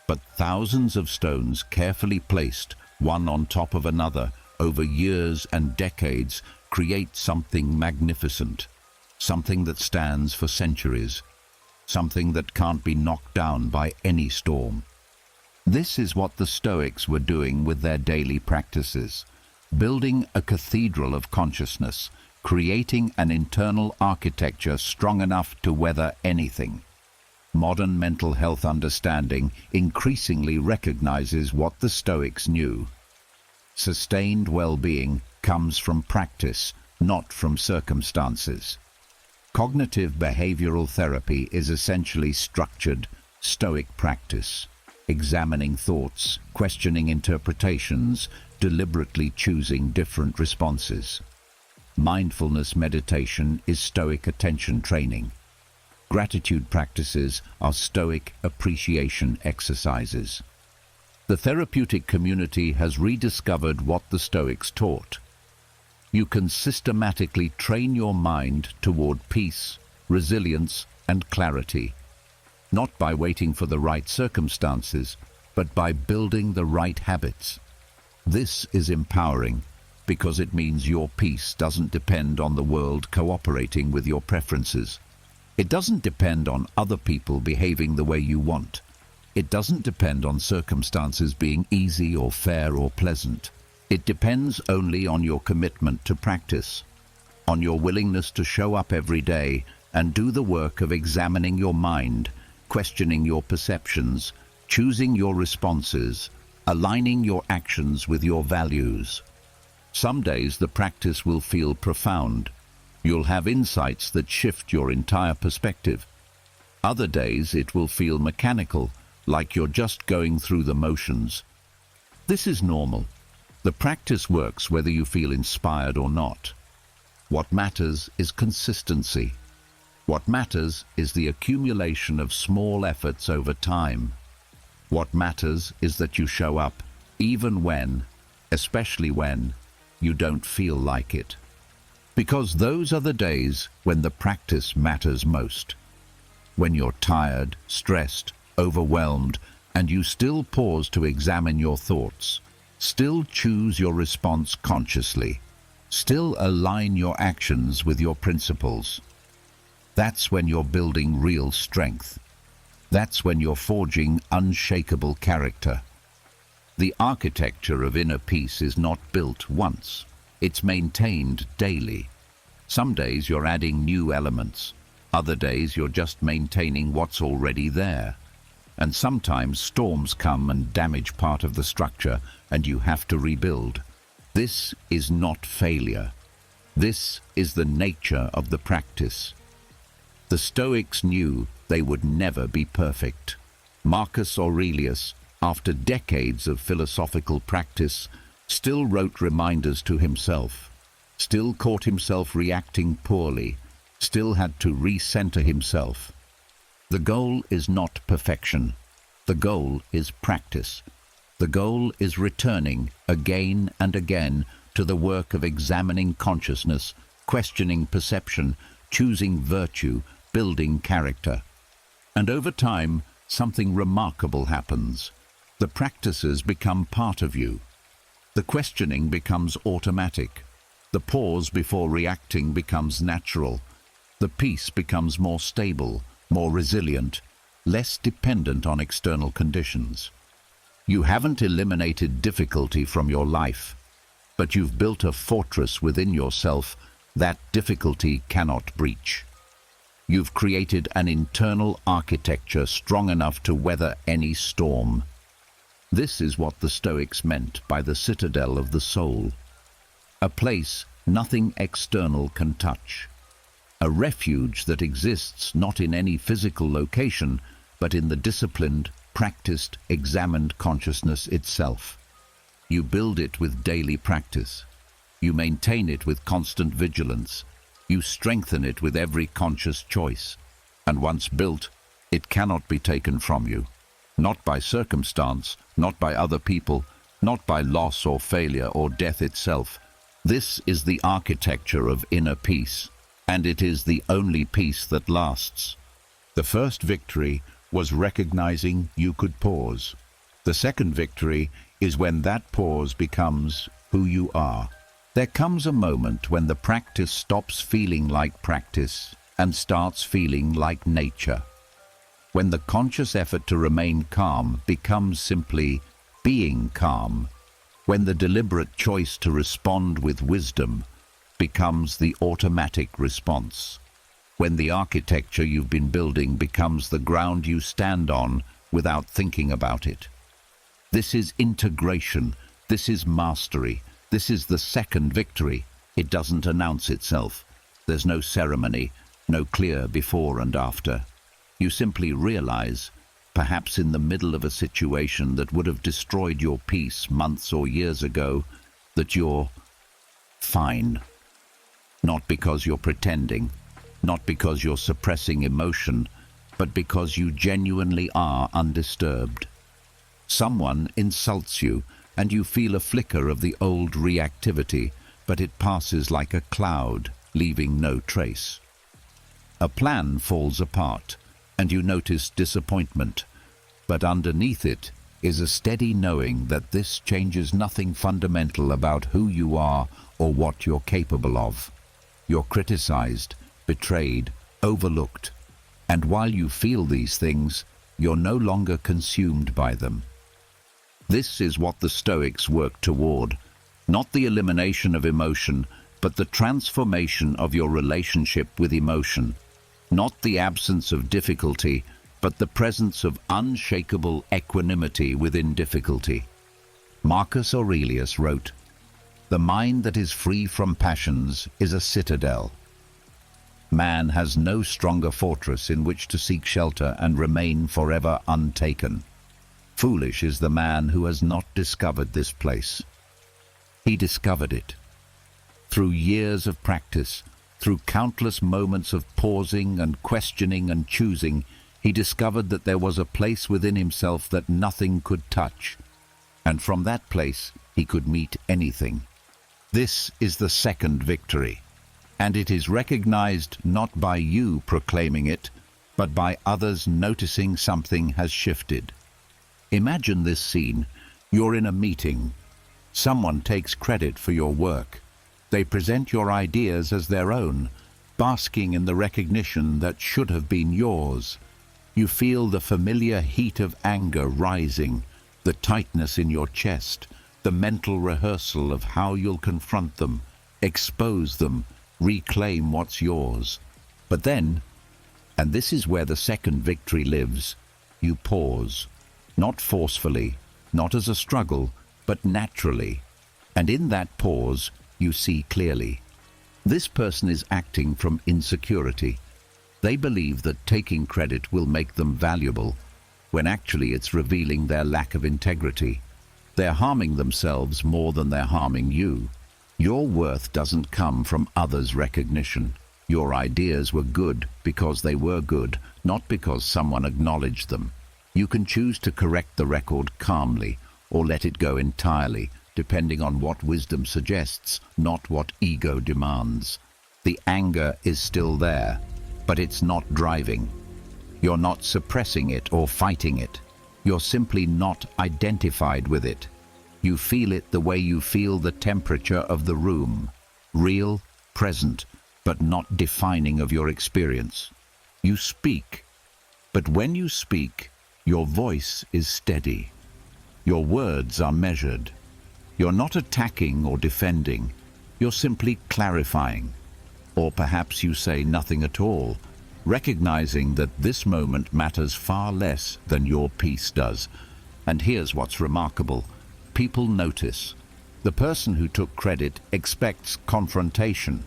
but thousands of stones carefully placed, one on top of another, over years and decades, create something magnificent, something that stands for centuries, something that can't be knocked down by any storm. This is what the Stoics were doing with their daily practices, building a cathedral of consciousness, creating an internal architecture strong enough to weather anything. Modern mental health understanding increasingly recognizes what the Stoics knew. Sustained well-being comes from practice, not from circumstances. Cognitive behavioral therapy is essentially structured, Stoic practice, examining thoughts, questioning interpretations, deliberately choosing different responses. Mindfulness meditation is Stoic attention training. Gratitude practices are Stoic appreciation exercises. The therapeutic community has rediscovered what the Stoics taught. You can systematically train your mind toward peace, resilience, and clarity, not by waiting for the right circumstances, but by building the right habits. This is empowering because it means your peace doesn't depend on the world cooperating with your preferences. It doesn't depend on other people behaving the way you want. It doesn't depend on circumstances being easy or fair or pleasant. It depends only on your commitment to practice, on your willingness to show up every day and do the work of examining your mind, questioning your perceptions, choosing your responses, aligning your actions with your values. Some days the practice will feel profound. You'll have insights that shift your entire perspective. Other days it will feel mechanical, like you're just going through the motions. This is normal. The practice works whether you feel inspired or not. What matters is consistency. What matters is the accumulation of small efforts over time. What matters is that you show up, even when, especially when, you don't feel like it. Because those are the days when the practice matters most. When you're tired, stressed, overwhelmed, and you still pause to examine your thoughts, still choose your response consciously, still align your actions with your principles. That's when you're building real strength. That's when you're forging unshakable character. The architecture of inner peace is not built once. It's maintained daily. Some days you're adding new elements. Other days you're just maintaining what's already there. And sometimes storms come and damage part of the structure, and you have to rebuild. This is not failure. This is the nature of the practice. The Stoics knew they would never be perfect. Marcus Aurelius, after decades of philosophical practice, still wrote reminders to himself, still caught himself reacting poorly, still had to recenter himself. The goal is not perfection. The goal is practice. The goal is returning again and again to the work of examining consciousness, questioning perception, choosing virtue, building character. And over time, something remarkable happens. The practices become part of you. The questioning becomes automatic. The pause before reacting becomes natural. The peace becomes more stable, more resilient, less dependent on external conditions. You haven't eliminated difficulty from your life, but you've built a fortress within yourself that difficulty cannot breach. You've created an internal architecture strong enough to weather any storm. This is what the Stoics meant by the citadel of the soul. A place nothing external can touch. A refuge that exists not in any physical location, but in the disciplined, practiced, examined consciousness itself. You build it with daily practice. You maintain it with constant vigilance. You strengthen it with every conscious choice. And once built, it cannot be taken from you. Not by circumstance, not by other people, not by loss or failure or death itself. This is the architecture of inner peace, and it is the only peace that lasts. The first victory was recognizing you could pause. The second victory is when that pause becomes who you are. There comes a moment when the practice stops feeling like practice and starts feeling like nature. When the conscious effort to remain calm becomes simply being calm. When the deliberate choice to respond with wisdom becomes the automatic response. When the architecture you've been building becomes the ground you stand on without thinking about it. This is integration. This is mastery. This is the second victory. It doesn't announce itself. There's no ceremony, no clear before and after. You simply realize, perhaps in the middle of a situation that would have destroyed your peace months or years ago, that you're fine. Not because you're pretending, not because you're suppressing emotion, but because you genuinely are undisturbed. Someone insults you, and you feel a flicker of the old reactivity, but it passes like a cloud, leaving no trace. A plan falls apart, and you notice disappointment, but underneath it is a steady knowing that this changes nothing fundamental about who you are or what you're capable of. You're criticized, betrayed, overlooked, and while you feel these things, you're no longer consumed by them. This is what the Stoics work toward, not the elimination of emotion, but the transformation of your relationship with emotion, not the absence of difficulty, but the presence of unshakable equanimity within difficulty. Marcus Aurelius wrote, "The mind that is free from passions is a citadel. Man has no stronger fortress in which to seek shelter and remain forever untaken. Foolish is the man who has not discovered this place." He discovered it. Through years of practice, through countless moments of pausing and questioning and choosing, he discovered that there was a place within himself that nothing could touch, and from that place he could meet anything. This is the second victory, and it is recognized not by you proclaiming it, but by others noticing something has shifted. Imagine this scene. You're in a meeting. Someone takes credit for your work. They present your ideas as their own, basking in the recognition that should have been yours. You feel the familiar heat of anger rising, the tightness in your chest, the mental rehearsal of how you'll confront them, expose them, reclaim what's yours. But then, and this is where the second victory lives, you pause. Not forcefully, not as a struggle, but naturally. And in that pause, you see clearly. This person is acting from insecurity. They believe that taking credit will make them valuable, when actually it's revealing their lack of integrity. They're harming themselves more than they're harming you. Your worth doesn't come from others' recognition. Your ideas were good because they were good, not because someone acknowledged them. You can choose to correct the record calmly or let it go entirely, depending on what wisdom suggests, not what ego demands. The anger is still there, but it's not driving. You're not suppressing it or fighting it. You're simply not identified with it. You feel it the way you feel the temperature of the room, real, present, but not defining of your experience. You speak, but when you speak, your voice is steady. Your words are measured. You're not attacking or defending. You're simply clarifying. Or perhaps you say nothing at all, recognizing that this moment matters far less than your peace does. And here's what's remarkable. People notice. The person who took credit expects confrontation.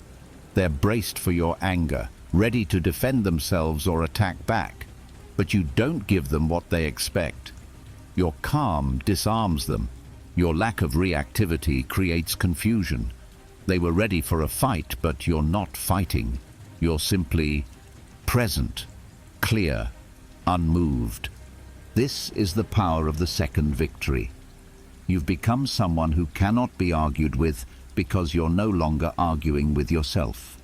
They're braced for your anger, ready to defend themselves or attack back. But you don't give them what they expect. Your calm disarms them. Your lack of reactivity creates confusion. They were ready for a fight, but you're not fighting. You're simply present, clear, unmoved. This is the power of the second victory. You've become someone who cannot be argued with because you're no longer arguing with yourself.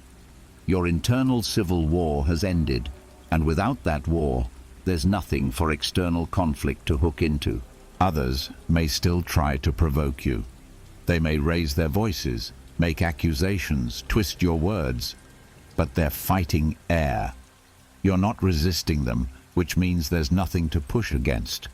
Your internal civil war has ended, and without that war, there's nothing for external conflict to hook into. Others may still try to provoke you. They may raise their voices, make accusations, twist your words, but they're fighting air. You're not resisting them, which means there's nothing to push against.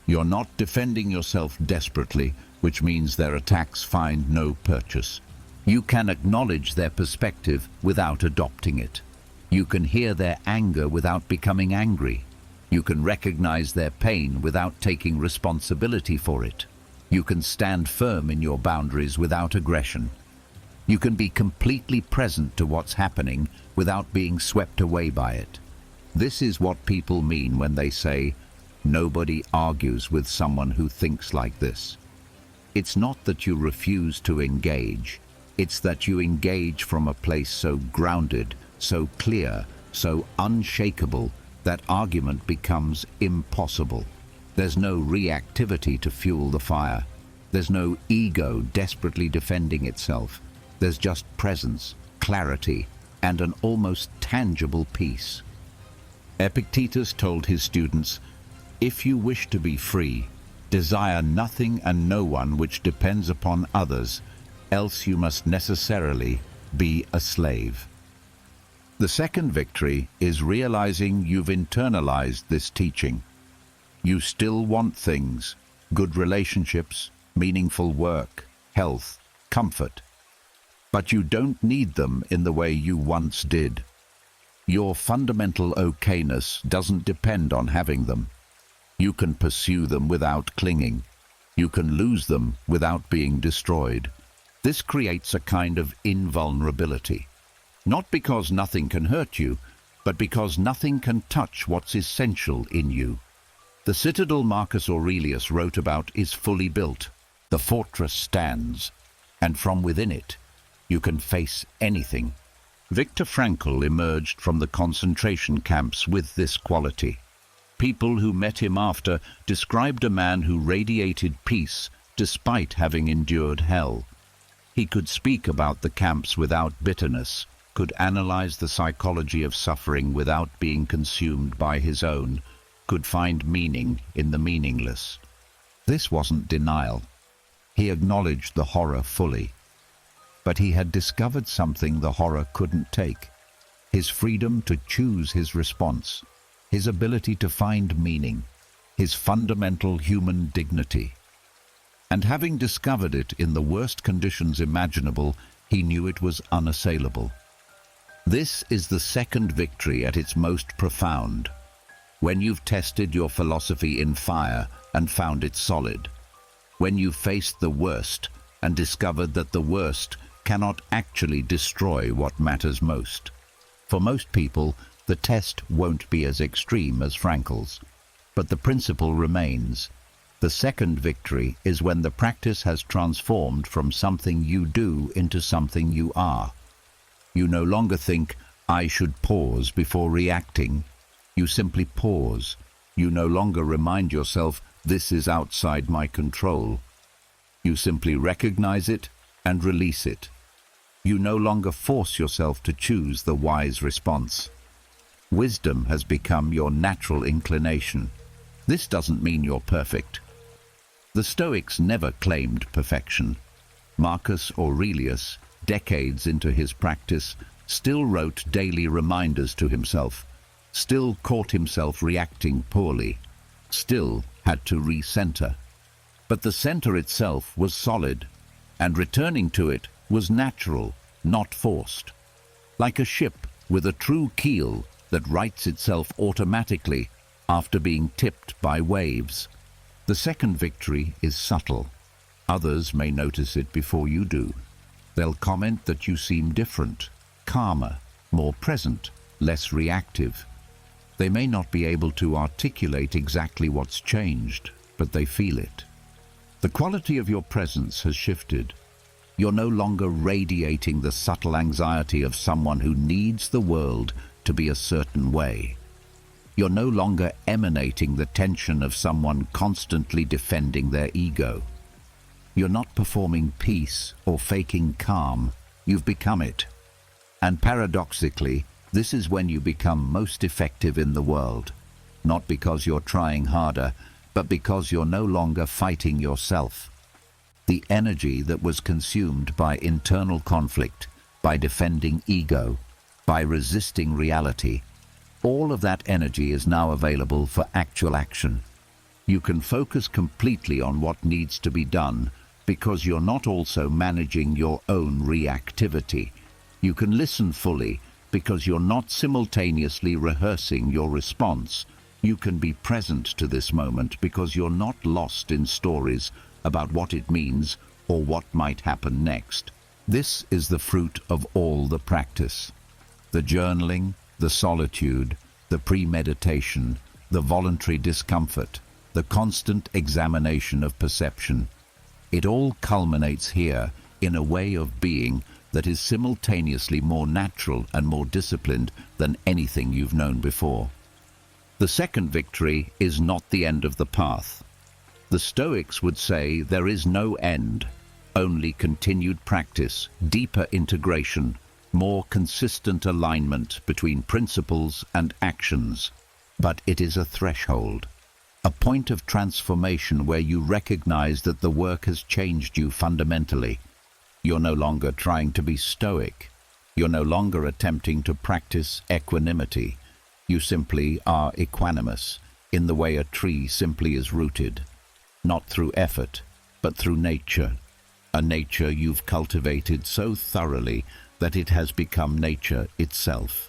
You're not defending yourself desperately, which means their attacks find no purchase. You can acknowledge their perspective without adopting it. You can hear their anger without becoming angry. You can recognize their pain without taking responsibility for it. You can stand firm in your boundaries without aggression. You can be completely present to what's happening without being swept away by it. This is what people mean when they say, "Nobody argues with someone who thinks like this." It's not that you refuse to engage. It's that you engage from a place so grounded, so clear, so unshakable that argument becomes impossible. There's no reactivity to fuel the fire. There's no ego desperately defending itself. There's just presence, clarity, and an almost tangible peace. Epictetus told his students, "If you wish to be free, desire nothing and no one which depends upon others, else you must necessarily be a slave." The second victory is realizing you've internalized this teaching. You still want things, good relationships, meaningful work, health, comfort. But you don't need them in the way you once did. Your fundamental okayness doesn't depend on having them. You can pursue them without clinging. You can lose them without being destroyed. This creates a kind of invulnerability. Not because nothing can hurt you, but because nothing can touch what's essential in you. The citadel Marcus Aurelius wrote about is fully built. The fortress stands, and from within it, you can face anything. Viktor Frankl emerged from the concentration camps with this quality. People who met him after described a man who radiated peace despite having endured hell. He could speak about the camps without bitterness, could analyze the psychology of suffering without being consumed by his own, could find meaning in the meaningless. This wasn't denial. He acknowledged the horror fully. But he had discovered something the horror couldn't take: his freedom to choose his response, his ability to find meaning, his fundamental human dignity. And having discovered it in the worst conditions imaginable, he knew it was unassailable. This is the second victory at its most profound. When you've tested your philosophy in fire and found it solid. When you've faced the worst and discovered that the worst cannot actually destroy what matters most. For most people, the test won't be as extreme as Frankl's, but the principle remains. The second victory is when the practice has transformed from something you do into something you are. You no longer think, "I should pause before reacting." You simply pause. You no longer remind yourself, "This is outside my control." You simply recognize it and release it. You no longer force yourself to choose the wise response. Wisdom has become your natural inclination. This doesn't mean you're perfect. The Stoics never claimed perfection. Marcus Aurelius, decades into his practice, still wrote daily reminders to himself, still caught himself reacting poorly, still had to recenter. But the center itself was solid, and returning to it was natural, not forced. Like a ship with a true keel that rights itself automatically after being tipped by waves. The second victory is subtle. Others may notice it before you do. They'll comment that you seem different, calmer, more present, less reactive. They may not be able to articulate exactly what's changed, but they feel it. The quality of your presence has shifted. You're no longer radiating the subtle anxiety of someone who needs the world to be a certain way. You're no longer emanating the tension of someone constantly defending their ego. You're not performing peace or faking calm. You've become it. And paradoxically, this is when you become most effective in the world. Not because you're trying harder, but because you're no longer fighting yourself. The energy that was consumed by internal conflict, by defending ego, by resisting reality, all of that energy is now available for actual action. You can focus completely on what needs to be done because you're not also managing your own reactivity. You can listen fully because you're not simultaneously rehearsing your response. You can be present to this moment because you're not lost in stories about what it means or what might happen next. This is the fruit of all the practice. The journaling, the solitude, the premeditation, the voluntary discomfort, the constant examination of perception. It all culminates here in a way of being that is simultaneously more natural and more disciplined than anything you've known before. The second victory is not the end of the path. The Stoics would say there is no end, only continued practice, deeper integration, more consistent alignment between principles and actions. But it is a threshold, a point of transformation where you recognize that the work has changed you fundamentally. You're no longer trying to be stoic. You're no longer attempting to practice equanimity. You simply are equanimous, in the way a tree simply is rooted, not through effort, but through nature, a nature you've cultivated so thoroughly that it has become nature itself.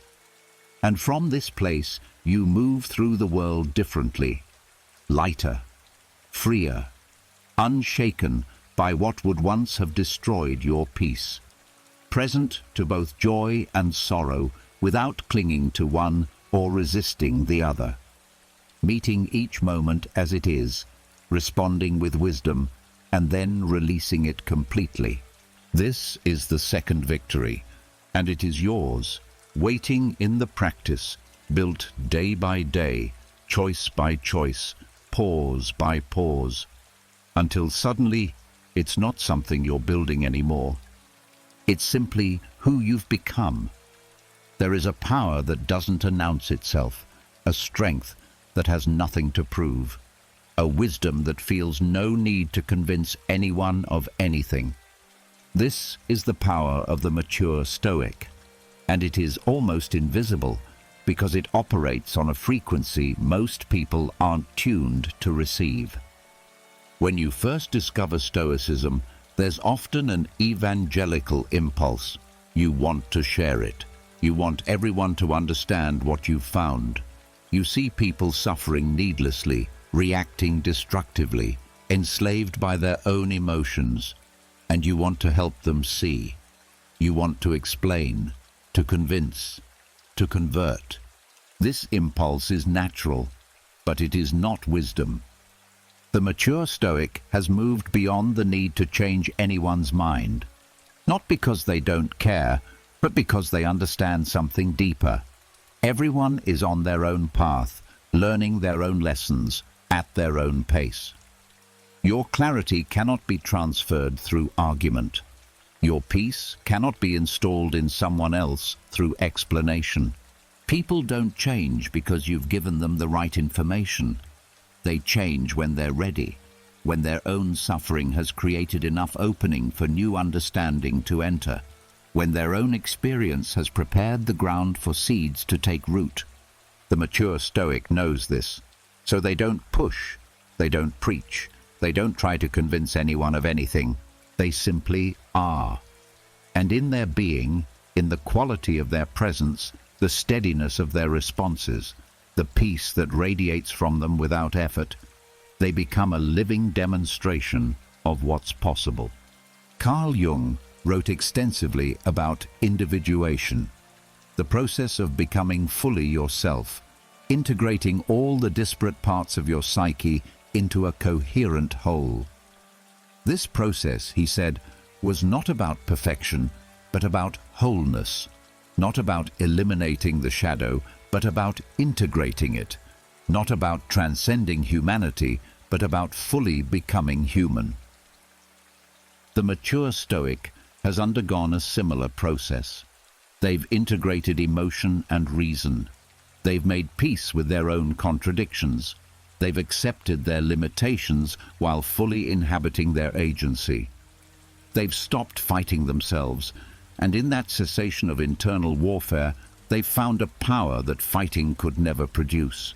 And from this place, you move through the world differently, lighter, freer, unshaken by what would once have destroyed your peace, present to both joy and sorrow without clinging to one or resisting the other, meeting each moment as it is, responding with wisdom, and then releasing it completely. This is the second victory, and it is yours, waiting in the practice, built day by day, choice by choice, pause by pause, until suddenly it's not something you're building anymore. It's simply who you've become. There is a power that doesn't announce itself, a strength that has nothing to prove, a wisdom that feels no need to convince anyone of anything. This is the power of the mature Stoic, and it is almost invisible because it operates on a frequency most people aren't tuned to receive. When you first discover Stoicism, there's often an evangelical impulse. You want to share it. You want everyone to understand what you've found. You see people suffering needlessly, reacting destructively, enslaved by their own emotions, and you want to help them see. You want to explain, to convince, to convert. This impulse is natural, but it is not wisdom. The mature Stoic has moved beyond the need to change anyone's mind, not because they don't care, but because they understand something deeper. Everyone is on their own path, learning their own lessons, at their own pace. Your clarity cannot be transferred through argument. Your peace cannot be installed in someone else through explanation. People don't change because you've given them the right information. They change when they're ready, when their own suffering has created enough opening for new understanding to enter, when their own experience has prepared the ground for seeds to take root. The mature Stoic knows this, so they don't push, they don't preach, they don't try to convince anyone of anything. They simply are. And in their being, in the quality of their presence, the steadiness of their responses, the peace that radiates from them without effort, they become a living demonstration of what's possible. Carl Jung wrote extensively about individuation, the process of becoming fully yourself, integrating all the disparate parts of your psyche into a coherent whole. This process, he said, was not about perfection, but about wholeness, not about eliminating the shadow, but about integrating it, not about transcending humanity, but about fully becoming human. The mature Stoic has undergone a similar process. They've integrated emotion and reason. They've made peace with their own contradictions. They've accepted their limitations while fully inhabiting their agency. They've stopped fighting themselves, and in that cessation of internal warfare, they've found a power that fighting could never produce.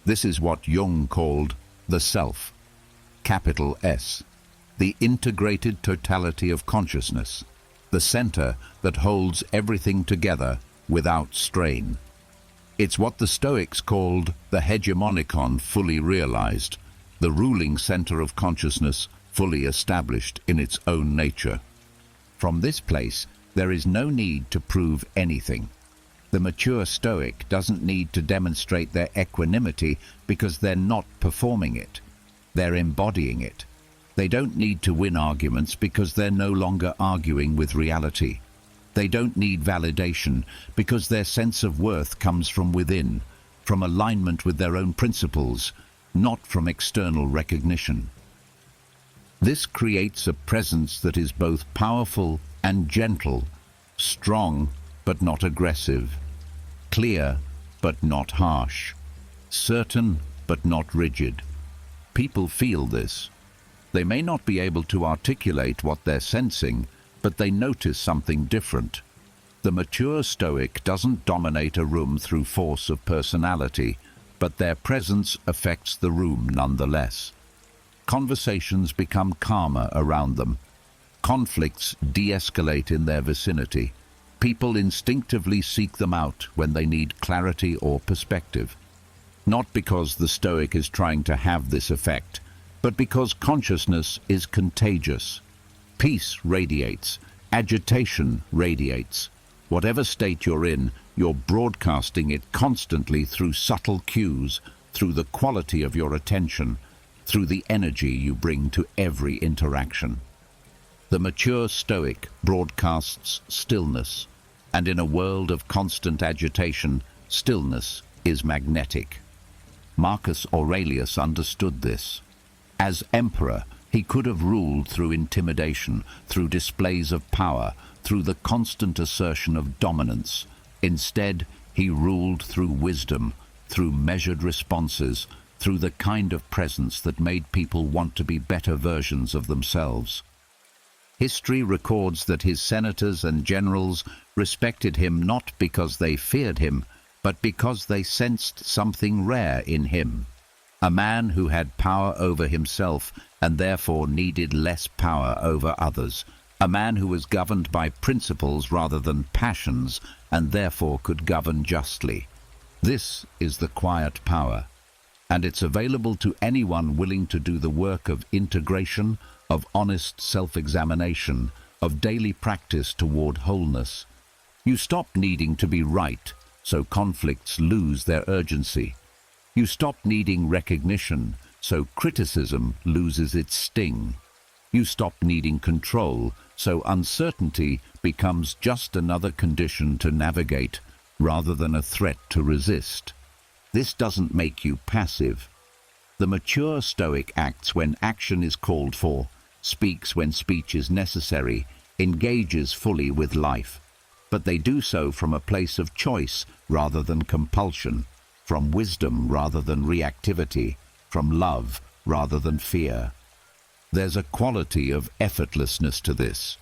This is what Jung called the self, capital S, the integrated totality of consciousness, the center that holds everything together without strain. It's what the Stoics called the hegemonikon fully realized, the ruling center of consciousness fully established in its own nature. From this place, there is no need to prove anything. The mature Stoic doesn't need to demonstrate their equanimity because they're not performing it. They're embodying it. They don't need to win arguments because they're no longer arguing with reality. They don't need validation because their sense of worth comes from within, from alignment with their own principles, not from external recognition. This creates a presence that is both powerful and gentle, strong but not aggressive, clear but not harsh, certain but not rigid. People feel this. They may not be able to articulate what they're sensing, but they notice something different. The mature Stoic doesn't dominate a room through force of personality, but their presence affects the room nonetheless. Conversations become calmer around them. Conflicts de-escalate in their vicinity. People instinctively seek them out when they need clarity or perspective. Not because the Stoic is trying to have this effect, but because consciousness is contagious. Peace radiates. Agitation radiates. Whatever state you're in, you're broadcasting it constantly through subtle cues, through the quality of your attention, through the energy you bring to every interaction. The mature Stoic broadcasts stillness, and in a world of constant agitation, stillness is magnetic. Marcus Aurelius understood this. As emperor, he could have ruled through intimidation, through displays of power, through the constant assertion of dominance. Instead, he ruled through wisdom, through measured responses, through the kind of presence that made people want to be better versions of themselves. History records that his senators and generals respected him not because they feared him, but because they sensed something rare in him. A man who had power over himself and therefore needed less power over others. A man who was governed by principles rather than passions and therefore could govern justly. This is the quiet power, and it's available to anyone willing to do the work of integration, of honest self-examination, of daily practice toward wholeness. You stop needing to be right, so conflicts lose their urgency. You stop needing recognition, so criticism loses its sting. You stop needing control, so uncertainty becomes just another condition to navigate, rather than a threat to resist. This doesn't make you passive. The mature Stoic acts when action is called for, speaks when speech is necessary, engages fully with life. But they do so from a place of choice rather than compulsion, from wisdom rather than reactivity, from love rather than fear. There's a quality of effortlessness to this,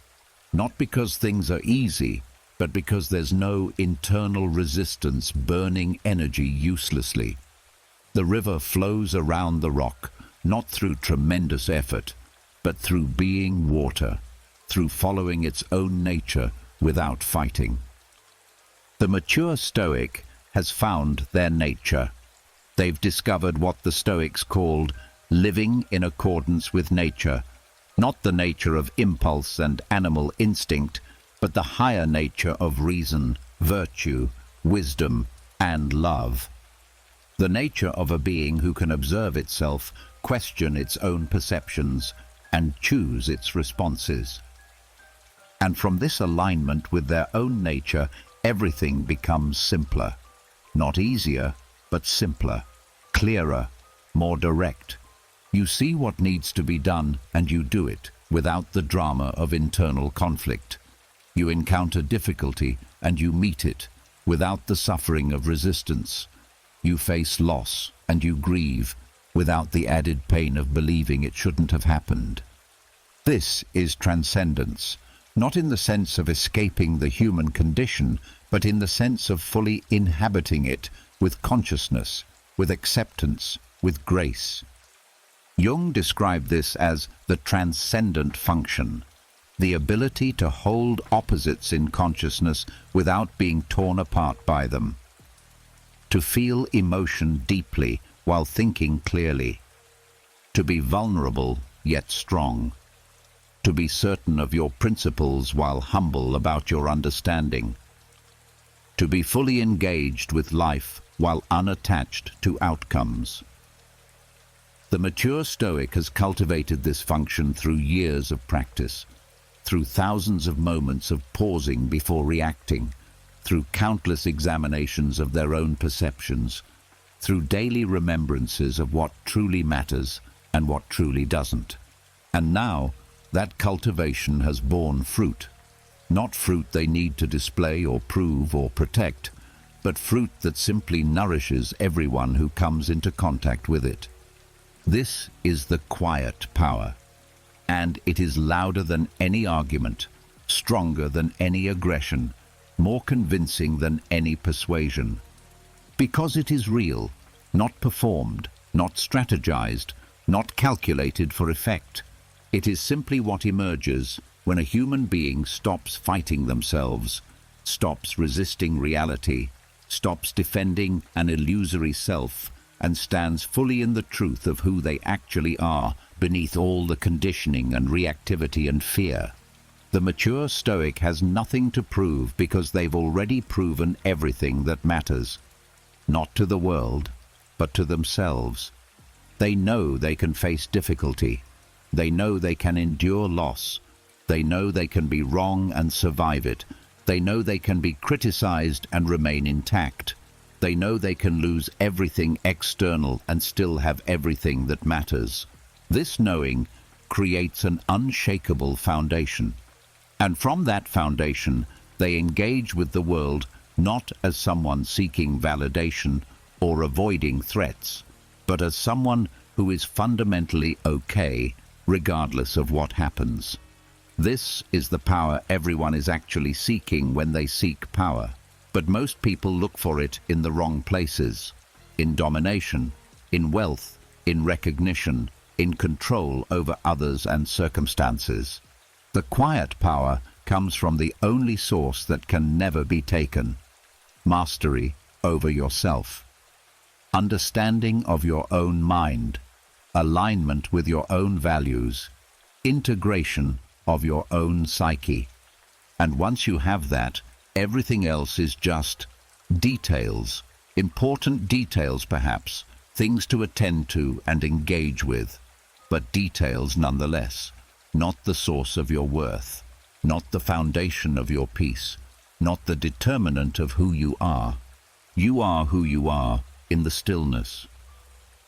not because things are easy, but because there's no internal resistance burning energy uselessly. The river flows around the rock, not through tremendous effort, but through being water, through following its own nature without fighting. The mature Stoic has found their nature. They've discovered what the Stoics called living in accordance with nature, not the nature of impulse and animal instinct, but the higher nature of reason, virtue, wisdom, and love. The nature of a being who can observe itself, question its own perceptions, and choose its responses. And from this alignment with their own nature, everything becomes simpler. Not easier, but simpler, clearer, more direct. You see what needs to be done, and you do it, without the drama of internal conflict. You encounter difficulty, and you meet it, without the suffering of resistance. You face loss, and you grieve, without the added pain of believing it shouldn't have happened. This is transcendence, not in the sense of escaping the human condition, but in the sense of fully inhabiting it with consciousness, with acceptance, with grace. Jung described this as the transcendent function, the ability to hold opposites in consciousness without being torn apart by them. To feel emotion deeply while thinking clearly. To be vulnerable yet strong. To be certain of your principles while humble about your understanding. To be fully engaged with life while unattached to outcomes. The mature Stoic has cultivated this function through years of practice, through thousands of moments of pausing before reacting, through countless examinations of their own perceptions, through daily remembrances of what truly matters and what truly doesn't. And now, that cultivation has borne fruit. Not fruit they need to display or prove or protect, but fruit that simply nourishes everyone who comes into contact with it. This is the quiet power, and it is louder than any argument, stronger than any aggression, more convincing than any persuasion. Because it is real, not performed, not strategized, not calculated for effect. It is simply what emerges when a human being stops fighting themselves, stops resisting reality, stops defending an illusory self, and stands fully in the truth of who they actually are beneath all the conditioning and reactivity and fear. The mature Stoic has nothing to prove because they've already proven everything that matters. Not to the world, but to themselves. They know they can face difficulty. They know they can endure loss. They know they can be wrong and survive it. They know they can be criticized and remain intact. They know they can lose everything external and still have everything that matters. This knowing creates an unshakable foundation. And from that foundation, they engage with the world not as someone seeking validation or avoiding threats, but as someone who is fundamentally okay, regardless of what happens. This is the power everyone is actually seeking when they seek power. But most people look for it in the wrong places. In domination, in wealth, in recognition, in control over others and circumstances. The quiet power comes from the only source that can never be taken. Mastery over yourself. Understanding of your own mind. Alignment with your own values. Integration of your own psyche. And once you have that, everything else is just details, important details perhaps, things to attend to and engage with, but details nonetheless, not the source of your worth, not the foundation of your peace, not the determinant of who you are. You are who you are in the stillness,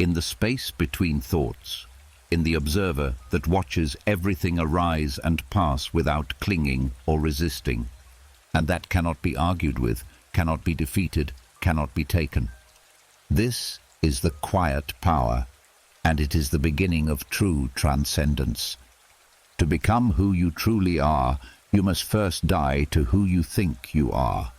in the space between thoughts, in the observer that watches everything arise and pass without clinging or resisting. And that cannot be argued with, cannot be defeated, cannot be taken. This is the quiet power, and it is the beginning of true transcendence. To become who you truly are, you must first die to who you think you are.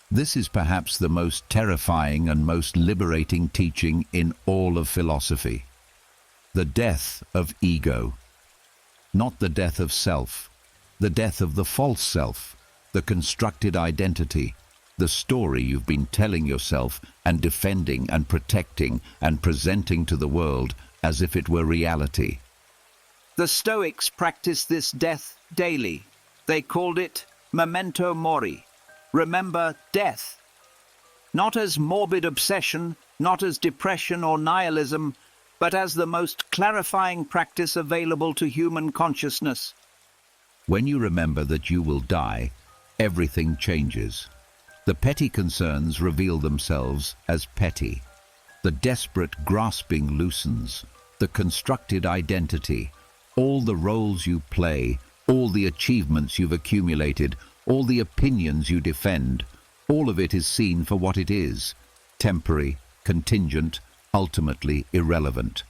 This is perhaps the most terrifying and most liberating teaching in all of philosophy. The death of ego. Not the death of self, the death of the false self, the constructed identity, the story you've been telling yourself and defending and protecting and presenting to the world as if it were reality.
The Stoics practiced this death daily. They called it memento mori. Remember death. Not as morbid obsession, not as depression or nihilism, but as the most clarifying practice available to human consciousness.
When you remember that you will die, everything changes. The petty concerns reveal themselves as petty. The desperate grasping loosens. The constructed identity, all the roles you play, all the achievements you've accumulated, all the opinions you defend, all of it is seen for what it is, temporary, contingent, ultimately irrelevant.